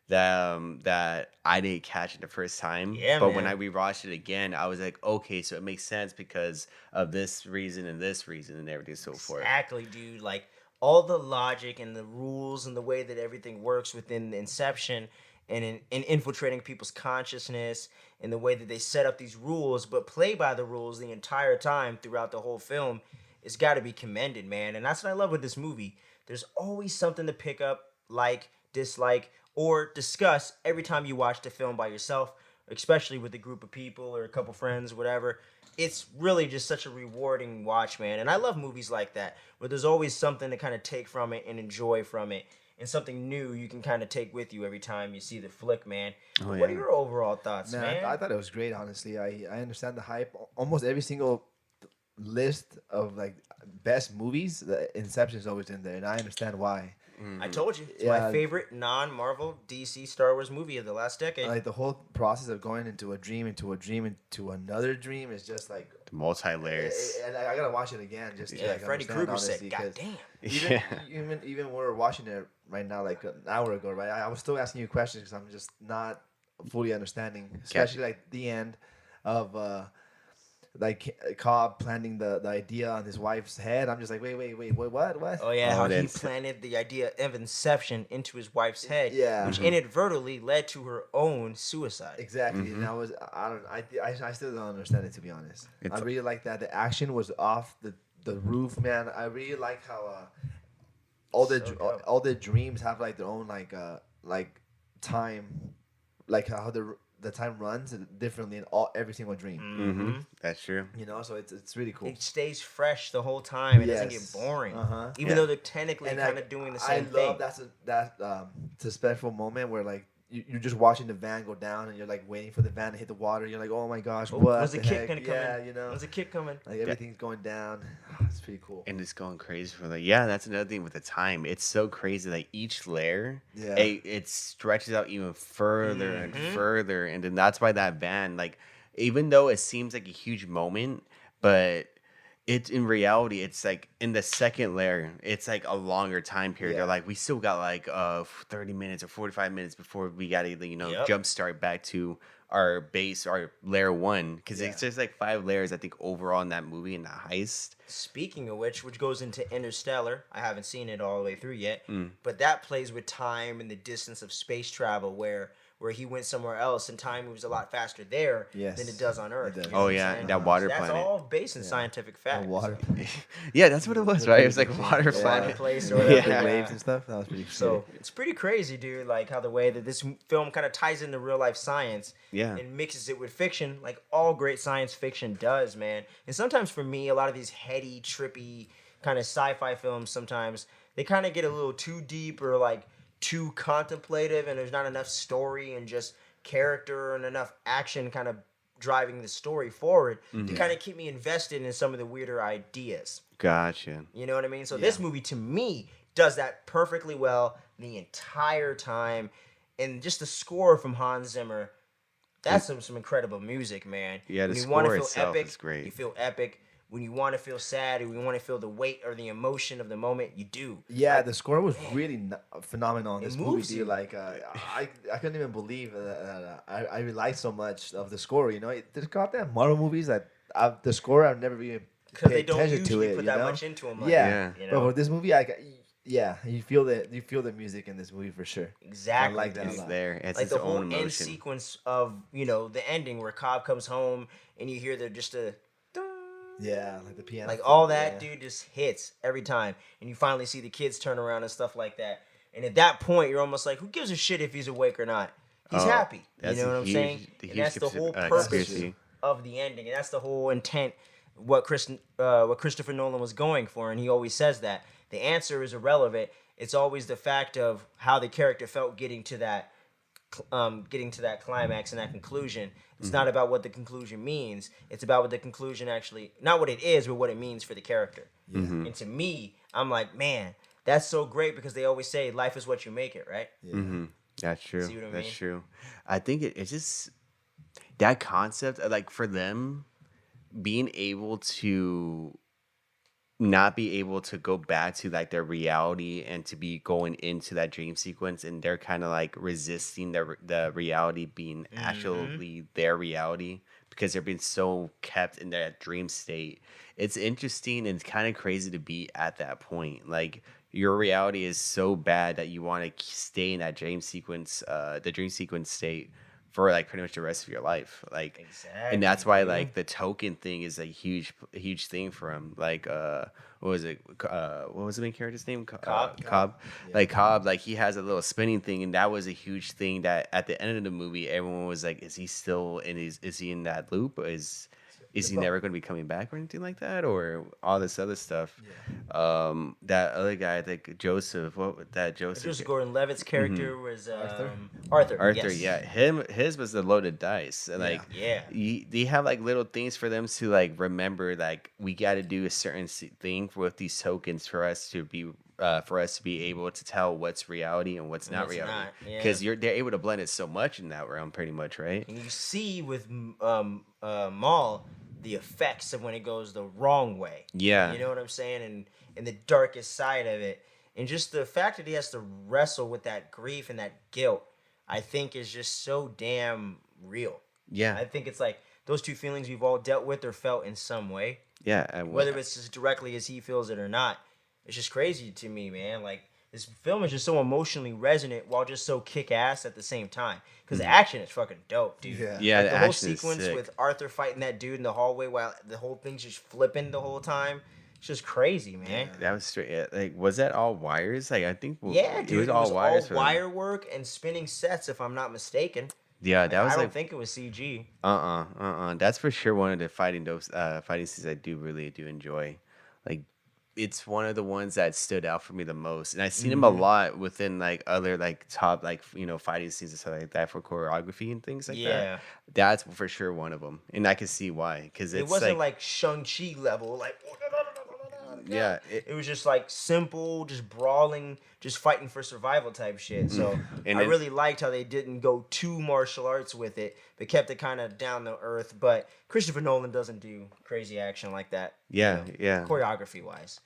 that I didn't catch it the first time. Yeah, But when man. I rewatched it again, I was like, okay, so it makes sense because of this reason and everything so forth. Exactly, dude. Like all the logic and the rules and the way that everything works within the Inception and in infiltrating people's consciousness and the way that they set up these rules, but play by the rules the entire time throughout the whole film, it's got to be commended, man. And that's what I love with this movie. There's always something to pick up, like, dislike, or discuss every time you watch the film by yourself, especially with a group of people or a couple friends, whatever. It's really just such a rewarding watch, man. And I love movies like that, where there's always something to kind of take from it and enjoy from it, and something new you can kind of take with you every time you see the flick, man. Oh, What yeah. are your overall thoughts, Man, man? I thought it was great. Honestly, I understand the hype. Almost every single list of like best movies, the Inception is always in there, and I understand why. I told you, it's Yeah. my favorite non-Marvel DC Star Wars movie of the last decade. Like the whole process of going into a dream, into a dream, into another dream is just like. The multi layers. And I gotta watch it again just to Yeah, like Freddy understand, Krueger said, honestly, "God 'cause damn." even when we're watching it right now, like an hour ago, right? I was still asking you questions because I'm just not fully understanding, especially like the end of like Cobb planting the idea on his wife's head. I'm just like, wait, what? Oh yeah, Oh, how he that's- planted the idea of Inception into his wife's head, Yeah. which inadvertently led to her own suicide. Exactly, and I still don't understand it, to be honest. I really like that the action was off the roof, man. I really like how all the So dope. all the dreams have like their own like time, like how the time runs differently in every single dream. Mm-hmm. That's true. You know, so it's really cool. It stays fresh the whole time. It doesn't get Yes. boring, Uh-huh. even Yeah. though they're technically And kind like, of doing the I same thing. love it's a special moment where like you're just watching the van go down and you're like waiting for the van to hit the water. You're like, oh my gosh, Oh, what when's the the kick heck? gonna come Yeah, in? you know, When's the kick coming? like everything's going down. It's pretty cool. And it's going crazy for the that's another thing with the time. It's so crazy that each layer Yeah. it stretches out even further and further, and then that's why that van, like, even though it seems like a huge moment, but it's in reality, it's like in the second layer, it's like a longer time period. Yeah. They're like, we still got like 30 minutes or 45 minutes before we got to Yep. jumpstart back to our base, our layer one, because Yeah. it's just like 5 layers I think overall in that movie, in the heist. Speaking of which goes into Interstellar. I haven't seen it all the way through yet, Mm. but that plays with time and the distance of space travel, where he went somewhere else and time moves a lot faster there Yes, than it does on Earth. it does. You know Oh, what I'm yeah, saying? that water That's planet. all based in scientific fact. The water, Yeah, that's what it was, right? It was like water The water planet. place or the whatever. Yeah. waves and stuff. That was pretty. So sick. it's pretty crazy, dude. Like how the way that this film kind of ties into real life science, Yeah. and mixes it with fiction, like all great science fiction does, man. And sometimes for me, a lot of these heady, trippy kind of sci-fi films, sometimes they kind of get a little too deep or like too contemplative, and there's not enough story and just character and enough action kind of driving the story forward to kind of keep me invested in some of the weirder ideas. Gotcha. You know what I mean? So this movie to me does that perfectly well the entire time. And just the score from Hans Zimmer, that's some incredible music, man. Yeah, the When you wanna score feel itself epic, is great. you feel epic. When you want to feel sad or you want to feel the weight or the emotion of the moment, you do. Yeah, Like, the score was really phenomenal in It this movie, moves dude. you. Like, I couldn't even believe that I relied so much of the score. You know, there's goddamn Marvel movies that the score I've never even because paid they don't attention to usually it. put You that know? much into them. Like Yeah, that, you but know? for this movie, you feel the music in this movie for sure. Exactly. I like that a It's lot. there. It's Like its the whole own end emotion. sequence of, the ending where Cobb comes home and you hear just a Yeah, like the piano. like all that, yeah. dude, just hits every time, and you finally see the kids turn around and stuff like that. And at that point, you're almost like, who gives a shit if he's awake or not? He's Oh, happy. You that's know a what I'm huge- saying? the And that's huge the whole purpose conspiracy. of the ending, and that's the whole intent. What Christopher Nolan was going for, and he always says that the answer is irrelevant. It's always the fact of how the character felt getting to that climax and that conclusion. It's not about what the conclusion means. It's about what the conclusion actually, not what it is, but what it means for the character. And to me, I'm like, man, that's so great, because they always say life is what you make it, right? Yeah. Mm-hmm. That's true. See what I That's mean? true. I think it's just that concept, like for them being able to not be able to go back to like their reality and to be going into that dream sequence, and they're kind of like resisting the reality being actually their reality because they're being so kept in that dream state. It's interesting and kind of crazy to be at that point. Like your reality is so bad that you want to stay in that dream sequence, the dream sequence state for like pretty much the rest of your life. Like, Exactly, and that's why dude. like the token thing is a huge thing for him. Like, what was it? What was the main character's name? Cobb. Cobb. Yeah. Like Cobb, like he has a little spinning thing, and that was a huge thing. That at the end of the movie, everyone was like, "Is he still in his? Is he in that loop? Is he never going to be coming back or anything like that, or all this other stuff?" That other guy, like Joseph, Joseph Gordon-Levitt's character was Arthur? Arthur. Arthur, Yes. yeah, his was the loaded dice. And like, Yeah. they have like little things for them to like remember. Like, we got to do a certain thing with these tokens for us to be able to tell what's reality and what's not what's reality. not, yeah. Because they're able to blend it so much in that realm, pretty much, right? And you see with Maul the effects of when it goes the wrong way. Yeah. You know what I'm saying? And the darkest side of it. And just the fact that he has to wrestle with that grief and that guilt, I think is just so damn real. Yeah. I think it's like those two feelings we've all dealt with or felt in some way. Yeah. And Whether it's as directly as he feels it or not. It's just crazy to me, man. Like, this film is just so emotionally resonant while just so kick-ass at the same time. Because the action is fucking dope, dude. Yeah. Yeah, Like, the the whole action is sequence sick. with Arthur fighting that dude in the hallway while the whole thing's just flipping the whole time. It's just crazy, man. That was straight. Like, was that all wires? Like, I think Yeah, dude. it was all wires. for them. wire work and spinning sets, if I'm not mistaken. Yeah, that Like, was I like don't think it was CG. That's for sure one of the fighting scenes I do enjoy. Like, it's one of the ones that stood out for me the most, and I've seen him a lot within like other like top like fighting scenes and stuff like that for choreography and things like Yeah. that. That's for sure one of them, and I can see why because It it's wasn't like Shang-Chi level, like... yeah, It was just like simple, just brawling, just fighting for survival type shit. So And I it- really liked how they didn't go too martial arts with it, but kept it kind of down to earth. But Christopher Nolan doesn't do crazy action like that. yeah, yeah. Choreography wise.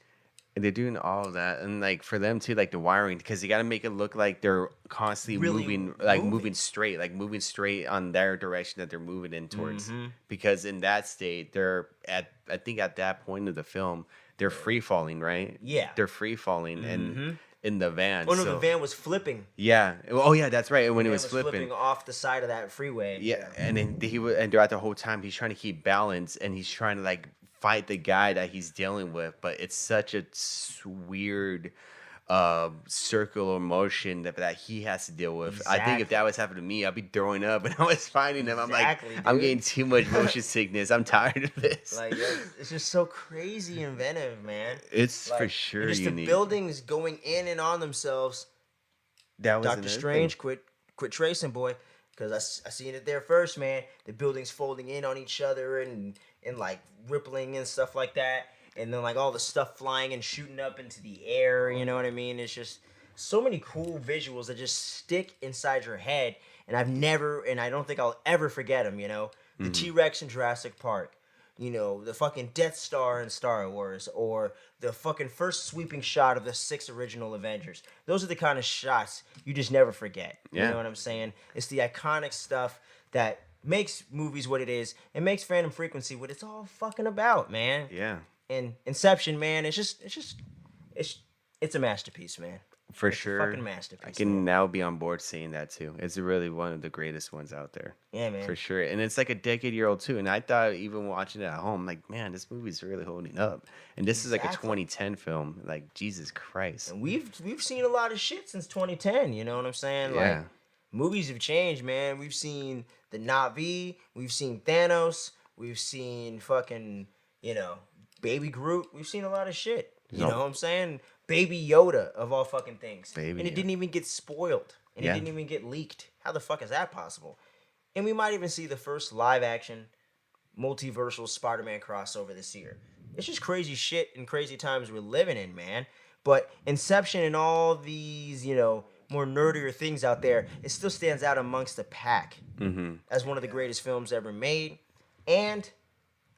And they're doing all of that, and like for them too, like the wiring, because you got to make it look like they're constantly Really moving straight on their direction that they're moving in towards. Because in that state, I think at that point of the film, they're free falling, right? Yeah. they're free falling, and in the van. Oh no, so, the van was flipping. Yeah. Oh yeah, that's right. And when The it van was flipping. off the side of that freeway. Yeah, and then and throughout the whole time he's trying to keep balance, and he's trying to like fight the guy that he's dealing with, but it's such a weird circular motion that he has to deal with. I think if that was happening to me, I'd be throwing up, and I was fighting him. I'm like, Exactly, I'm dude. getting too much motion sickness. I'm tired of this. Like it's just so crazy inventive, man. It's Like, for sure and just unique. the buildings going in and on themselves. That was Doctor another Strange, thing. quit tracing, boy, because I seen it there first, man. The buildings folding in on each other and like rippling and stuff like that, and then like all the stuff flying and shooting up into the air. You know what I mean? It's just so many cool visuals that just stick inside your head, and I don't think I'll ever forget them. You know, the T-Rex in Jurassic Park. You know, the fucking Death Star in Star Wars, or the fucking first sweeping shot of the 6 original Avengers. Those are the kind of shots you just never forget. You Yeah. know what I'm saying? It's the iconic stuff that makes movies what it is and makes Fandom Frequency what it's all fucking about, man. Yeah, And Inception, man, it's a masterpiece, man. for It's a sure. fucking masterpiece, I can man. now be on board saying that too. It's really one of the greatest ones out there. Yeah, man. For sure. And it's like a decade-year-old too. And I thought even watching it at home, like, man, this movie's really holding up. And this is like a Exactly. 2010 film. Like, Jesus Christ. And we've seen a lot of shit since 2010, you know what I'm saying? Yeah. Like, movies have changed, man. We've seen the Na'vi, we've seen Thanos, we've seen fucking, Baby Groot. We've seen a lot of shit. You Yep. know what I'm saying? Baby Yoda, of all fucking things. Baby and it Yoda. didn't even get spoiled. And Yeah. it didn't even get leaked. How the fuck is that possible? And we might even see the first live action multiversal Spider-Man crossover this year. It's just crazy shit and crazy times we're living in, man. But Inception and all these, more nerdier things out there, it still stands out amongst the pack Mm-hmm. as one of the greatest films ever made. And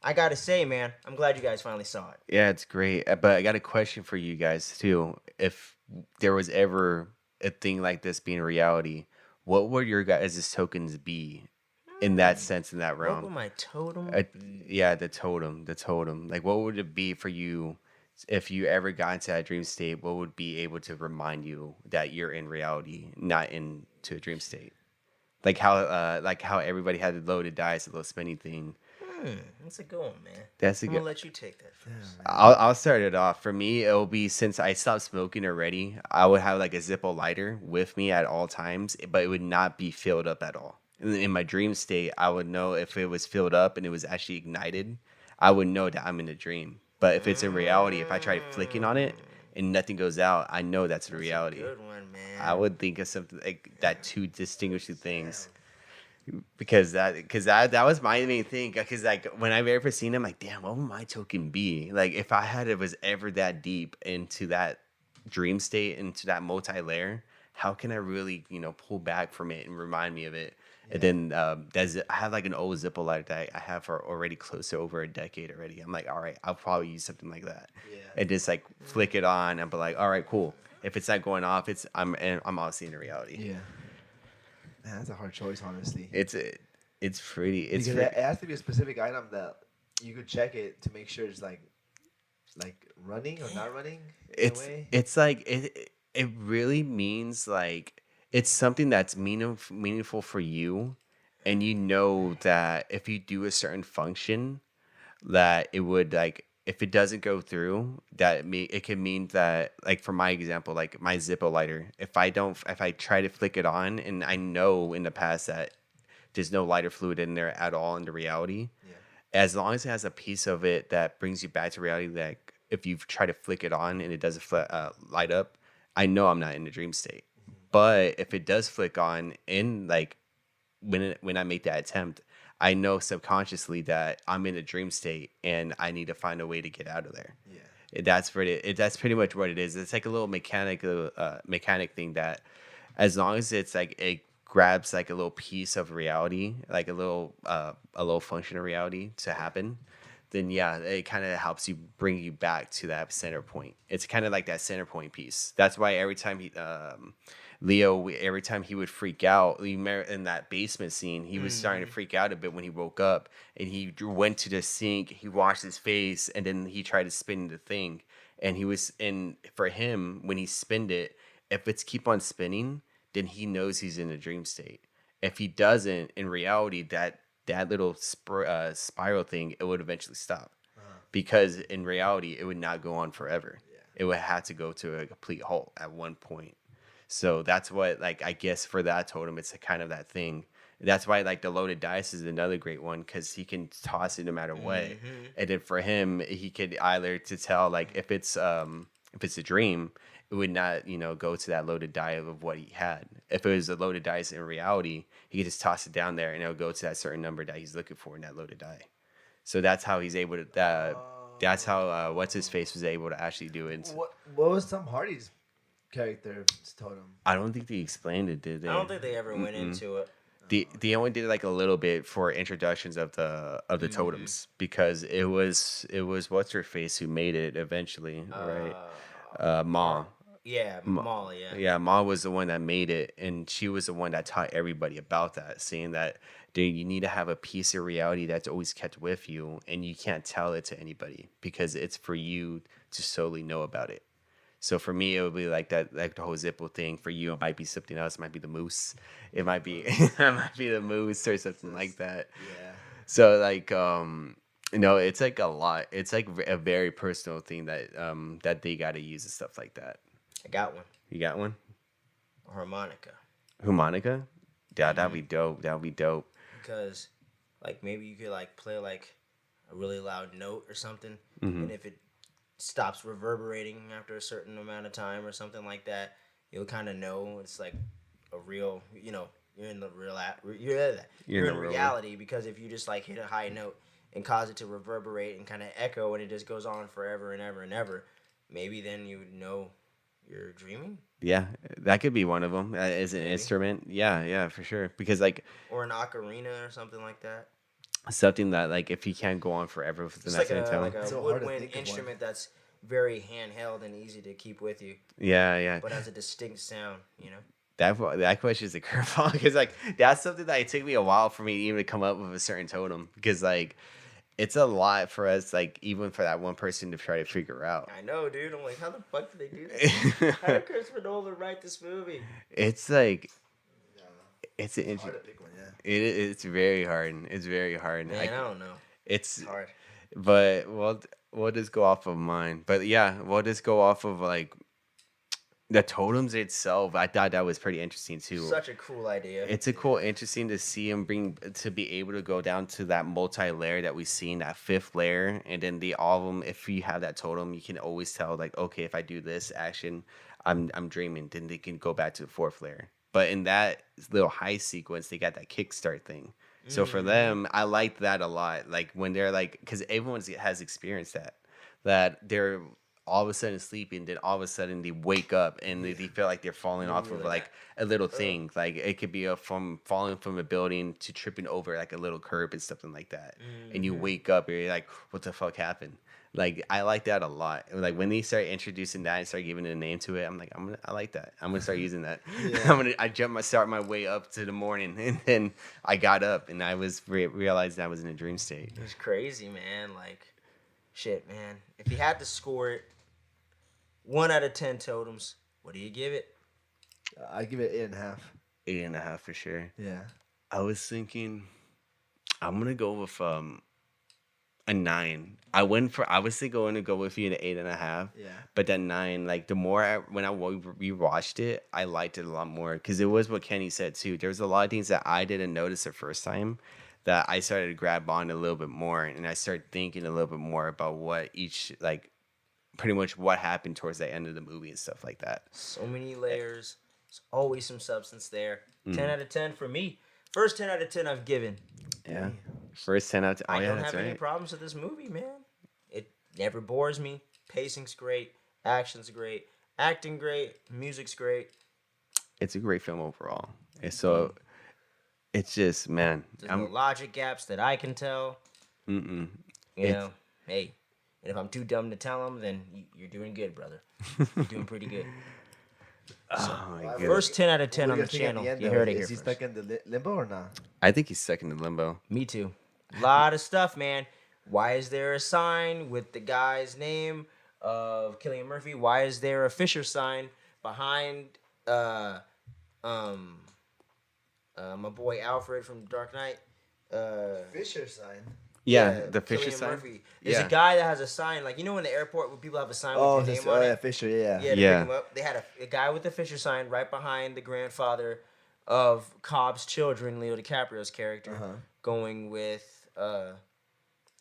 I gotta say, man, I'm glad you guys finally saw it. Yeah, it's great. But I got a question for you guys too. If there was ever a thing like this being reality, what would your guys' tokens be in that sense, in that What realm? would my totem Uh, be? yeah, the totem, the totem. Like, what would it be for you if you ever got into that dream state? What would be able to remind you that you're in reality, not into a dream state? Like how everybody had the loaded dice, the little spinning thing. That's a good one, man. That's a I'm good. gonna let you take that first. I'll start it off. For me, it'll be since I stopped smoking already, I would have like a Zippo lighter with me at all times, but it would not be filled up at all. In my dream state, I would know if it was filled up and it was actually ignited, I would know that I'm in a dream. But if it's in reality, if I try flicking on it and nothing goes out, I know that's a reality. Good one, man. I would think of something like that to distinguish the things. Because that was my main thing. Because like when I've ever seen him, like, damn, what would my token be? Like if I had it was ever that deep into that dream state, into that multi-layer, how can I really pull back from it and remind me of it? Yeah. And then I have like an old Zippo lighter that I have for already close to over a decade already. I'm like, all right, I'll probably use something like that. Yeah. And just like flick it on and be like, all right, cool. If it's not going off, I'm obviously in reality. Yeah. Man, that's a hard choice, honestly. It's pretty. Because it has to be a specific item that you could check it to make sure it's like running or not running. It's like it really means like it's something that's meaningful for you, and you know that if you do a certain function, that it would like. If it doesn't go through, it can mean that, like for my example, like my Zippo lighter, if I try to flick it on and I know in the past that there's no lighter fluid in there at all in the reality, as long as it has a piece of it that brings you back to reality, like if you try to flick it on and it doesn't light up, I know I'm not in the dream state. Mm-hmm. But if it does flick on in like when I make that attempt, I know subconsciously that I'm in a dream state and I need to find a way to get out of there. Yeah, that's pretty much what it is. It's like a little mechanic thing that, as long as it's like it grabs like a little piece of reality, like a little function of reality to happen, then yeah, it kind of helps you bring you back to that center point. It's kind of like that center point piece. That's why every time Leo, every time he would freak out, you remember in that basement scene, he was starting to freak out a bit when he woke up, and he went to the sink, he washed his face, and then he tried to spin the thing. And for him, when he spinned it, if it's keep on spinning, then he knows he's in a dream state. If he doesn't, in reality, that little spiral thing, it would eventually stop. Because in reality, it would not go on forever. Yeah. It would have to go to a complete halt at one point. So that's what, like, I guess for that totem, it's kind of that thing. That's why, like, the loaded dice is another great one, because he can toss it no matter what. Mm-hmm. And then for him, he could either to tell, like, if it's a dream, it would not, go to that loaded die of what he had. If it was a loaded dice in reality, he could just toss it down there and it'll go to that certain number that he's looking for in that loaded die. So that's how he's able to. That's how what's his face was able to actually do it. What was Tom Hardy's character totem? I don't think they explained it, did they? I don't think they ever went into it. They only did like a little bit for introductions of the totems, because it was what's her face who made it eventually, right? Ma. Yeah, Molly. Yeah, Ma was the one that made it, and she was the one that taught everybody about that, saying that you need to have a piece of reality that's always kept with you, and you can't tell it to anybody because it's for you to solely know about it. So for me, it would be like that, like the whole Zippo thing. For you, it might be something else. It might be the moose. It might be the moose or something like that. Yeah. So like it's like a lot. It's like a very personal thing that they got to use and stuff like that. I got one. You got one? A harmonica. Harmonica? Yeah, that'd be dope. That'd be dope. Because, like, maybe you could like play like a really loud note or something, and if it stops reverberating after a certain amount of time or something like that, you'll kind of know it's like a real, you're in the real, you're in reality. Because if you just like hit a high note and cause it to reverberate and kind of echo, and it just goes on forever and ever and ever, maybe then you would know you're dreaming. Yeah, that could be one of them as an Maybe. instrument. Yeah, for sure. Because like Or an ocarina or something like that. something that like if you can't go on forever within Just that same tone. like a So hard to woodwind think of one. instrument that's very handheld and easy to keep with you, Yeah. but has a distinct sound. That question is a curveball because like that's something that it took me a while for me even to come up with a certain totem because like it's a lot for us like even for that one person to try to figure out. I know, dude. I'm like, how the fuck did they do this? How did Christopher Nolan write this movie? It's like It's it's hard to pick one, yeah. it's very hard. It's very hard. Man, I don't know. It's Hard. but we'll just go off of mine. But yeah, we'll just go off of like the totems itself. I thought that was pretty interesting too. Such a cool idea. It's a cool, interesting to see him to be able to go down to that multi-layer that we've seen, that fifth layer, and then all of them. If you have that totem, you can always tell like, okay, if I do this action, I'm dreaming. Then they can go back to the fourth layer. But in that little high sequence, they got that kickstart thing. So for them, I liked that a lot. Like when they're like, because everyone has experienced that they're all of a sudden sleeping, then all of a sudden they wake up and they feel like they're falling off of like a little thing. Like it could be from falling from a building to tripping over like a little curb and something like that. And you wake up and you're like, what the fuck happened? Like I like that a lot. Like when they start introducing that and start giving a name to it, I'm like, I like that. I'm gonna start using that. Yeah. I start my way up to the morning, and then I got up and I was realized I was in a dream state. It was crazy, man. Like, shit, man. If you had to score it, 1 out of 10 totems, what do you give it? I give it 8.5. 8.5 for sure. Yeah. I was thinking, I'm gonna go with a 9. I was going to go with you an 8.5. Yeah. But that 9, like the more when I rewatched it, I liked it a lot more because it was what Kenny said too. There was a lot of things that I didn't notice the first time that I started to grab on a little bit more, and I started thinking a little bit more about what each like. Pretty much what happened towards the end of the movie and stuff like that. So many layers. There's always some substance there. 10 out of 10 for me. First 10 out of 10 I've given. Yeah. First 10 out of 10. Oh, I yeah, don't that's have any right. problems with this movie, man. It never bores me. Pacing's great. Action's great. Acting great. Music's great. It's a great film overall. And so it's just, man. There's no logic gaps that I can tell. You know, hey. And if I'm too dumb to tell them, then you're doing good, brother. You're doing pretty good. Oh my god. First 10 out of 10 on the channel. You heard it here Is he first. stuck in the limbo or not? I think he's stuck in the limbo. Me too. A lot of stuff, man. Why is there a sign with the guy's name of Cillian Murphy? Why is there a Fisher sign behind my boy Alfred from Dark Knight? Fisher sign. Yeah, the Fisher Cillian sign. Murphy. There's a guy that has a sign, like, you know in the airport where people have a sign with your name on it? Fisher, yeah. Yeah, to Yeah. pick him up. They had a guy with the Fisher sign right behind the grandfather of Cobb's children, Leo DiCaprio's character, going with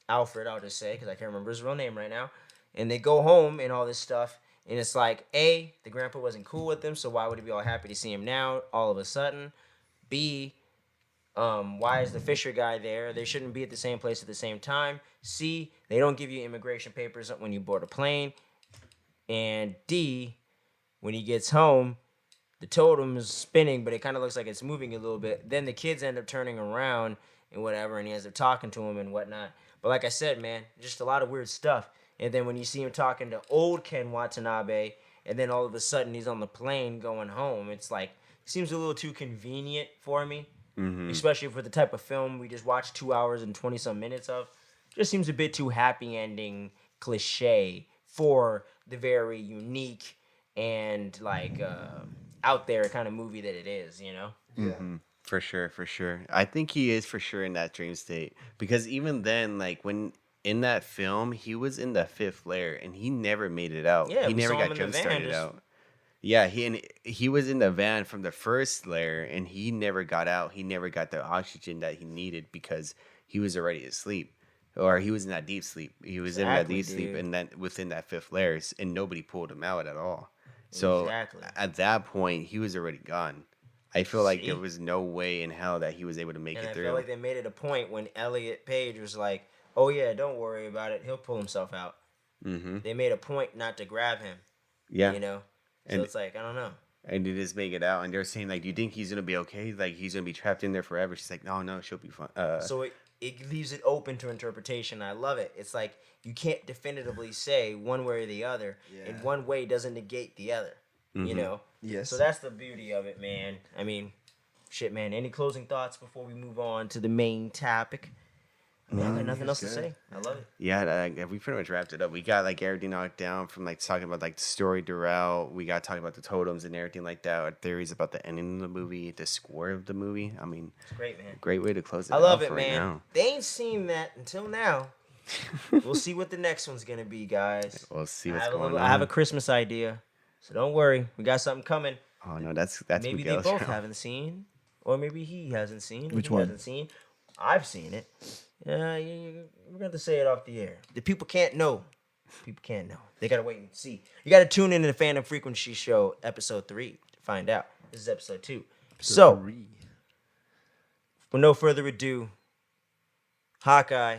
Alfred, I'll just say, because I can't remember his real name right now. And they go home and all this stuff. And it's like, A, the grandpa wasn't cool with them, so why would he be all happy to see him now all of a sudden? B, why is the Fisher guy there? They shouldn't be at the same place at the same time. C, they don't give you immigration papers when you board a plane. And D, when he gets home, the totem is spinning, but it kind of looks like it's moving a little bit. Then the kids end up turning around and whatever, and he ends up talking to him and whatnot. But like I said, man, just a lot of weird stuff. And then when you see him talking to old Ken Watanabe, and then all of a sudden he's on the plane going home, it's like, it seems a little too convenient for me. Especially for the type of film we just watched 2 hours and 20-some minutes of. Just seems a bit too happy ending cliche for the very unique and like out there kind of movie that it is, you know? Yeah. For sure. I think he is for sure in that dream state. Because even then, like when in that film, he was in the fifth layer and he never made it out. Yeah, he we never saw him got in the jump van, started just- out. Yeah, he was in the van from the first layer and he never got out. He never got the oxygen that he needed because he was already asleep. Or he was in that deep sleep. He was in that Exactly, deep sleep dude. and then within that fifth layer and nobody pulled him out at all. So Exactly. at that point, he was already gone. I feel like See? there was no way in hell that he was able to make And it I through. felt like they made it a point when Elliot Page was like, oh yeah, don't worry about it. He'll pull himself out. Mm-hmm. They made a point not to grab him. Yeah. You know? So And- it's like, I don't know. And they just make it out, and they're saying like, "Do you think he's gonna be okay? Like he's gonna be trapped in there forever?" She's like, "No, she'll be fine." So it leaves it open to interpretation. I love it. It's like you can't definitively say one way or the other, and Yeah. one way doesn't negate the other. You know? Yes. So that's the beauty of it, man. I mean, shit, man. Any closing thoughts before we move on to the main topic? I mean, I got nothing else to say. I love it. Yeah, we pretty much wrapped it up. We got like everything knocked down from like talking about like the story throughout. We got talking about the totems and everything like that. Our theories about the ending of the movie, the score of the movie. I mean, It's great, man. great way to close it. I love out it, for man. Right now. They ain't seen that until now. We'll see what the next one's gonna be, guys. We'll see I what's have, going on. I have a Christmas idea, so don't worry. We got something coming. Oh no, that's Maybe Miguel's they both round. haven't seen, or maybe he hasn't seen. Which he one? Hasn't seen. I've seen it. Yeah, we're going to say it off the air. The people can't know. People can't know. They gotta wait and see. You gotta tune in to the Fandom Frequency Show, episode 3, to find out. This is episode 2. So, with no further ado, Hawkeye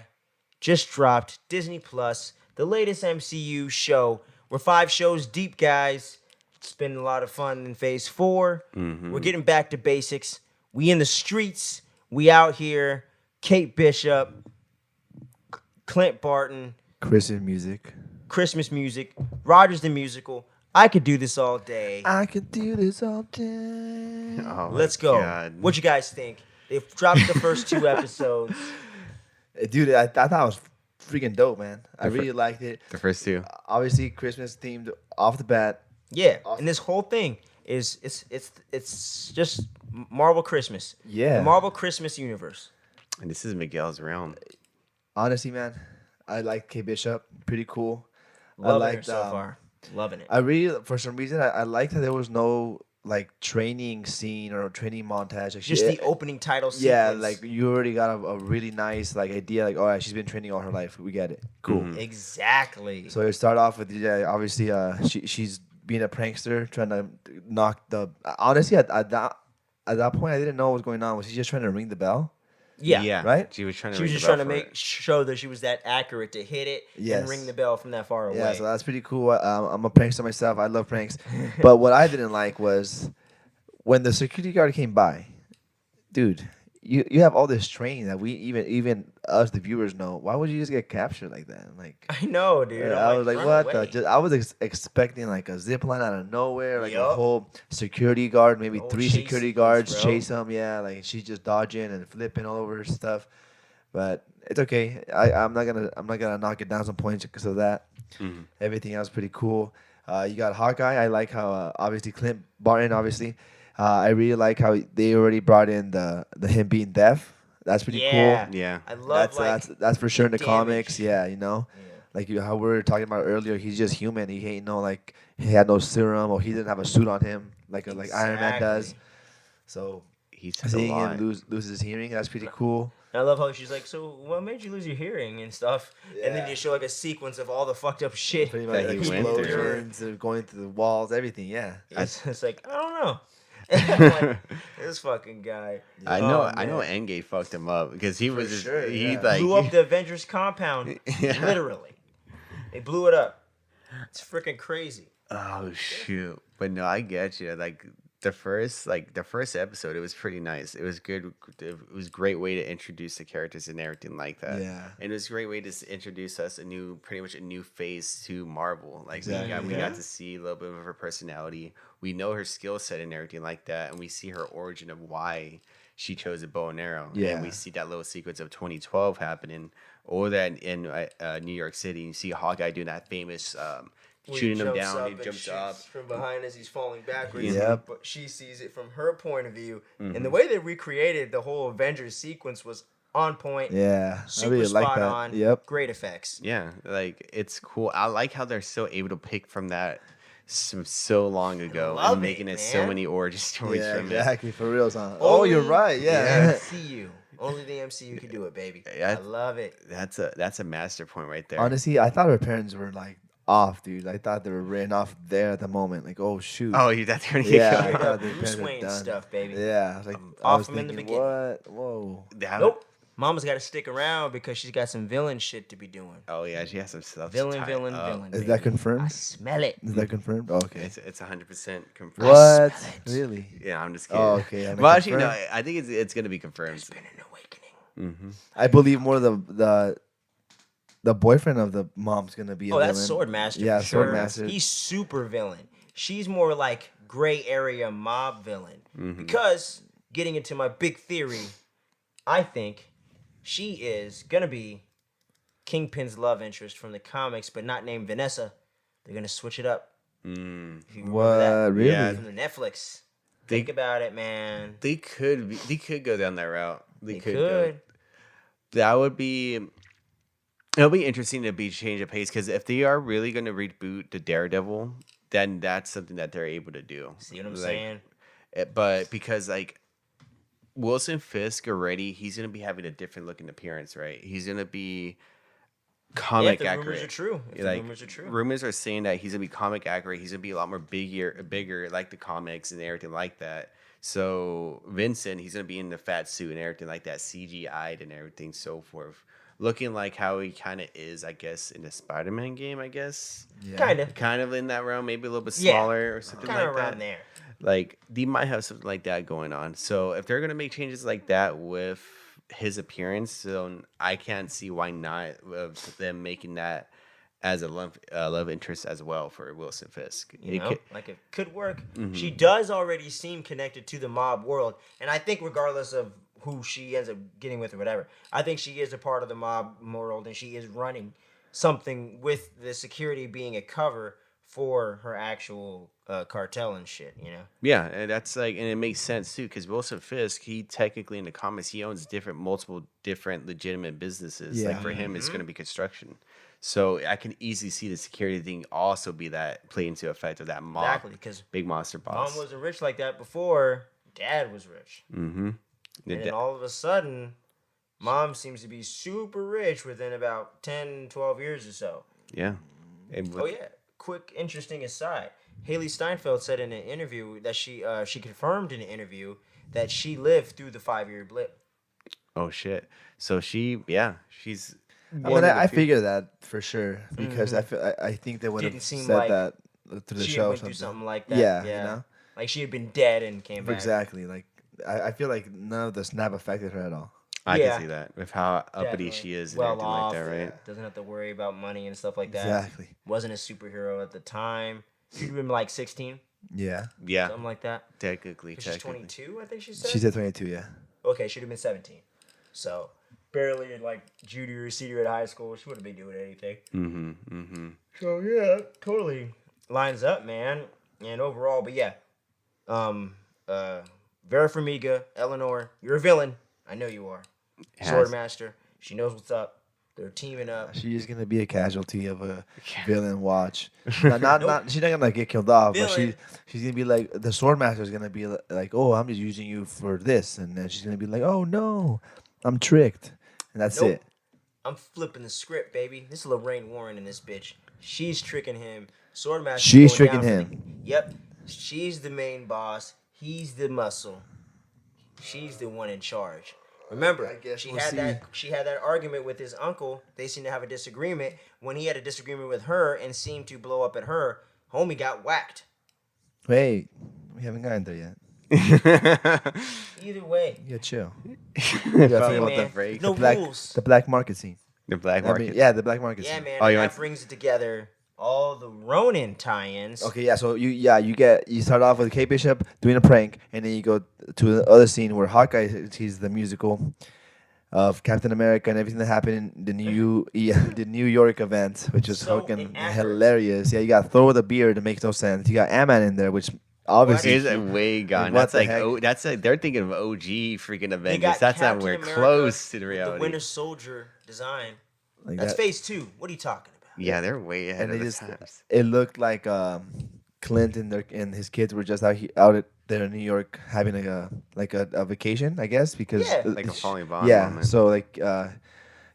just dropped Disney Plus, the latest MCU show. We're 5 shows deep, guys. It's been a lot of fun in Phase 4. We're getting back to basics. We in the streets. We out here. Kate Bishop, Clint Barton, Christmas music. Christmas music, Rogers the Musical. I could do this all day. I could do this all day. Oh, Let's my go. God. What you guys think? They've dropped the first 2 episodes. Dude, I thought it was freaking dope, man. I really liked it. The first 2. Obviously, Christmas themed off the bat. Yeah, Awesome. and this whole thing is it's just Marvel Christmas. Yeah. The Marvel Christmas universe. And this is Miguel's realm. Honestly, man, I like K Bishop. Pretty cool. Loving her so far. Loving it. I really, for some reason, I liked that there was no like training scene or training montage. Like, Just the opening title sequence. Yeah, like you already got a really nice like idea. Like, all right, she's been training all her life. We get it. Cool. Exactly. So it start off with obviously she's being a prankster trying to knock the. Honestly, at that point, I didn't know what was going on. Was she just trying to ring the bell? Yeah. Right? She was trying to. She was ring just the bell trying to for it. show that she was that accurate to hit it Yes. and ring the bell from that far away. Yeah, so that's pretty cool. I'm a prankster myself. I love pranks. But what I didn't like was when the security guard came by. Dude, you have all this training that we even us the viewers know. Why would you just get captured like that? Like I know, dude. I was like, run what? away. I was expecting like a zip line out of nowhere, like a Yup. whole security guard, maybe The whole 3 chase security sequence, guards bro. chase them. Yeah, like she's just dodging and flipping all over her stuff. But it's okay. I'm not gonna knock it down some points because of that. Mhm. Everything else pretty cool. You got Hawkeye. I like how obviously Clint Barton. Obviously, I really like how they already brought in the him being deaf. That's pretty Yeah. cool. Yeah. I love That's for sure in the damage. comics. Yeah, you know, like how we were talking about earlier. He's just human. He ain't no like he had no serum or he didn't have a suit on him like Iron Man does. Exactly. So He took a seeing lot. him lose his hearing, that's pretty cool. And I love how she's like, so what made you lose your hearing and stuff? And then Yeah. you show like a sequence of all the fucked up shit. Pretty That much he went through. explosions, going through the walls, everything. Yeah. It's like, I don't know. Like, this fucking guy. I Oh, know man. Engage fucked him up because he was just, sure, he yeah. like Blew up the Avengers compound. Yeah. Literally. They blew it up. It's freaking crazy. oh shoot. But no, I get you. Like the first episode, it was pretty nice. It was good. It was a great way to introduce the characters and everything like that. Yeah. And it was a great way to introduce us pretty much a new phase to Marvel. Like Exactly. we got to see a little bit of her personality. We know her skill set and everything like that, and we see her origin of why she chose a bow and arrow. Yeah. And we see that little sequence of 2012 happening, or that in New York City. You see Hawkeye doing that famous Where he shooting him jumps down. up He and jumps shoots up. from behind as he's falling backwards. Yep. But she sees it from her point of view. And Mm-hmm. the way they recreated the whole Avengers sequence was on point. Yeah. Super I really spot like that. on. Yep. Great effects. Yeah, like it's cool. I like how they're still able to pick from that so long ago love and making it, it so man. many origin stories Yeah, from exactly. For real, son. Oh, you're Only right. Yeah. MCU. Only the MCU can do it, baby. Yeah. I love it. it. That's a master point right there. Honestly, I thought her parents were like off, dude. I thought they were written off there at the moment. Like, oh shoot. Oh, you that's there you yeah. go. I Straight thought up the Bruce parents were Wayne done. stuff, baby. Yeah. I was like, I off was them in the thinking, beginning. what? Whoa. They have- Nope. Mama's got to stick around because she's got some villain shit to be doing. Oh yeah, she has some stuff. Villain. Is baby. that confirmed? I smell it. Is that confirmed? Oh, okay. It's 100% confirmed. What? smell it. Really? Yeah, I'm just kidding. Oh, okay. And Well, actually, no. confirmed? I think it's gonna be confirmed. There's been an awakening. I believe more the boyfriend of the mom's gonna be. Oh, a that's villain. Swordmaster. Yeah, for sure. Swordmaster. He's super villain. She's more like gray area mob villain. Because getting into my big theory, I think she is gonna be Kingpin's love interest from the comics, but not named Vanessa. They're gonna switch it up. If you remember What? that. Really? Yeah. From the Netflix. They- Think about it, man. They could go down that route. They could. could. Go. That would be. It'll be interesting to be change of pace because if they are really going to reboot the Daredevil, then that's something that they're able to do. See what I'm saying? But because like Wilson Fisk already, he's going to be having a different looking appearance, right? He's going to be comic if the accurate. rumors are true. If Like, the rumors are true. rumors are saying that he's gonna be comic accurate. He's gonna be a lot more bigger, like the comics and everything like that. So Vincent, he's gonna be in the fat suit and everything like that, CGI'd and everything, so forth, looking like how he kind of is, I guess, in the Spider-Man game. I guess, Yeah. Kind of. in that realm, maybe a little bit Yeah. smaller or something Kind like of around that. there. Like they might have something like that going on. So if they're gonna make changes like that with his appearance, so I can't see why not of them making that as a love interest as well for Wilson Fisk. You know, like it could work. Mm-hmm. She does already seem connected to the mob world, and I think regardless of who she ends up getting with or whatever, I think she is a part of the mob world, and she is running something with the security being a cover for her actual cartel and shit. You know. Yeah, and that's like, and it makes sense too, because Wilson Fisk, he technically in the comics, he owns multiple different legitimate businesses. Like Yeah. for him, it's going to be construction. So I can easily see the security thing also be that play into effect of that mob, Exactly, because big monster boss. Mom wasn't rich like that before. Dad was rich, Mm-hmm. and then all of a sudden, Mom seems to be super rich within about 10, 12 years or so. Yeah. And Oh yeah. Quick, interesting aside. Haley Steinfeld said in an interview that she confirmed in an interview that she lived through the 5-year blip. Oh shit. So she's. I figure that for sure because I think they would have Didn't seem said like that through the She show. had Or went through something. something like that. Yeah, Yeah. you know? Like she had been dead and came back. Exactly. Like I feel like none of the snap affected her at all. I Yeah. can see that with how uppity Definitely. she is and Well everything off, like that, right? Doesn't have to worry about money and stuff like that. Exactly. Wasn't a superhero at the time. She'd been like 16, Yeah. Yeah, something like that. technically. 'Cause she's 22, I think she said. She's at 22. Yeah. Okay, she'd have been 17. So barely in like junior or senior in high school. She wouldn't be doing anything. So yeah, totally lines up, man. And overall, but yeah, Vera Farmiga, Eleanor, you're a villain. I know you are. Swordmaster. She knows what's up. They're teaming up. She is gonna be a casualty of a villain watch. Not she's not gonna get killed off, but Villain. she's gonna be like the Swordmaster is gonna be like, oh, I'm just using you for this, and then she's gonna be like, oh no, I'm tricked, and that's Nope. it. I'm flipping the script, baby. This is Lorraine Warren in this bitch. She's tricking him. Swordmaster. She's tricking him. Yep. She's the main boss. He's the muscle. She's the one in charge. Remember, I guess she we'll had see. that. She had that argument with his uncle. They seemed to have a disagreement. When he had a disagreement with her and seemed to blow up at her, homie got whacked. Wait, we haven't gotten there yet. Either way, You gotta chill. Felt Yeah, about man. the break. No Black, rules. the black market scene. The black I market. mean, yeah, the black market Yeah, scene. man. Oh, and you that want- brings it together. All the Ronin tie-ins. Okay, yeah. So you start off with Kate Bishop doing a prank, and then you go to the other scene where Hawkeye sees the musical of Captain America and everything that happened in the New York event, which was So fucking inaccurate. hilarious. Yeah, you got Thor with a beard, it makes no sense. You got Ant-Man in there, which obviously Is way gone. What That's the like heck? that's like they're thinking of OG freaking They Avengers. got That's Captain not where America close to the with reality. The Winter Soldier design. like That's that. phase 2. What are you talking about? Yeah, they're way ahead And of they the just times. it looked like Clint and his kids were just out there in New York having a vacation, I guess, because Yeah. Like a falling bond Yeah, moment. so like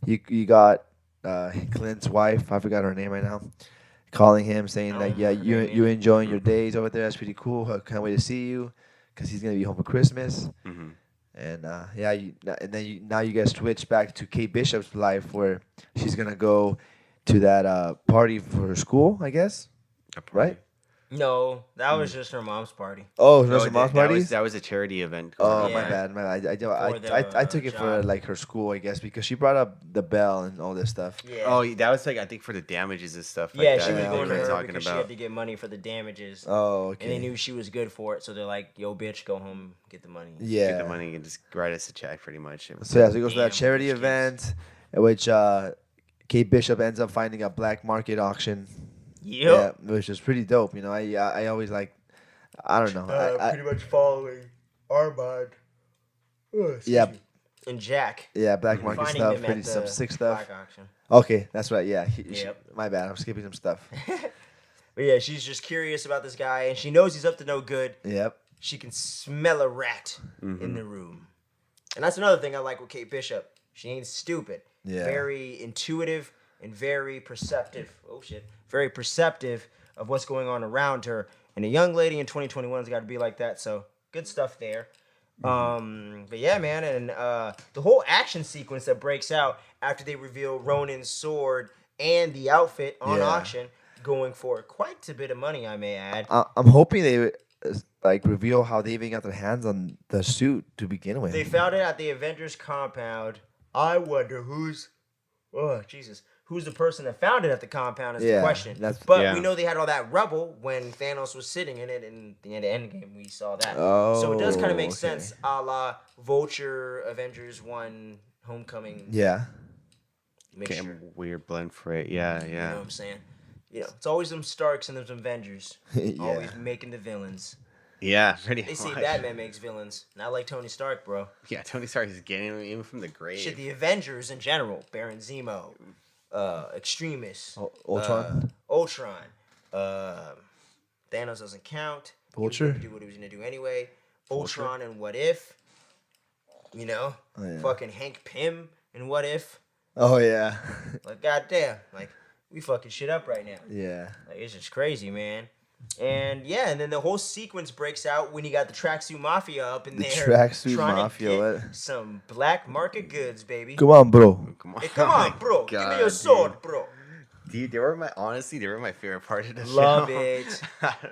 you got Clint's wife, I forgot her name right now, calling him saying I like, don't yeah, remember you her name. you enjoying your days over there? That's pretty cool. I can't wait to see you because he's gonna be home for Christmas. Mhm. And now you guys switch back to Kate Bishop's life where she's gonna go to that party for her school, I guess. A party. Right? No, that was just her mom's party. Oh, No, was her mom's party? that was a charity event. going Oh, on. my Yeah. bad, my bad. For I the took it for job. like her school, I guess, because she brought up the bell and all this stuff. Yeah. Oh, that was like I think for the damages and stuff. Like Yeah, that she was Yeah, going to okay. her because she had to get money for the damages. Oh, And they okay. knew she was good for it, so they're like, "Yo, bitch, go home, get the money." Yeah. Get the money and just write us a check, pretty much. So yeah, so he goes to that Damn, charity rich kids. event, in which Kate Bishop ends up finding a black market auction. Yep. Yeah, which is pretty dope. You know, I always like, I don't know. much following Armand. Yeah, And Jack. yeah, black market Finding stuff, them pretty at some the sick stuff. black auction. Okay, that's right. Yeah, Yep. my bad. I'm skipping some stuff. But yeah, she's just curious about this guy, and she knows he's up to no good. Yep. She can smell a rat in the room. And that's another thing I like with Kate Bishop. She ain't stupid. Yeah. Very intuitive and very perceptive. Oh, shit. Very perceptive of what's going on around her. And a young lady in 2021 has got to be like that. So good stuff there. But yeah, man. And the whole action sequence that breaks out after they reveal Ronin's sword and the outfit on Yeah. auction, going for quite a bit of money, I may add. I'm hoping they like reveal how they even got their hands on the suit to begin with. They found it at the Avengers compound. I wonder who's the person that found it at the compound is the Yeah, question. that's- But Yeah. we know they had all that rubble when Thanos was sitting in it in the end of Endgame. We saw that. So it does kind of make Oh, sense, okay. a la Vulture, Avengers 1, Homecoming. Yeah. Mixture. Okay, weird blend for it. Yeah, You yeah. know what I'm saying? You know, it's always them Starks and them Avengers. Yeah. Always making the villains. Yeah, pretty They say much. Batman makes villains, not like Tony Stark, bro. Yeah, Tony Stark is getting him even from the grave. Shit, the Avengers in general, Baron Zemo, Extremis, Ultron? Ultron, Thanos doesn't count. He was Vulture? gonna do what he was gonna do anyway. Ultron and What If, you know, Oh, yeah. fucking Hank Pym and What If. Oh yeah. Like goddamn, like we fucking shit up right now. Yeah. Like it's just crazy, man. And yeah, and then the whole sequence breaks out when you got the Tracksuit Mafia up in The there. Tracksuit trying to Mafia, get what? some black market goods, baby. Come on, bro. Come on, Hey, come Oh on, my bro. Give me God, your sword, dude. bro. Dude, they were my favorite part of the Love show. it.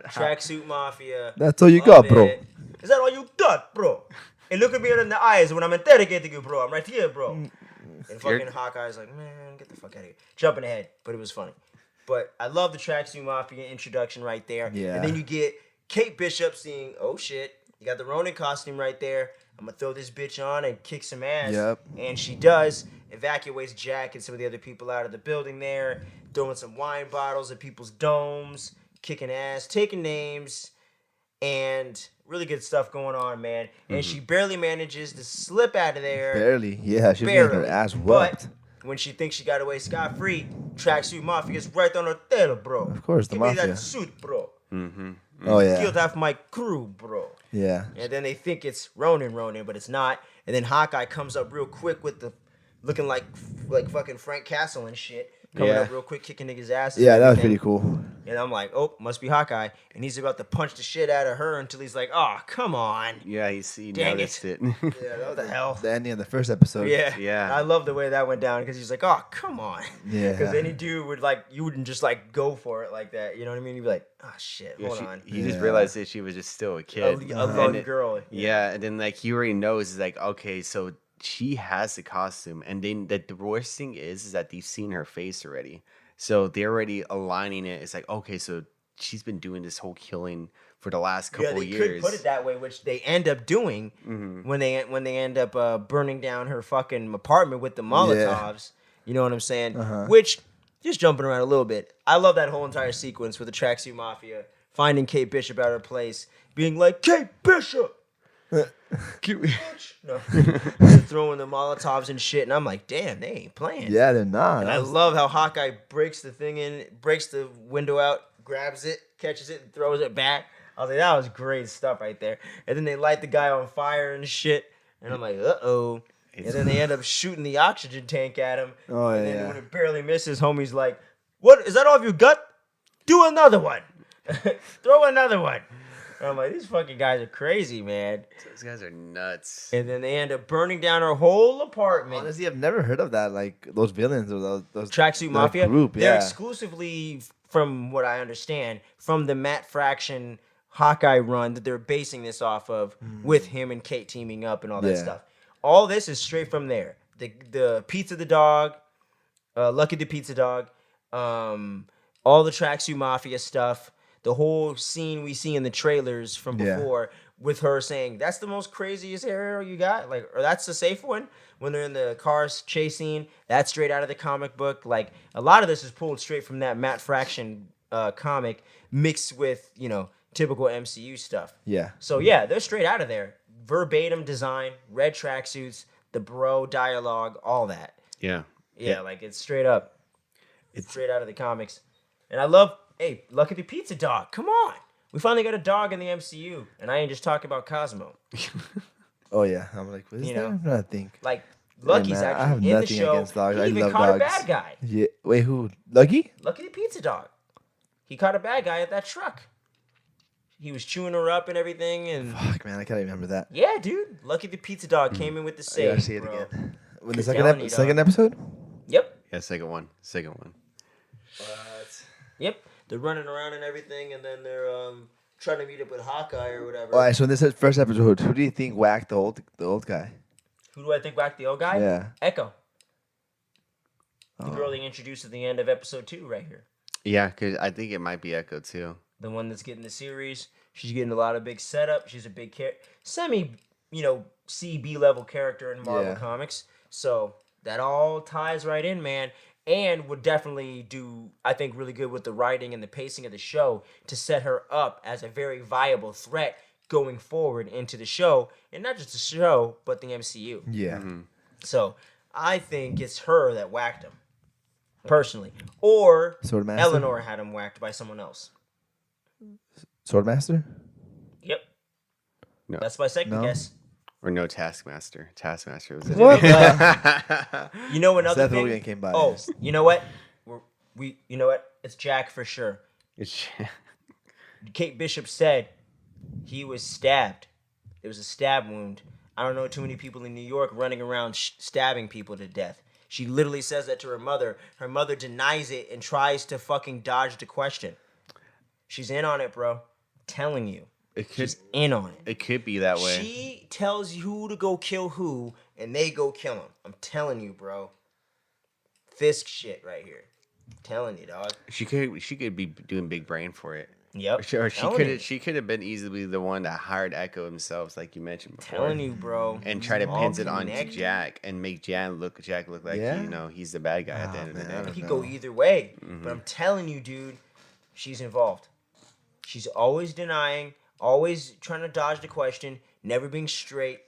Tracksuit Mafia. That's all you Love got, bro. it. Is that all you got, bro? And look at me in the eyes when I'm interrogating you, bro. I'm right here, bro. And fucking Hawkeye's like, man, get the fuck out of here. Jumping ahead, but it was funny. But I love the Tracksuit Mafia introduction right there. Yeah. And then you get Kate Bishop seeing, oh shit, you got the Ronin costume right there. I'm gonna throw this bitch on and kick some ass. Yep. And she does. Evacuates Jack and some of the other people out of the building there, throwing some wine bottles at people's domes, kicking ass, taking names, and really good stuff going on, man. And she barely manages to slip out of there. Barely. Yeah, she's getting her ass whooped. But when she thinks she got away scot-free, Tracksuit Mafia's right on her tail, bro. Of course, the Give me Mafia. that suit, bro. Oh yeah. Killed half my crew, bro. Yeah. And then they think it's Ronin, but it's not. And then Hawkeye comes up real quick with the looking like fucking Frank Castle and shit. Coming Yeah. up real quick, kicking niggas' asses. Yeah, and that was everything. pretty cool. And I'm like, oh, must be Hawkeye. And he's about to punch the shit out of her until he's like, oh, come on. Yeah, he Dang noticed it. Yeah, what the hell? The ending of the first episode. Yeah. Yeah. I love the way that went down because he's like, oh, come on. Yeah. Because any dude would you wouldn't just go for it like that. You know what I mean? You'd be like, oh, shit, Yeah, hold on. He just Yeah. realized that she was just still a A kid. lone And girl. Yeah, and then he already knows is okay, so she has the costume, and then the worst thing is that they've seen her face already, so they're already aligning it. It's like, okay, so she's been doing this whole killing for the last couple Yeah, they years. could put it that way, which they end up doing when they end up burning down her fucking apartment with the Molotovs. You know what I'm saying? Which, just jumping around a little bit, I love that whole entire sequence with the Tracksuit Mafia finding Kate Bishop at her place, being like, Kate Bishop! No. They're throwing the Molotovs and shit, and I'm like, damn, they ain't playing. Yeah, they're not. And I love how Hawkeye breaks the window out, grabs it, catches it, and throws it back. I was like, that was great stuff right there. And then they light the guy on fire and shit. And I'm like, uh-oh. And then they end up shooting the oxygen tank at him. Oh, and then yeah. when it barely misses, homie's like, what? Is that all you got? Do another one. Throw another one. I'm like, these fucking guys are crazy, man. Those guys are nuts. And then they end up burning down her whole apartment. Honestly, I've never heard of that. Like those villains or those Tracksuit Mafia group. They're Yeah. exclusively, from what I understand, from the Matt Fraction Hawkeye run that they're basing this off of, with him and Kate teaming up and all that Yeah. stuff. All this is straight from there. The Pizza the Dog, Lucky the Pizza Dog, all the Tracksuit Mafia stuff, the whole scene we see in the trailers from before with her saying, "That's the most craziest arrow you got," like, or "That's the safe one." When they're in the cars chasing, that's straight out of the comic book. Like, a lot of this is pulled straight from that Matt Fraction comic, mixed with, you know, typical MCU stuff. Yeah. So yeah, they're straight out of there. Verbatim design, red tracksuits, the bro dialogue, all that. Yeah. Yeah, like it's straight up. It's straight out of the comics. And I love, hey, Lucky the Pizza Dog. Come on. We finally got a dog in the MCU. And I ain't just talking about Cosmo. Oh yeah. I'm like, what is You that? know? I'm trying to think. Like, Lucky's man, I have actually in the nothing show. against dogs. He I even love caught a dogs. bad guy. Yeah. Wait, who? Lucky? Lucky the Pizza Dog. He caught a bad guy at that truck. He was chewing her up and everything. And Fuck, man, I can't remember that. yeah, dude. Lucky the Pizza Dog came in with the I save. gotta see it bro. again. When the Keep second telling you, second dog. episode? Yep. Yeah, second one. Yep. They're running around and everything, and then they're trying to meet up with Hawkeye or whatever. All right, so in this first episode, who do you think whacked the old guy? Who do I think whacked the old guy? Yeah. Echo. The Oh. girl they introduced at the end of episode 2 right here. Yeah, because I think it might be Echo too. The one that's getting the series. She's getting a lot of big setup. She's a big semi, C-B level character in Marvel Yeah. Comics. So that all ties right in, man. And would definitely do, I think, really good with the writing and the pacing of the show to set her up as a very viable threat going forward into the show. And not just the show, but the MCU. Yeah. So I think it's her that whacked him, personally. Or Swordmaster? Eleanor had him whacked by someone else. Swordmaster? Yep. No. That's my second No? guess. Or no, Taskmaster. Taskmaster was in What? it. You know another Seth thing? Rogen came by. Oh, you know what? You know what? It's Jack for sure. It's- Kate Bishop said he was stabbed. It was a stab wound. I don't know too many people in New York running around stabbing people to death. She literally says that to her mother. Her mother denies it and tries to fucking dodge the question. She's in on it, bro. Telling you. She's in on it. It could be that way. She tells you who to go kill who, and they go kill him. I'm telling you, bro. Fisk shit right here. I'm telling you, dog. She could be doing big brain for it. Yep. Or Telling you. she could have been easily the one that hired Echo himself, like you mentioned before. Telling you, bro. And try to All pin it on connected. Jack and make Jack look like Yeah? he's the bad guy at the Oh, end of the man, I day. don't It could know. go either way. But I'm telling you, dude, she's involved. She's always denying, always trying to dodge the question, never being straight.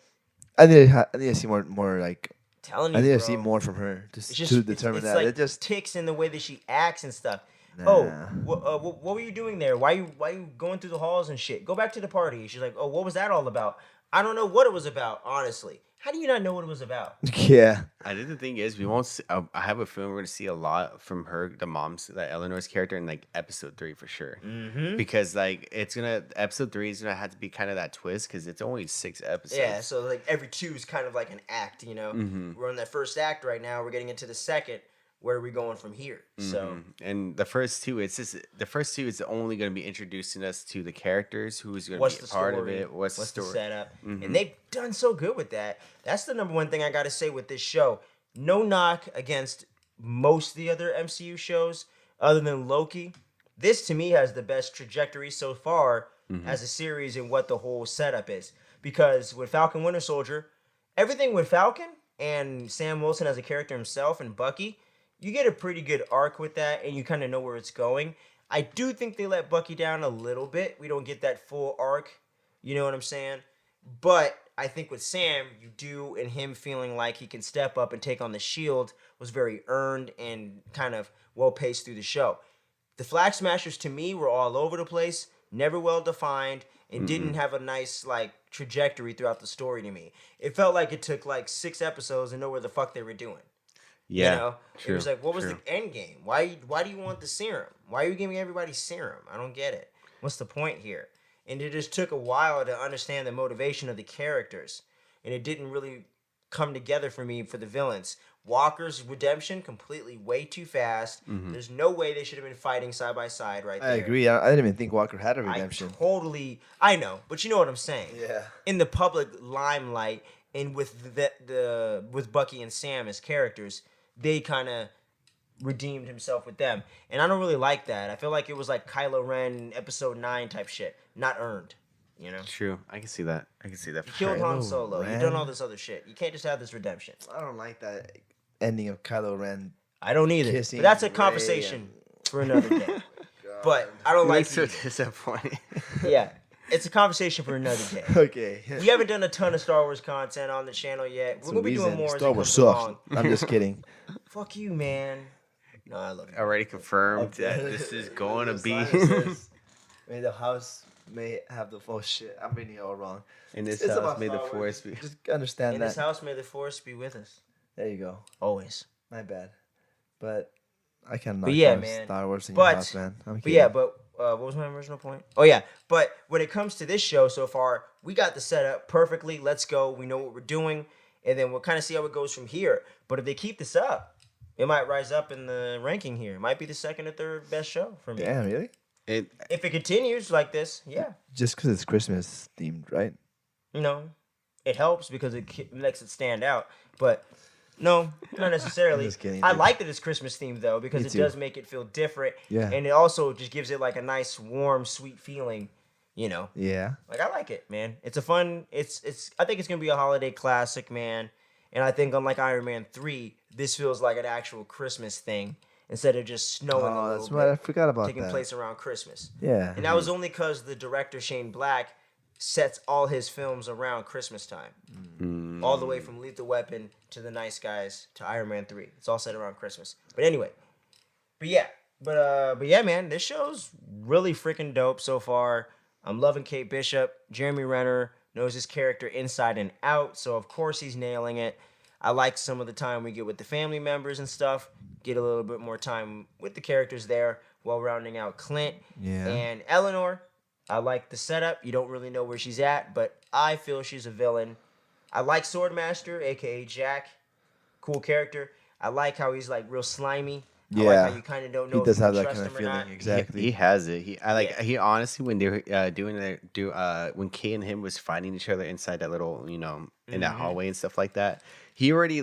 I need to see more like. Telling you, I need to bro. see more from her It's to determine it's that. like It just ticks in the way that she acts and stuff. Nah. Oh, what were you doing there? Why you going through the halls and shit? Go back to the party. She's like, oh, what was that all about? I don't know what it was about, honestly. How do you not know what it was about? yeah. I think the thing is, we won't. I have a feeling we're gonna see a lot from her, the mom's, that Eleanor's character, in like episode 3 for sure. Mm-hmm. Because like episode 3 is gonna have to be kind of that twist because it's only 6 episodes. Yeah, so like every 2 is kind of like an act, you know? Mm-hmm. We're in that first act right now. We're getting into the second. Where are we going from here? So And the first 2, is only going to be introducing us to the characters, who's going to what's be the a part story? of it, what's the story. setup? And they've done so good with that. That's the number one thing I got to say with this show. No knock against most of the other MCU shows, other than Loki. This to me has the best trajectory so far as a series and what the whole setup is. Because with Falcon Winter Soldier, everything with Falcon and Sam Wilson as a character himself and Bucky, you get a pretty good arc with that, and you kind of know where it's going. I do think they let Bucky down a little bit. We don't get that full arc. You know what I'm saying? But I think with Sam, you do, and him feeling like he can step up and take on the Shield was very earned and kind of well-paced through the show. The Flag Smashers, to me, were all over the place, never well-defined, and didn't have a nice, like, trajectory throughout the story to me. It felt like it took, like, 6 episodes to know where the fuck they were doing. Yeah, You know? true, It was like, what was true. the end game? Why do you want the serum? Why are you giving everybody serum? I don't get it. What's the point here? and it just took a while to understand the motivation of the characters, and it didn't really come together for me for the villains. Walker's redemption completely way too fast. There's no way they should have been fighting side by side right there. I agree. I didn't even think Walker had a redemption. I know, but you know what I'm saying. Yeah. In the public limelight, and with with Bucky and Sam as characters, they kind of redeemed himself with them, and I don't really like that. I feel like it was like Kylo Ren Episode 9 type shit, not earned. You know, True. I can see that. I can see that. you For killed sure. Han Solo. Ren. You've done all this other shit. You can't just have this redemption. I don't like that ending of Kylo Ren. I don't either. Kissing But that's a Rey conversation for another day. But I don't like so it. disappointing. Yeah, it's a conversation for another day. Okay. We haven't done a ton of Star Wars content on the channel yet. We're gonna be doing more as Star it Wars comes sucks. along. I'm just kidding. Fuck you, man. No, I love you. Already confirmed that this is going to be May the house may have the full shit. I'm reading it all wrong. in this It's house. about May the Star force Wars. be. Just understand In that. this house, may the force be with us There you go. always. My bad. But I can't knock But yeah, down man. Star Wars in But- your house, man. I'm But kidding. yeah, what was my original point? Oh yeah, but when it comes to this show so far, we got the setup perfectly. Let's go. We know what we're doing, and then we'll kind of see how it goes from here. But if they keep this up, it might rise up in the ranking here. It might be the second or third best show for me. Damn, really? It, If it continues like this, yeah. Just because it's Christmas themed, right? You know, it helps because it makes it stand out. But no, not necessarily. I'm just kidding, I dude. like that it's Christmas themed though because Me it too. does make it feel different. Yeah. And it also just gives it like a nice, warm, sweet feeling. You know, Yeah. like I like it, man. It's a fun. It's. I think it's gonna be a holiday classic, man. And I think unlike Iron Man 3, this feels like an actual Christmas thing instead of just snowing a Oh, little that's bit, right. I forgot about taking that. place around Christmas. Yeah. And that was only because the director Shane Black sets all his films around Christmas time, all the way from Lethal Weapon to The Nice Guys to Iron Man 3. It's all set around Christmas. But anyway, but yeah, man, this show's really freaking dope so far. I'm loving Kate Bishop. Jeremy Renner knows his character inside and out, so of course he's nailing it. I like some of the time we get with the family members and stuff. Get a little bit more time with the characters there while rounding out Clint. Yeah. And Eleanor, I like the setup. You don't really know where she's at, but I feel she's a villain. I like Swordmaster, aka Jack. Cool character. I like how he's like real slimy. I like Yeah. how you kind of don't know He does if you have that trust kind of him or not. feeling. Exactly. He has it. Yeah. He honestly when they were when Kay and him was fighting each other inside that little in that hallway and stuff like that. He already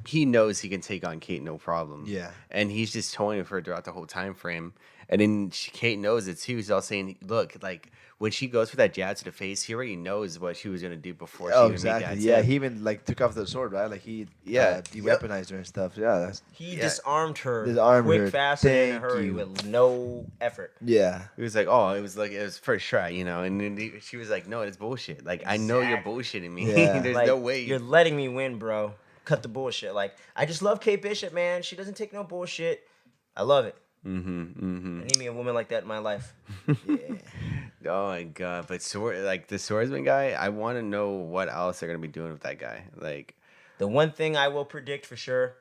he knows he can take on Kate no problem. Yeah. And he's just toying with her throughout the whole time frame. And then Kate knows it too. He's all saying, "Look, like when she goes for that jab to the face, he already knows what she was gonna do before she Oh, even exactly. made that Yeah, tip. he even took off the sword, right? Like he Yeah. de-weaponized her and stuff. Yeah, that's He disarmed her Disarmed quick, her. fast, and in a Thank hurry you. with no effort. yeah. He was like, "Oh, it was first try, And then she was like, "No, it's bullshit. Like I know you're Exactly. bullshitting me. Yeah. There's Like, no way you're letting me win, bro. Cut the bullshit. Like I just love Kate Bishop, man. She doesn't take no bullshit. I love it. I need me a woman like that in my life. Yeah. Oh my god! But the swordsman guy, I want to know what else they're gonna be doing with that guy. Like, The one thing I will predict for sure: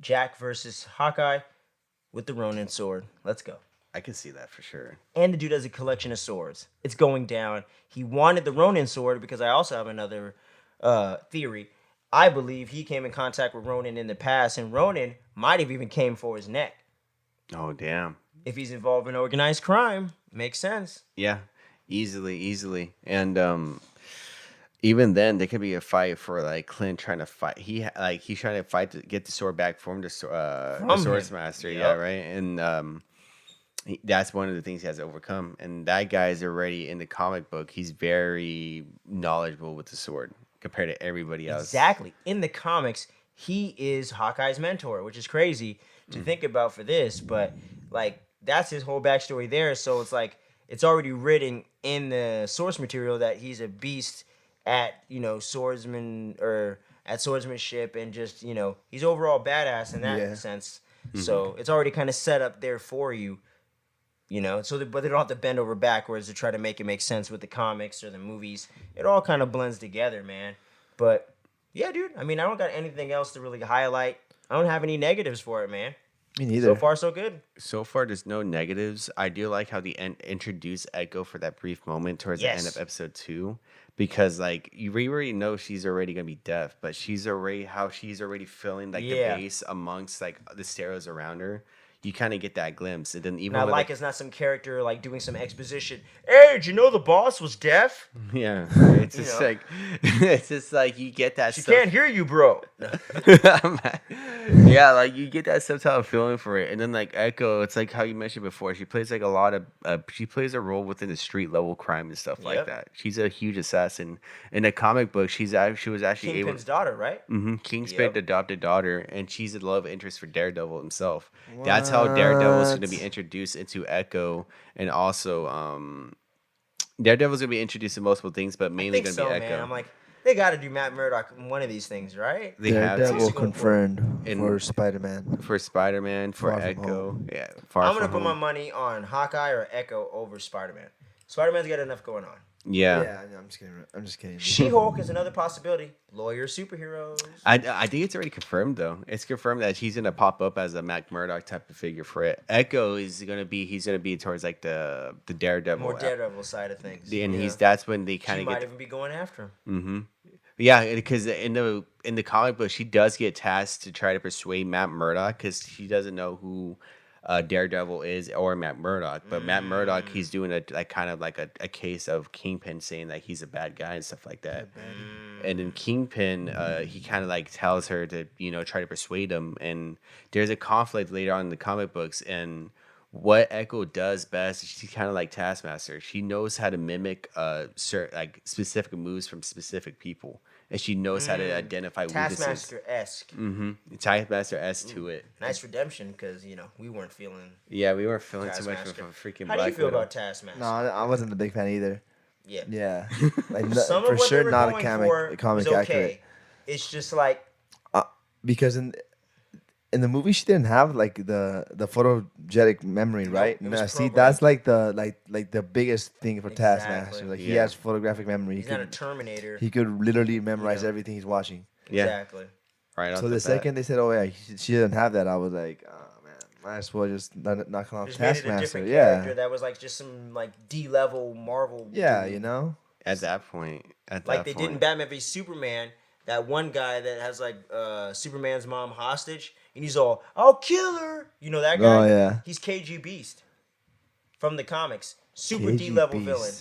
Jack versus Hawkeye with the Ronin sword. Let's go. I can see that for sure. And the dude has a collection of swords. It's going down. He wanted the Ronin sword because I also have another theory. I believe he came in contact with Ronin in the past, and Ronin might have even came for his neck. Oh damn! If he's involved in organized crime, makes sense. Yeah, easily. And even then, there could be a fight for like Clint trying to fight. He's trying to fight to get the sword back from the From swords him. master. Yep. Yeah, right. And that's one of the things he has to overcome. And that guy is already in the comic book. He's very knowledgeable with the sword compared to everybody else. Exactly. In the comics, he is Hawkeye's mentor, which is crazy to think about for this, but like that's his whole backstory there. So it's like it's already written in the source material that he's a beast at swordsman or at swordsmanship, and just he's overall badass in that sense. So it's already kind of set up there for you. But they don't have to bend over backwards to try to make it make sense with the comics or the movies. It all kind of blends together, man. But yeah, dude. I mean, I don't got anything else to really highlight. I don't have any negatives for it, man. Me neither. So far, so good. So far, there's no negatives. I do like how they introduced Echo for that brief moment towards the end of Yes. episode 2, because like we already know she's already gonna be deaf, but she's already feeling like the Yeah. bass amongst like the stereos around her. You kind of get that glimpse, and then And even I with like it's not some character like doing some exposition. Hey, did you know the boss was deaf? yeah, it's You just know. like it's just like you get that She stuff. can't hear you, bro. Yeah, like you get that subtle feeling for it, and then like Echo, it's like how you mentioned before. She plays like a lot of, she plays a role within the street level crime and stuff like Yep. that. She's a huge assassin. In the comic book, she was actually able. Kingpin's daughter, right? Kingspin's Yep. adopted daughter, and she's a love interest for Daredevil himself. That's how Daredevil's going to be What? introduced into Echo, and also Daredevil's going to be introduced to multiple things, but I mainly think going to be so, Echo. man. I'm like, they got to do Matt Murdock in one of these things, right? They have to. Daredevil Who's going for it? confirmed And- for Spider-Man. For Spider-Man, for Far From Echo, Home. yeah, Far I'm From gonna put my Home. money on Hawkeye or Echo over Spider-Man. Spider-Man's got enough going on. Yeah. I'm just kidding. I'm just kidding. She-Hulk is another possibility. Lawyer superheroes. I think it's already confirmed though. It's confirmed that he's gonna pop up as a Mac Murdock type of figure for it. Echo is gonna be towards like the Daredevil. More Daredevil side of things. And Yeah. that's when they She kind of might get. even be going after him. Mm-hmm. Yeah, because in the comic book, she does get tasked to try to persuade Matt Murdock because she doesn't know who Daredevil is or Matt Murdock. But Matt Murdock, he's doing a kind of like a case of Kingpin saying that he's a bad guy and stuff like that. And then Kingpin, he kind of like tells her to try to persuade him. And there's a conflict later on in the comic books. And what Echo does best is she's kind of like Taskmaster. She knows how to mimic certain like specific moves from specific people, and she knows how to identify weaknesses. Taskmaster-esque. Taskmaster S to it. Nice redemption, because we weren't feeling Yeah, we weren't feeling too much Taskmaster. of a freaking How Black do you feel Widow. about Taskmaster? No, I wasn't a big fan either. Yeah. Yeah, like Some for of what sure they were not going a for comic was okay. accurate. It's just like Because in the movie she didn't have like the photogenic memory, right? it was Now, see, programmed. that's like the biggest thing for Exactly. Taskmaster. Like he Yeah. has photographic memory. he's not a Terminator. He could literally memorize Yeah. everything he's watching. Yeah. Exactly. Right. So off the bat. second they said, "Oh yeah, she didn't have that," I was like, "Oh man, might as well just knock off Just made it a Taskmaster." different Yeah, character that was like just some like D-level Marvel. yeah, dude. you know. at that point, Like they did in Batman v Superman. That one guy that has like Superman's mom hostage, and he's all, "I'll kill her." You know that guy? Oh yeah. He's KG Beast from the comics. Super KG D-level Beast. villain.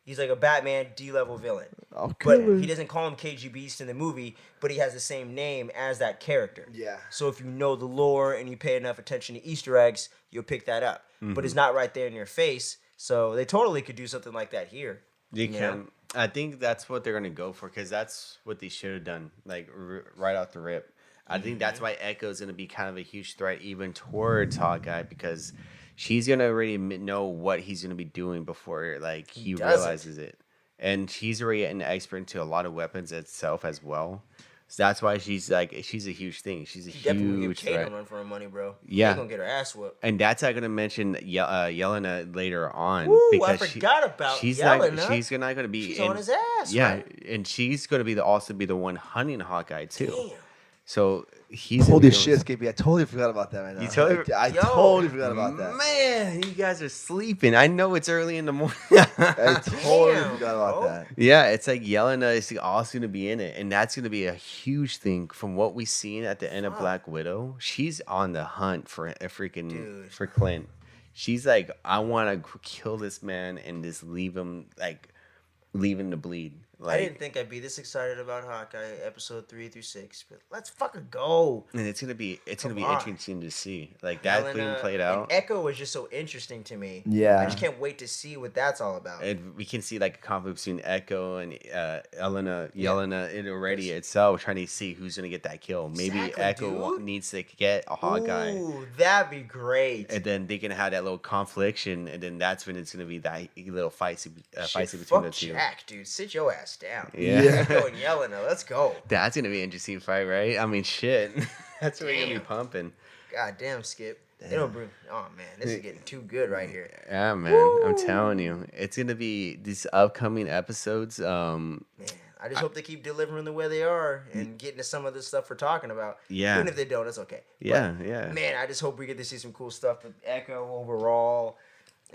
He's like a Batman D-level villain. I'll But kill her. he doesn't call him KG Beast in the movie, but he has the same name as that character. Yeah. So if you know the lore and you pay enough attention to Easter eggs, you'll pick that up. But it's not right there in your face. So they totally could do something like that here. You know? can. I think that's what they're gonna go for because that's what they should have done, like right off the rip. I think that's why Echo is gonna be kind of a huge threat even towards Hawkeye because she's gonna already know what he's gonna be doing before like he doesn't. realizes it, and she's already an expert into a lot of weapons itself as well. So that's why she's a huge thing. She's a Definitely give huge Kate threat. a run for her money, bro. Yeah. They're gonna get her ass whooped. And that's not gonna mention Yelena later on Ooh, I because forgot about she's Yelena. not she's not gonna be She's in, on his ass. yeah, right? and she's gonna be also be the one hunting Hawkeye too. Damn. So he's Holy gonna be shit, Skippy! I totally forgot about that right now. You totally- I Yo, totally forgot about that. Man, you guys are sleeping. I know it's early in the morning. I totally Damn, forgot about bro. that. Yeah, it's like Yelena is also gonna be in it, and that's gonna be a huge thing from what we've seen at the end of Fuck. Black Widow. She's on the hunt for a freaking Dude. for Clint. She's like, I want to kill this man and just leave him to bleed. I didn't think I'd be this excited about Hawkeye episode 3 through 6, but let's fucking go. and it's gonna be Come on. interesting to see like that being Helena played and out. Echo was just so interesting to me. Yeah. I just can't wait to see what that's all about. And we can see like a conflict between Echo and Yelena it already itself, trying to see who's gonna get that kill. Maybe Exactly, Echo dude. needs to get a Hawkeye, Ooh, that'd be great. and then they can have that little confliction, and then that's when it's gonna be that little fight Shit, between fuck the two. Jack, dude. Sit your ass down. Yeah. Echo and Yelena, let's go. That's gonna be an interesting fight, right? I mean, shit. That's what we're gonna be Damn. pumping. God damn, Skip. They don't bring. Oh man, this is getting too good right here. Yeah, man. I'm telling you, it's gonna be these upcoming episodes. Man, I just hope they keep delivering the way they are and getting to some of the stuff we're talking about. Yeah. Even if they don't, it's okay. Yeah, But, yeah. Man, I just hope we get to see some cool stuff with Echo overall.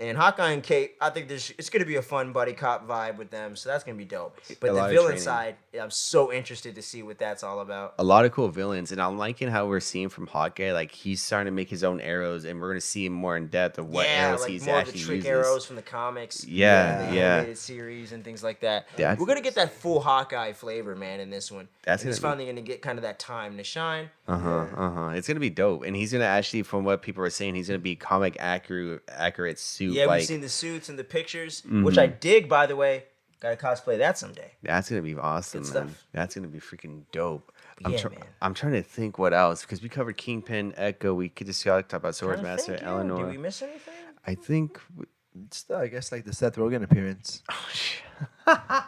And Hawkeye and Kate, I think it's going to be a fun buddy cop vibe with them, so that's going to be dope. But A the lot of villain training. side, I'm so interested to see what that's all about. A lot of cool villains, and I'm liking how we're seeing from Hawkeye, like he's starting to make his own arrows, and we're gonna see him more in depth of what arrows like he's more of actually the trick uses. arrows from the comics. Yeah, the yeah. animated series and things like that. That's- We're gonna get that full Hawkeye flavor, man, in this one. That's And he's gonna finally gonna get kind of that time to shine. It's gonna be dope, and he's gonna actually, from what people are saying, he's gonna be comic accurate suit. Yeah, like, we've seen the suits and the pictures, which I dig, by the way. Gotta cosplay that someday. That's gonna be awesome, Good man. stuff. That's gonna be freaking dope. Yeah, man. I'm trying to think what else, because we covered Kingpin, Echo. We could just talk about Swordmaster, Eleanor. Did we miss anything? I think. It's I guess like the Seth Rogen appearance.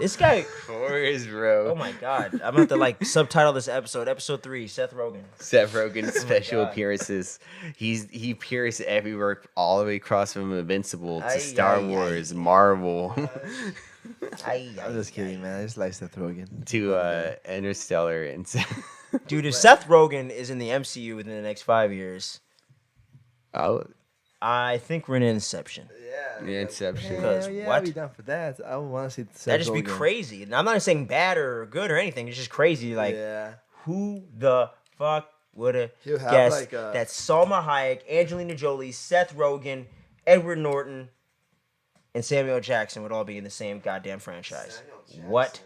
This guy. Of course, bro. Oh my god! I'm gonna have to subtitle this episode 3, Seth Rogen. Seth Rogen's special God. appearances. He appears everywhere, all the way across from Invincible to Ay, Star ay, Wars, Marvel, I'm just kidding, man. I just like Seth Rogen. to Interstellar, and Dude, if Seth Rogen is in the MCU within the next 5 years, oh, I think we're in Inception. yeah, Inception. Because yeah, what? I'd be down for that. I would want to see Seth That'd just be Rogen. crazy. And I'm not saying bad or good or anything. It's just crazy. Like, yeah. who the fuck would have He'll have, guessed like, a- that Salma Hayek, Angelina Jolie, Seth Rogen, Edward Norton, and Samuel Jackson would all be in the same goddamn franchise? What?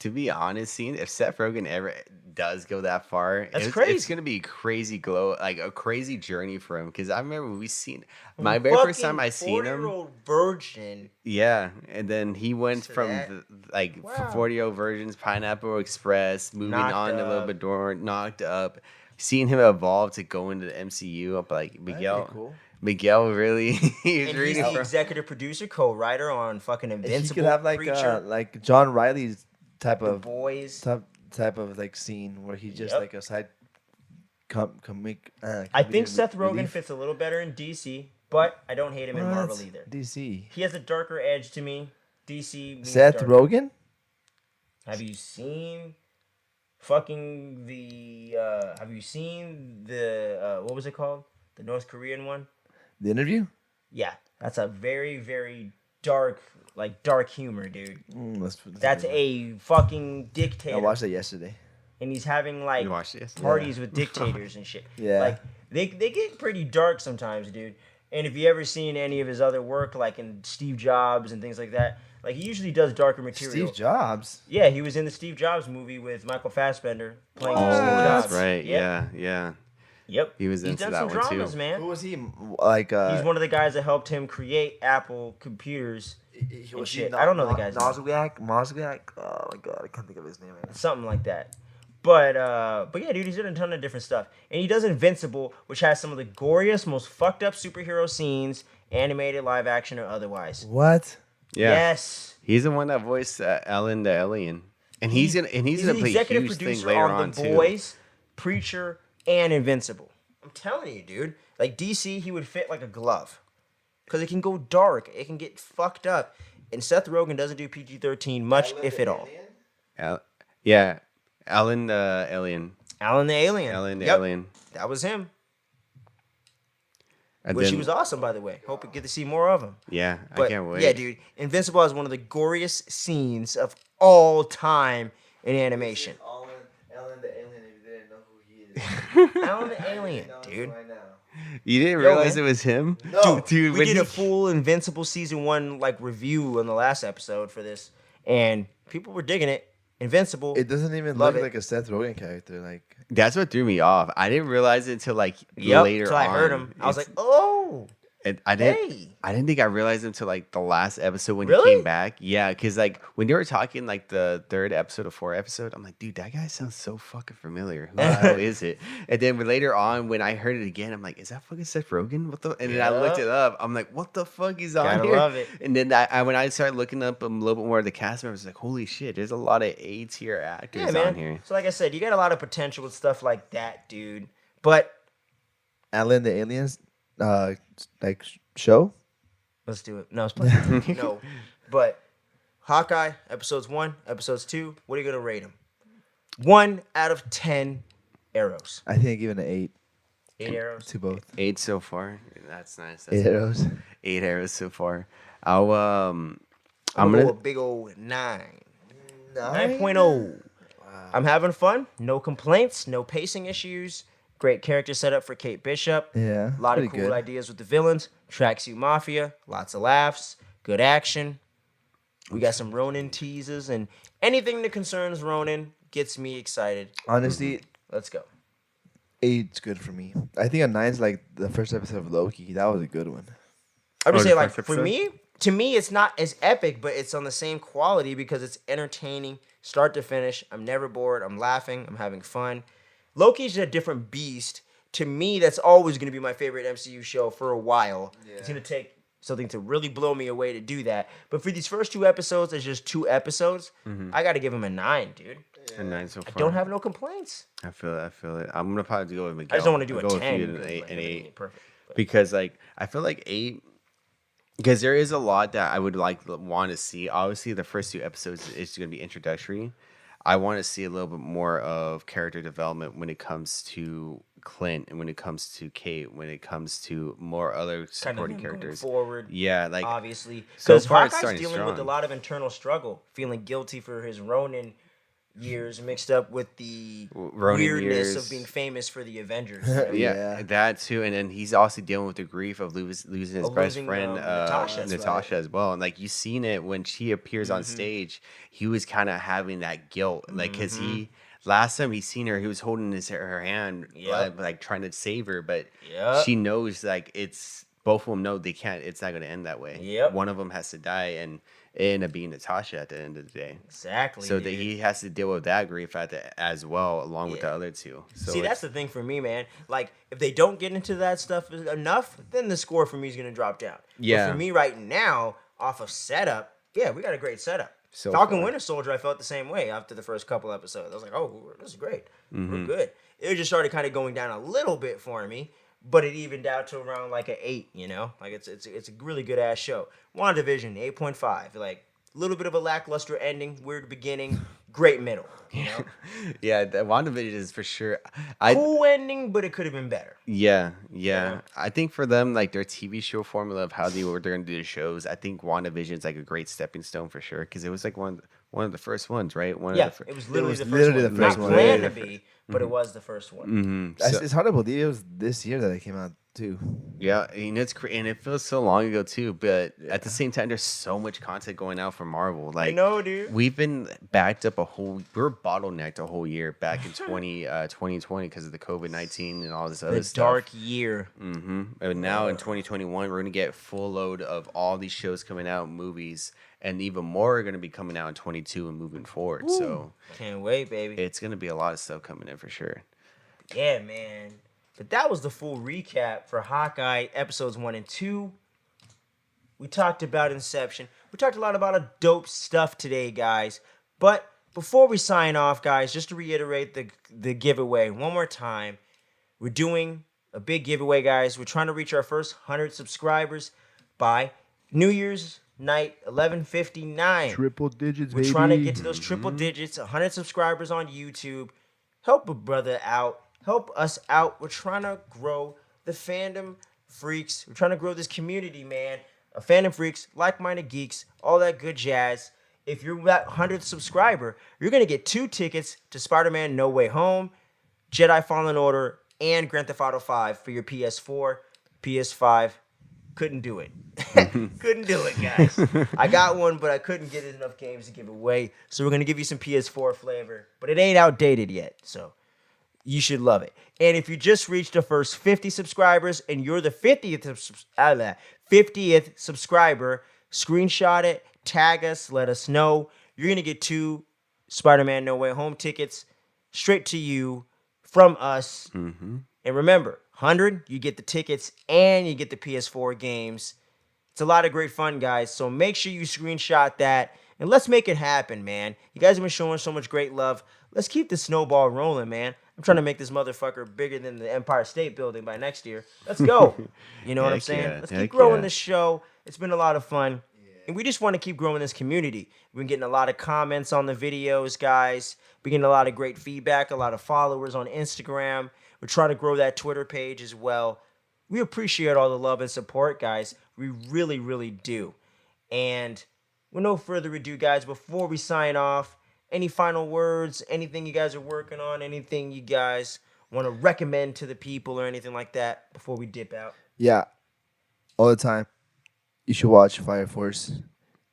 To be honest, seeing if Seth Rogen ever does go that far, That's it's crazy. gonna be a crazy journey for him. Because I remember we seen my very first time I seen him. 40-year-old virgin. Yeah, and then he went To from that? Wow. 40-year-old virgins, Pineapple Express, moving Knocked on a little Up. bit more, knocked up. Seeing him evolve to go into the MCU, I'm like Miguel. cool. Miguel really, he's And he's reading the from. executive producer, co-writer on fucking And Invincible, he could have Preacher, like John Riley's type The of Boys. type of like scene where he's just Yep. like a side comic. I think comedic Seth Rogen relief. fits a little better in DC, but I don't hate him in What? Marvel either. DC. He has a darker edge to me. DC. means Seth darker. Rogen. Have you seen fucking the? Have you seen the? What was it called? The North Korean one. The interview. Yeah, that's a very very dark dark humor, dude. That's good. a fucking dictator. I watched it yesterday. And he's having like You watched this? parties with dictators and shit. Yeah. Like they get pretty dark sometimes, dude. And if you ever seen any of his other work, like in Steve Jobs and things like that, like he usually does darker material. Steve Jobs. Yeah, he was in the Steve Jobs movie with Michael Fassbender playing Oh, Steve Jobs. that's right. Yep. Yeah. Yep. He was He's into done that some one, too. dramas, Who man. was he? Like He's one of the guys that helped him create Apple computers. was shit. I don't know the guy's name. Moswiak. Oh my god, I can't think of his name. Right Something like that. But yeah, dude, he's done a ton of different stuff. And he does Invincible, which has some of the goriest, most fucked up superhero scenes, animated, live action, or otherwise. What? Yeah. Yes. He's the one that voiced Ellen the Alien, and he's gonna He's play the a executive huge thing producer later on on The too. Boys, Preacher, and Invincible. I'm telling you, dude. Like DC, he would fit like a glove. Because it can go dark. It can get fucked up. And Seth Rogen doesn't do PG-13 much, if at all. Yeah, Ellen the Alien. Alan the Alien. Ellen the Yep, Alien. that was him. And Which then, he was awesome, by the way. Hope we get to see more of him. Yeah, But I can't wait. yeah, dude, Invincible has one of the goriest scenes of all time in animation. Ellen the alien. If you didn't know who he is. Alan the Alien, dude. Right now. You didn't Yo, realize man. it was him? No. Dude, We when did he- a full Invincible season 1 review on the last episode for this, and people were digging it. Invincible. It doesn't even Love look it. like a Seth Rogen character. Like That's what threw me off. I didn't realize it until like Yep, later till I heard on. him. I was like, It's- oh, I didn't. hey. I didn't think I realized until like the last episode when Really? he came back. Yeah, because like when they were talking like the third episode of 4 episode, I'm like, dude, that guy sounds so fucking familiar. Who the hell is it? And then later on, when I heard it again, I'm like, is that fucking Seth Rogen? What the? And then I looked Yeah. it up. I'm like, what the fuck is on Gotta here? love it. And then when I started looking up a little bit more of the cast members, I was like, holy shit, there's a lot of A tier actors Yeah, man. on here. So like I said, you got a lot of potential with stuff like that, dude. But Alan the aliens, show. let's do it. No, it's playing. No, but Hawkeye, episodes 1, episodes 2. What are you going to rate them? 1 out of 10 arrows. I think I give it an 8 8 arrows? to both. 8 so far. That's nice. 8 arrows. 8 arrows so far. I'll I'm I'm going to gonna go a big old 9. 9? 9.0. I'm having fun. No complaints. No pacing issues. Great character setup for Kate Bishop. Yeah. A lot of pretty cool good. ideas with the villains. Tracksuit Mafia. Lots of laughs. Good action. We got some Ronin teases. And anything that concerns Ronin gets me excited. Honestly, Let's go. 8's good for me. I think a 9's like the first episode of Loki. That was a good one. I'm just the saying, like, first for episode? me, to me, it's not as epic, but it's on the same quality because it's entertaining, start to finish. I'm never bored. I'm laughing. I'm having fun. Loki's a different beast. To me, that's always going to be my favorite MCU show for a while. Yeah. It's going to take something to really blow me away to do that. But for these first 2 episodes, it's just 2 episodes. I got to give him a 9, dude. a 9 so far. I don't have no complaints. I feel it. I'm gonna probably go with Miguel. I just don't want to do I'll a go with 10. you, because, an 8, like, an everything 8. ain't perfect. But Because like I feel like 8 because there is a lot that I would want to see. Obviously, the first 2 episodes is going to be introductory. I want to see a little bit more of character development when it comes to Clint and when it comes to Kate, when it comes to more other kind of supporting them going characters. forward. Yeah, like Obviously, so because far it's Hawkeye's starting dealing with a strong. lot of internal struggle, feeling guilty for his Ronin years mixed up with the Ronin weirdness years. of being famous for the Avengers. Yeah, that too, and then he's also dealing with the grief of losing his Of best losing, friend Natasha. Natasha as well. And like you seen it when she appears on stage, he was kind of having that guilt, like because he last time he seen her, he was holding her hand, Yep. like trying to save her, but Yep. she knows like it's both of them know they can't. It's not going to end that way. Yep. One of them has to die, and it ended up being Natasha at the end of the day. Exactly. So that dude. he has to deal with that grief as well, along with the Yeah. other 2. So See, that's the thing for me, man. Like, if they don't get into that stuff enough, then the score for me is going to drop down. Yeah. But for me right now, off of setup, yeah, we got a great setup. So Falcon far. Winter Soldier, I felt the same way after the first couple episodes. I was like, oh, this is great. Mm-hmm. We're good. It just started kind of going down a little bit for me, but it evened out to around like an 8, you know? Like, it's a really good-ass show. WandaVision, 8.5. Like, a little bit of a lackluster ending, weird beginning, great middle, you know? Yeah, the WandaVision is for sure. Cool ending, but it could have been better. Yeah. Yeah. I think for them, like their TV show formula of how they're going to do the shows, I think WandaVision is like a great stepping stone for sure because it was like one of the first ones, right? Yeah, it was literally the first one. the first Not one. planned to be, but it was the first one. Mm-hmm. It's hard to believe it was this year that it came out too. Yeah, and and it feels so long ago too. But at the same time, there's so much content going out for Marvel. Like, I know, dude. We've been backed up we're bottlenecked a whole year back in 2020 because of the COVID-19 and all this other The stuff. dark year. Mm-hmm. And now in 2021, we're gonna get full load of all these shows coming out, movies, and even more are gonna be coming out in 22 and moving forward. So Can't wait, baby. it's gonna be a lot of stuff coming in for sure. Yeah, man. But that was the full recap for Hawkeye episodes 1 and 2. We talked about Inception. We talked a lot about dope stuff today, guys. But before we sign off, guys, just to reiterate the giveaway one more time, we're doing a big giveaway, guys. We're trying to reach our first 100 subscribers by New Year's night, 11:59. Triple digits, We're baby. trying to get to those triple digits, 100 subscribers on YouTube. Help a brother out. Help us out. We're trying to grow the Fandom Freaks. We're trying to grow this community, man. Fandom Freaks, like-minded geeks, all that good jazz. If you're that 100th subscriber, you're going to get 2 tickets to Spider-Man No Way Home, Jedi Fallen Order, and Grand Theft Auto 5 for your PS4, PS5. Couldn't do it. Couldn't do it, guys. I got one, but I couldn't get enough games to give away. So we're going to give you some PS4 flavor. But it ain't outdated yet, so you should love it. And if you just reached the first 50 subscribers and you're the 50th subscriber, screenshot it, tag us, let us know. You're going to get 2 Spider-Man No Way Home tickets straight to you from us. Mm-hmm. And remember, 100, you get the tickets and you get the PS4 games. It's a lot of great fun, guys. So make sure you screenshot that and let's make it happen, man. You guys have been showing so much great love. Let's keep the snowball rolling, man. I'm trying to make this motherfucker bigger than the Empire State Building by next year. Let's go. You know what I'm Heck saying? yeah. Let's Heck keep growing yeah. this show. It's been a lot of fun. And we just want to keep growing this community. We've been getting a lot of comments on the videos, guys. We're getting a lot of great feedback, a lot of followers on Instagram. We're trying to grow that Twitter page as well. We appreciate all the love and support, guys. We really, really do. And with no further ado, guys, before we sign off, any final words, anything you guys are working on, anything you guys want to recommend to the people or anything like that before we dip out? Yeah, all the time. You should watch Fire Force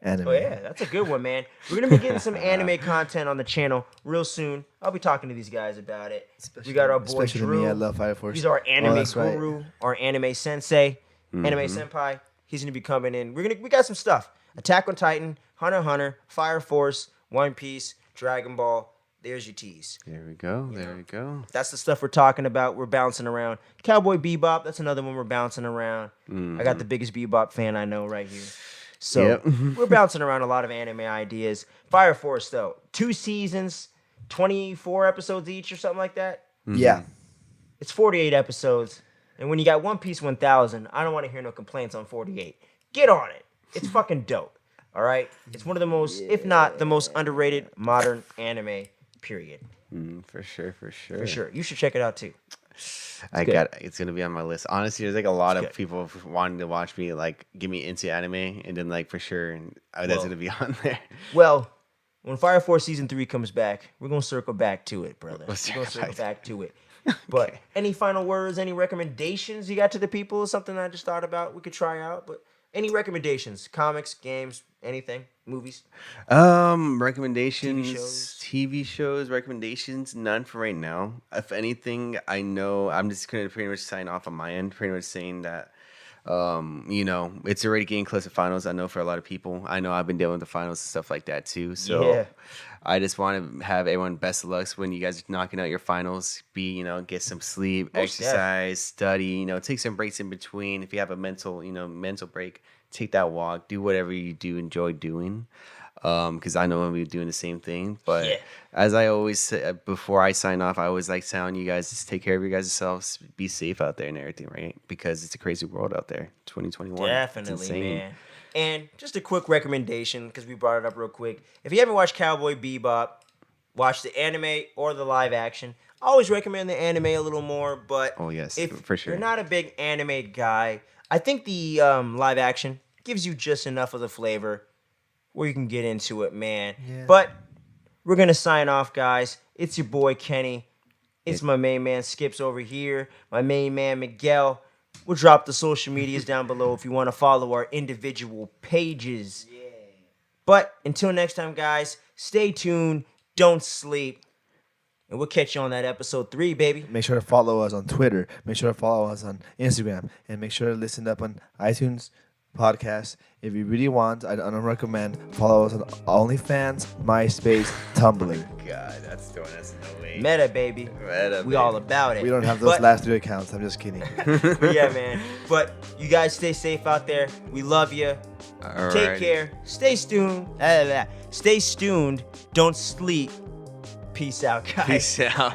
anime. Oh, yeah, that's a good one, man. We're going to be getting some anime content on the channel real soon. I'll be talking to these guys about it. We got our boy Especially Drew. me, I love Fire Force. He's our anime that's right. guru, our anime sensei, anime senpai. He's going to be coming in. We got some stuff. Attack on Titan, Hunter x Hunter, Fire Force, One Piece, Dragon Ball. There's your tease. There we go. There we go. That's the stuff we're talking about. We're bouncing around. Cowboy Bebop, that's another one we're bouncing around. I got the biggest Bebop fan I know right here. So we're bouncing around a lot of anime ideas. Fire Force, though, 2 seasons, 24 episodes each or something like that. Yeah. It's 48 episodes. And when you got One Piece 1000, I don't want to hear no complaints on 48. Get on it. It's fucking dope. All right? It's one of the most, if not the most underrated modern anime, period. For sure. For sure. You should check it out, too. It's gonna be on my list. Honestly, there's like a lot of people wanting to watch me, like get me into anime, and then like for sure, that's gonna be on there. Well, when Fire Force season 3 comes back, we're gonna circle back to it, brother. We're gonna circle back to it. But any final words, any recommendations you got to the people? Something I just thought about we could try out. But any recommendations? Comics, games, anything, movies? Recommendations, TV shows, recommendations, none for right now. If anything, I know I'm just gonna pretty much sign off on my end, pretty much saying that it's already getting close to finals. I know for a lot of people. I know I've been dealing with the finals and stuff like that too. So I just want to have everyone best of luck when you guys are knocking out your finals. Get some sleep, exercise, study, take some breaks in between. If you have a mental break, take that walk, do whatever you do enjoy doing. Because I know I'm be doing the same thing. But as I always say, before I sign off, I always like telling you guys, just take care of you guys yourselves, be safe out there and everything, right? Because it's a crazy world out there, 2021. Definitely, man. And just a quick recommendation, because we brought it up real quick. If you haven't watched Cowboy Bebop, watch the anime or the live action. I always recommend the anime a little more, but for sure. You're not a big anime guy, I think the live action gives you just enough of the flavor where you can get into it, man. Yeah. But we're going to sign off, guys. It's your boy, Kenny. It's my main man, Skips, over here. My main man, Miguel. We'll drop the social medias down below if you want to follow our individual pages. Yeah. But until next time, guys, stay tuned. Don't sleep. And we'll catch you on that episode 3, baby. Make sure to follow us on Twitter. Make sure to follow us on Instagram. And make sure to listen up on iTunes podcast. If you really want, I don't recommend, follow us on OnlyFans, MySpace, Tumblr. God, that's throwing us in the way. Meta, baby. We all about it. We don't have those last 3 accounts. I'm just kidding. But yeah, man. But you guys stay safe out there. We love you. Take care. Stay tuned. Stay tuned. Don't sleep. Peace out, guys. Peace out.